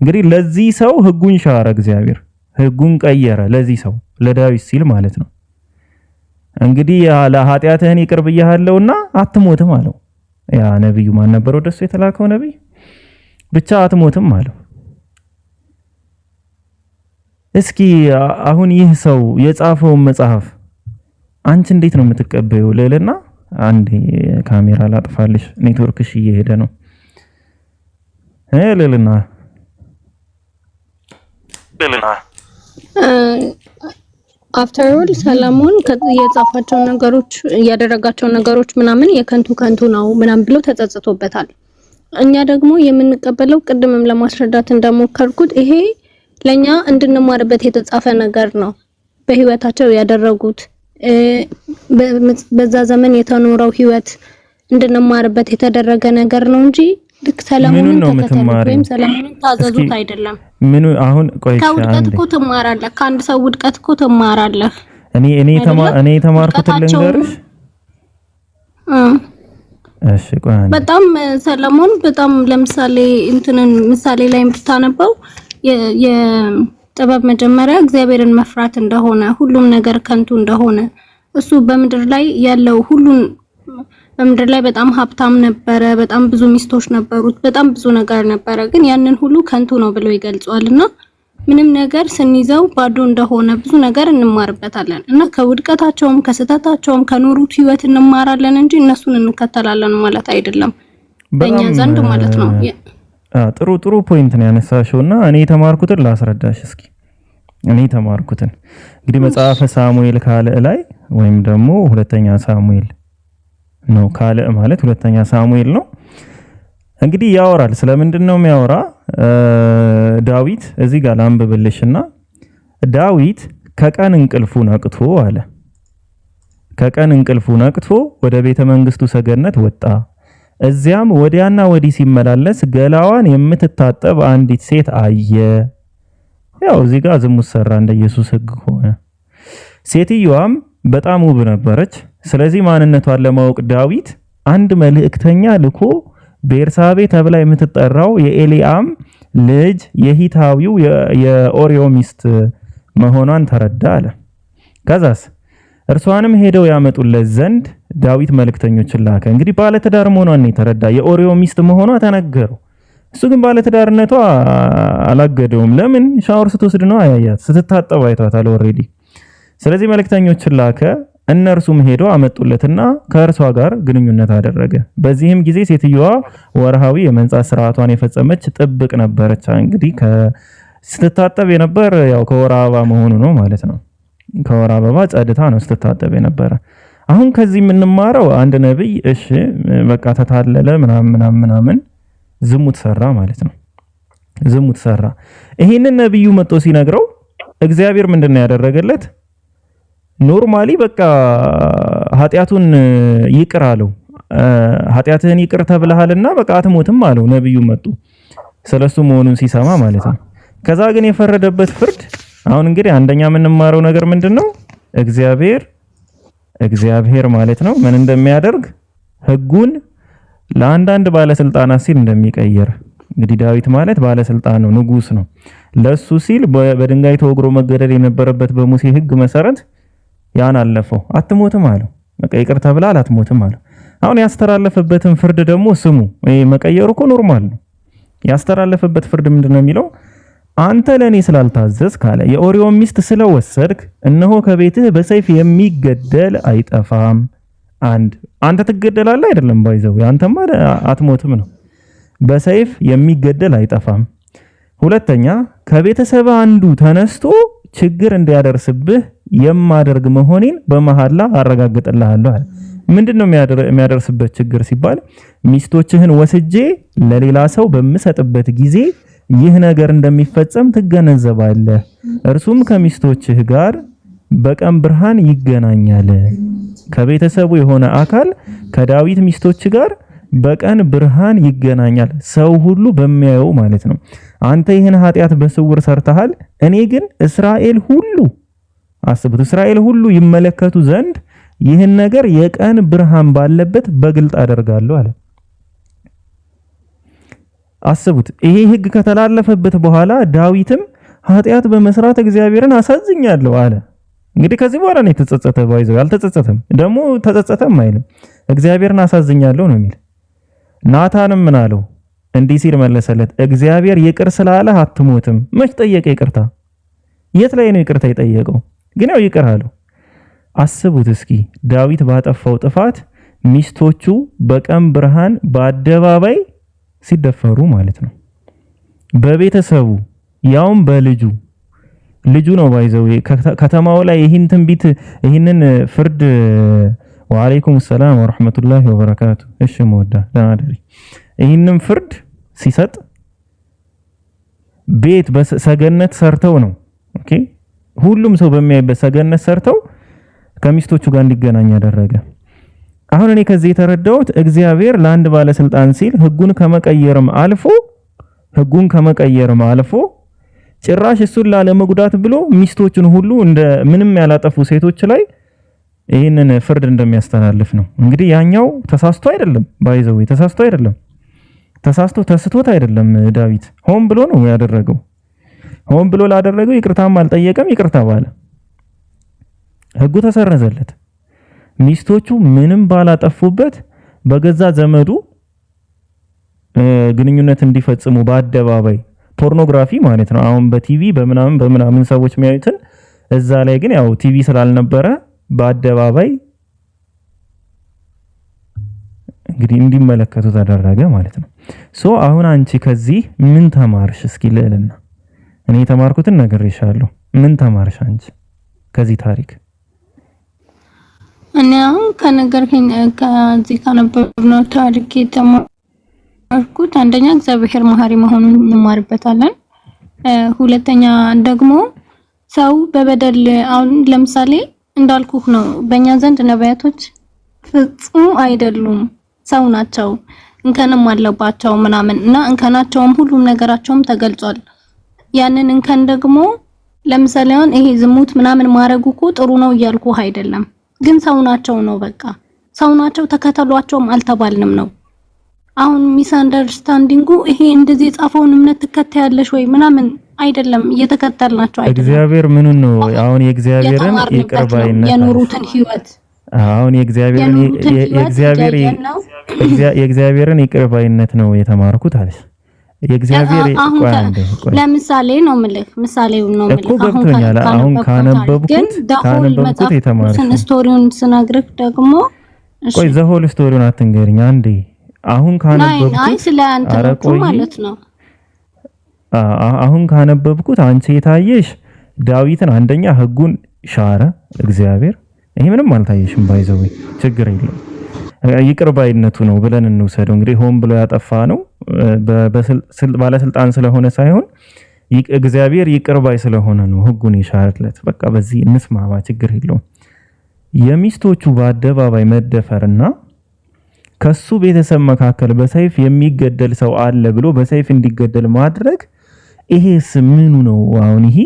እንግዲህ ለዚህ ሰው ሕጉን ሻረ፣ እግዚአብሔር ሕጉን ቀየረ። ለዚህ ሰው ለዳዊት ሲል ማለት ነው። እንግዲህ ለኃጢአትህን ይቅር ብያለሁና አትሞትም አለው። ያ ነብዩ ማን ነበር? ወደሱ የተላከው ነብይ ብቻ አትሞትም አለው። እስኪ አሁን ይህ ሰው የጻፈውን መጽሐፍ አንቺ እንዴት ነው የምትቀበዩ? ልዕልና አንዴ ካሜራ ላጥፋልሽ፣ ኔትወርክሽ እየሄደ ነው። ልዕልና አፍተር ኦል ሰለሞን የጻፋቸው ነገሮች ያደረጋቸው ነገሮች ምናምን የከንቱ ከንቱ ነው ምናምን ብሎ ተጸጽቶበታል። እኛ ደግሞ የምንቀበለው ቅድምም ለማስረዳት እንደሞከርኩት ይሄ ለኛ እንድንማርበት የተጻፈ ነገር ነው። በህይወታቸው ያደረጉት በዛ ዘመን የተኖረው ህይወት እንድንማርበት የተደረገ ነገር ነው እንጂ ልክ ሰለሞንን ተከተሉት ወይም ሰለሞንን ታዘዙት አይደለም። ምን አሁን ቆይ ከውድቀት እኮ ትማራለህ። ከአንድ ሰው ውድቀት እኮ ትማራለህ። እኔ ተማርኩት ልንገርሽ። እሺ ቆይ በጣም ሰለሞን በጣም ለምሳሌ እንትንን ምሳሌ ላይ ብታነበው የጥበብ መጀመሪያ እግዚአብሔርን መፍራት እንደሆነ፣ ሁሉም ነገር ከንቱ እንደሆነ፣ እሱ በምድር ላይ ያለው ሁሉን በምድር ላይ በጣም ሀብታም ነበረ፣ በጣም ብዙ ሚስቶች ነበሩት፣ በጣም ብዙ ነገር ነበረ። ግን ያንን ሁሉ ከንቱ ነው ብሎ ይገልጿልና ምንም ነገር ስንይዘው ባዶ እንደሆነ ብዙ ነገር እንማርበታለን እና ከውድቀታቸውም ከስተታቸውም ከኖሩት ህይወት እንማራለን እንጂ እነሱን እንከተላለን ማለት አይደለም በእኛ ዘንድ ማለት ነው። ጥሩ ፖይንት ነው ያነሳሽውና እኔ የተማርኩትን ላስረዳሽ እስኪ። እኔ የተማርኩትን እንግዲህ መጽሐፈ ሳሙኤል ካልዕ ላይ ወይም ደግሞ ሁለተኛ ሳሙኤል ነው። ካልዕ ማለት ሁለተኛ ሳሙኤል ነው። እንግዲህ ያወራል። ስለምንድን ነው የሚያወራ? ዳዊት እዚህ ጋር ላንብብልሽና ዳዊት ከቀን እንቅልፉ ነቅቶ አለ ከቀን እንቅልፉ ነቅቶ ወደ ቤተ መንግስቱ ሰገነት ወጣ። እዚያም ወዲያና ወዲህ ሲመላለስ ገላዋን የምትታጠብ አንዲት ሴት አየ። ያው እዚህ ጋር ዝሙት ሰራ እንደ ኢየሱስ ሕግ ሆነ። ሴትዮዋም በጣም ውብ ነበረች። ስለዚህ ማንነቷን ለማወቅ ዳዊት አንድ መልእክተኛ ልኮ ቤርሳቤ ተብላ የምትጠራው የኤሊአም ልጅ የሂታዊው የኦሪዮ ሚስት መሆኗን ተረዳ አለ። ከዛስ እርሷንም ሄደው ያመጡለት ዘንድ ዳዊት መልእክተኞችን ላከ። እንግዲህ ባለትዳር መሆኗን የተረዳ የኦሪዮ ሚስት መሆኗ ተነገረው። እሱ ግን ባለትዳርነቷ አላገደውም። ለምን? ሻወር ስትወስድ ነው አያያት፣ ስትታጠብ አይቷታል ኦሬዲ። ስለዚህ መልእክተኞችን ላከ። እነርሱም ሄደው አመጡለትና ከእርሷ ጋር ግንኙነት አደረገ። በዚህም ጊዜ ሴትዮዋ ወርሃዊ የመንጻት ስርዓቷን የፈጸመች ጥብቅ ነበረች። እንግዲህ ስትታጠብ የነበር ያው ከወር አበባ መሆኑ ነው ማለት ነው። ከወር አበባ ጸድታ ነው ስትታጠብ የነበረ። አሁን ከዚህ የምንማረው አንድ ነብይ እሺ በቃ ተታለለ ምናምን ዝሙት ሰራ ማለት ነው። ዝሙት ሰራ። ይሄንን ነብዩ መጥቶ ሲነግረው እግዚአብሔር ምንድነው ያደረገለት? ኖርማሊ በቃ ኃጢያቱን ይቅር አለው። ኃጢያትህን ይቅር ተብለሃልና በቃ አትሞትም አለው። ነብዩ መጡ ስለሱ መሆኑን ሲሰማ ማለት ነው። ከዛ ግን የፈረደበት ፍርድ አሁን እንግዲህ አንደኛ የምንማረው ነገር ምንድነው? እግዚአብሔር ማለት ነው ምን እንደሚያደርግ ሕጉን ለአንዳንድ ባለስልጣናት ሲል እንደሚቀየር። እንግዲህ ዳዊት ማለት ባለስልጣን ነው፣ ንጉስ ነው። ለሱ ሲል በድንጋይ ተወግሮ መገደል የነበረበት በሙሴ ሕግ መሰረት ያን አለፈው። አትሞትም አለው። በቃ ይቅር ተብሏል፣ አትሞትም አለው። አሁን ያስተላለፈበትን ፍርድ ደግሞ ስሙ። መቀየሩ እኮ ኖርማል ነው። ያስተላለፈበት ፍርድ ምንድነው የሚለው? አንተ ለኔ ስላልታዘዝክ አለ የኦሪዮ ሚስት ስለወሰድክ እነሆ ከቤትህ በሰይፍ የሚገደል አይጠፋም። አንተ ትገደላለህ አይደለም ባይዘው አንተማ አትሞትም ነው። በሰይፍ የሚገደል አይጠፋም። ሁለተኛ ከቤተሰብ አንዱ ተነስቶ ችግር እንዲያደርስብህ የማደርግ መሆኔን በመሐላ አረጋግጥልሃለሁ አለ። ምንድነው የሚያደርስበት ችግር ሲባል ሚስቶችህን ወስጄ ለሌላ ሰው በምሰጥበት ጊዜ ይህ ነገር እንደሚፈጸም ትገነዘባለህ። እርሱም ከሚስቶችህ ጋር በቀን ብርሃን ይገናኛል። ከቤተሰቡ የሆነ አካል ከዳዊት ሚስቶች ጋር በቀን ብርሃን ይገናኛል። ሰው ሁሉ በሚያየው ማለት ነው። አንተ ይህን ኃጢያት በስውር ሰርተሃል፣ እኔ ግን እስራኤል ሁሉ አስቡት፣ እስራኤል ሁሉ ይመለከቱ ዘንድ ይህን ነገር የቀን ብርሃን ባለበት በግልጥ አደርጋለሁ አለ። አስቡት፣ ይሄ ሕግ ከተላለፈበት በኋላ ዳዊትም ኃጢያት በመስራት እግዚአብሔርን አሳዝኛለሁ አለ። እንግዲህ ከዚህ በኋላ ነው የተጸጸተ። ባይዘው አልተጸጸተም፣ ደግሞ ተጸጸተም አይልም። እግዚአብሔርን አሳዝኛለሁ ነው የሚል። ናታንም ምን አለው? እንዲህ ሲል መለሰለት፣ እግዚአብሔር ይቅር ስላለህ አትሞትም። መች ጠየቀ ይቅርታ? የት ላይ ነው ይቅርታ የጠየቀው? ግን ያው ይቅር አለው። አስቡት እስኪ ዳዊት ባጠፋው ጥፋት ሚስቶቹ በቀን ብርሃን በአደባባይ ሲደፈሩ ማለት ነው። በቤተሰቡ ያውም ልጁ ነው ባይዘው ከተማው ላይ ይህን ትንቢት ይህንን ፍርድ ወአለይኩም ሰላም ወራህመቱላሂ ወበረካቱ። እሺ ሞዳ ለናደሪ ይህንን ፍርድ ሲሰጥ ቤት በሰገነት ሰርተው ነው። ኦኬ ሁሉም ሰው በሚያይበት ሰገነት ሰርተው ከሚስቶቹ ጋር እንዲገናኝ ያደረገ። አሁን እኔ ከዚህ የተረዳሁት እግዚአብሔር ለአንድ ባለስልጣን ሲል ሕጉን ከመቀየርም አልፎ ጭራሽ እሱን ላለመጉዳት ብሎ ሚስቶቹን ሁሉ እንደ ምንም ያላጠፉ ሴቶች ላይ ይህንን ፍርድ እንደሚያስተላልፍ ነው። እንግዲህ ያኛው ተሳስቶ አይደለም ባይዘው ተሳስቶ አይደለም፣ ተስቶት አይደለም። ዳዊት ሆን ብሎ ነው ያደረገው። ሆን ብሎ ላደረገው ይቅርታም አልጠየቀም። ይቅርታ ባለ ሕጉ ተሰረዘለት። ሚስቶቹ ምንም ባላጠፉበት በገዛ ዘመዱ ግንኙነት እንዲፈጽሙ በአደባባይ ፖርኖግራፊ ማለት ነው። አሁን በቲቪ በምናምን ሰዎች የሚያዩትን እዛ ላይ ግን ያው ቲቪ ስላልነበረ በአደባባይ እንግዲህ እንዲመለከቱ ተደረገ ማለት ነው። ሶ አሁን አንቺ ከዚህ ምን ተማርሽ? እስኪ ልዕልና እኔ የተማርኩትን ነግሬሻለሁ። ምን ተማርሽ አንቺ ከዚህ ታሪክ? እኔ አሁን ከነገርከኝ ከዚህ ካነበብነው ታሪክ የተማርኩት አንደኛ እግዚአብሔር መሐሪ መሆኑን እንማርበታለን። ሁለተኛ ደግሞ ሰው በበደል አሁን ለምሳሌ እንዳልኩህ ነው። በእኛ ዘንድ ነቢያቶች ፍጹም አይደሉም፣ ሰው ናቸው፣ እንከንም አለባቸው ምናምን እና እንከናቸውም ሁሉም ነገራቸውም ተገልጿል። ያንን እንከን ደግሞ ለምሳሌ አሁን ይሄ ዝሙት ምናምን ማድረጉ እኮ ጥሩ ነው እያልኩህ አይደለም፣ ግን ሰው ናቸው ነው በቃ ሰው ናቸው፣ ተከተሏቸውም አልተባልንም ነው። አሁን ሚስ አንደርስታንዲንጉ ይሄ እንደዚህ የጻፈውን እምነት ትከታያለሽ ወይ ምናምን አይደለም፣ እየተከተልናቸው አይደለም። እግዚአብሔር ምኑን ነው አሁን የእግዚአብሔርን ይቅር ባይነት የኖሩትን ህይወት አሁን የእግዚአብሔርን ይቅር ባይነት ነው የተማርኩት አለሽ። የእግዚአብሔር ለምሳሌ ነው ምልህ ምሳሌው ነው ምልህ እኮ ገብቶኛል። አሁን ካነበብኩት የተማርኩት ስቶሪውን ስነግርህ ደግሞ ቆይ ዘሆል ስቶሪውን አትንገሪኝ አንዴ። አሁን ካነበብኩት አይ ስለ አንተ ማለት ነው አሁን ካነበብኩት አንቺ የታየሽ ዳዊትን አንደኛ ህጉን ሻረ እግዚአብሔር። ይሄ ምንም አልታየሽም፣ ባይዘው ችግር የለም ይቅር ባይነቱ ነው ብለን እንውሰደው። እንግዲህ ሆን ብሎ ያጠፋ ነው ባለስልጣን ስለሆነ ሳይሆን እግዚአብሔር ይቅር ባይ ስለሆነ ነው ህጉን የሻረለት። በቃ በዚህ እንስማማ፣ ችግር የለውም። የሚስቶቹ በአደባባይ መደፈርና ከሱ ቤተሰብ መካከል በሰይፍ የሚገደል ሰው አለ ብሎ በሰይፍ እንዲገደል ማድረግ ይሄስ ምኑ ነው? አሁን ይሄ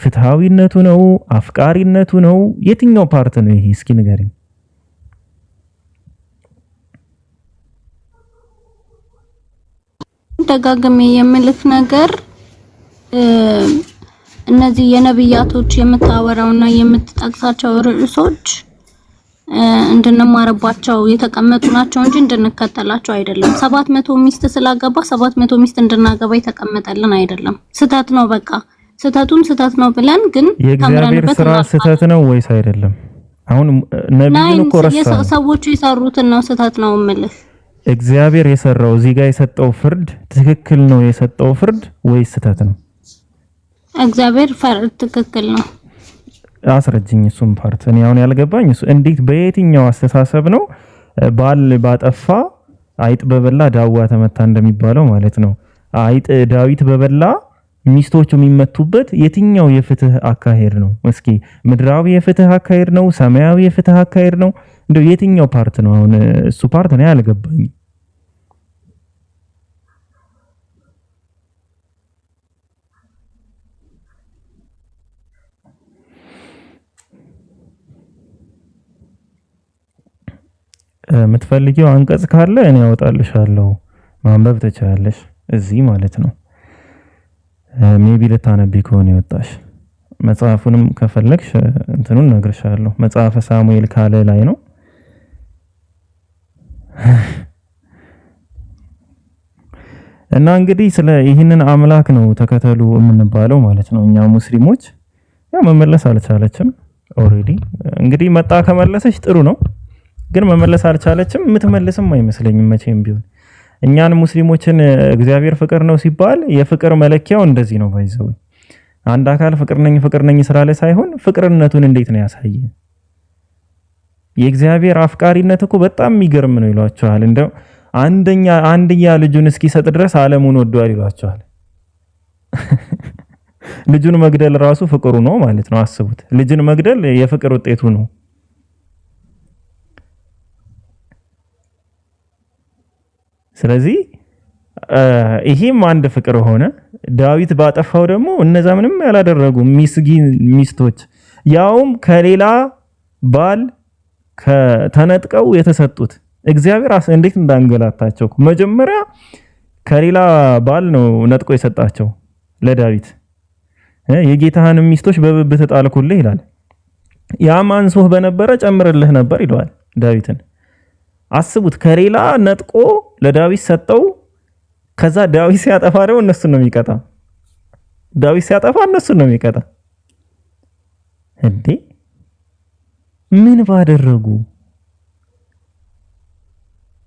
ፍትሃዊነቱ ነው? አፍቃሪነቱ ነው? የትኛው ፓርት ነው ይሄ? እስኪ ንገረኝ። ደጋግሜ የምልክ ነገር እነዚህ የነብያቶች የምታወራውና የምትጠቅሳቸው ርዕሶች እንድንማርባቸው የተቀመጡ ናቸው እንጂ እንድንከተላቸው አይደለም። 700 ሚስት ስላገባ 700 ሚስት እንድናገባ የተቀመጠልን አይደለም። ስተት ነው በቃ ስተቱን ስተት ነው ብለን ግን የእግዚአብሔር ስራ ስተት ነው ወይስ አይደለም? አሁን ነብዩን እኮ ረሳ ሰዎቹ የሰሩትን ነው ስተት ነው የምልህ። እግዚአብሔር የሰራው እዚህ ጋር የሰጠው ፍርድ ትክክል ነው የሰጠው ፍርድ ወይስ ስተት ነው? እግዚአብሔር ፍርድ ትክክል ነው። አስረጅኝ እሱም ፓርት እኔ አሁን ያልገባኝ እሱ እንዴት በየትኛው አስተሳሰብ ነው ባል ባጠፋ አይጥ በበላ ዳዋ ተመታ እንደሚባለው ማለት ነው። አይጥ ዳዊት በበላ ሚስቶቹ የሚመቱበት የትኛው የፍትህ አካሄድ ነው? እስኪ ምድራዊ የፍትህ አካሄድ ነው? ሰማያዊ የፍትህ አካሄድ ነው? እንደው የትኛው ፓርት ነው? አሁን እሱ ፓርት ነው ያልገባኝ። የምትፈልጊው አንቀጽ ካለ እኔ አወጣልሻለሁ፣ ማንበብ ትችላለሽ እዚህ ማለት ነው። ሜቢ ልታነቢ ከሆነ ይወጣሽ መጽሐፉንም ከፈለግሽ እንትኑን ነግርሻለሁ። መጽሐፈ ሳሙኤል ካለ ላይ ነው። እና እንግዲህ ስለ ይህንን አምላክ ነው ተከተሉ የምንባለው ማለት ነው። እኛ ሙስሊሞች ያው መመለስ አልቻለችም ኦሬዲ። እንግዲህ መጣ ከመለሰች ጥሩ ነው፣ ግን መመለስ አልቻለችም። የምትመልስም አይመስለኝም መቼም ቢሆን። እኛን ሙስሊሞችን እግዚአብሔር ፍቅር ነው ሲባል የፍቅር መለኪያው እንደዚህ ነው ባይዘው። አንድ አካል ፍቅር ነኝ ስላለ ሳይሆን ፍቅርነቱን እንዴት ነው ያሳየ። የእግዚአብሔር አፍቃሪነት እኮ በጣም የሚገርም ነው ይሏቸዋል። እንደው አንድያ ልጁን እስኪሰጥ ድረስ ዓለሙን ወዷል ይሏቸዋል። ልጁን መግደል ራሱ ፍቅሩ ነው ማለት ነው። አስቡት፣ ልጅን መግደል የፍቅር ውጤቱ ነው። ስለዚህ ይሄም አንድ ፍቅር ሆነ። ዳዊት ባጠፋው ደግሞ እነዛ ምንም ያላደረጉ ሚስጊን ሚስቶች ያውም ከሌላ ባል ተነጥቀው የተሰጡት እግዚአብሔር እንዴት እንዳንገላታቸው። መጀመሪያ ከሌላ ባል ነው ነጥቆ የሰጣቸው ለዳዊት። የጌታህን ሚስቶች በብብት ጣልኩልህ ይላል። ያም አንሶህ በነበረ ጨምርልህ ነበር ይለዋል ዳዊትን። አስቡት፣ ከሌላ ነጥቆ ለዳዊት ሰጠው። ከዛ ዳዊት ሲያጠፋ ደግሞ እነሱን ነው የሚቀጣ። ዳዊት ሲያጠፋ እነሱን ነው የሚቀጣ። እንዴ ምን ባደረጉ?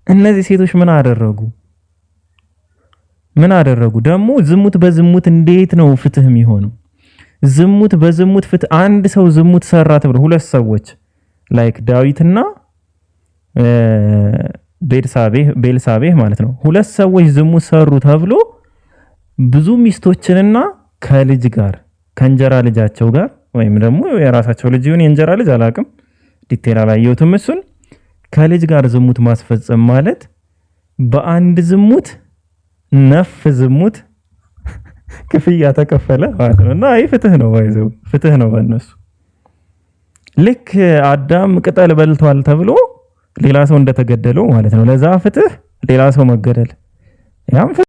እነዚህ ሴቶች ምን አደረጉ? ምን አደረጉ? ደግሞ ዝሙት በዝሙት እንዴት ነው ፍትህ የሚሆነው? ዝሙት በዝሙት ፍትህ። አንድ ሰው ዝሙት ሰራ ተብሎ ሁለት ሰዎች ላይክ ዳዊትና ቤልሳቤህ ማለት ነው። ሁለት ሰዎች ዝሙት ሰሩ ተብሎ ብዙ ሚስቶችንና ከልጅ ጋር ከእንጀራ ልጃቸው ጋር ወይም ደግሞ የራሳቸው ልጅ ይሁን የእንጀራ ልጅ አላቅም፣ ዲቴል አላየሁትም። እሱን ከልጅ ጋር ዝሙት ማስፈጸም ማለት በአንድ ዝሙት ነፍ ዝሙት ክፍያ ተከፈለ ማለት ነው። እና ይህ ፍትህ ነው፣ ባይዘው ፍትህ ነው በእነሱ። ልክ አዳም ቅጠል በልቷል ተብሎ ሌላ ሰው እንደተገደለው ማለት ነው። ለዛ ፍትህ ሌላ ሰው መገደል ያም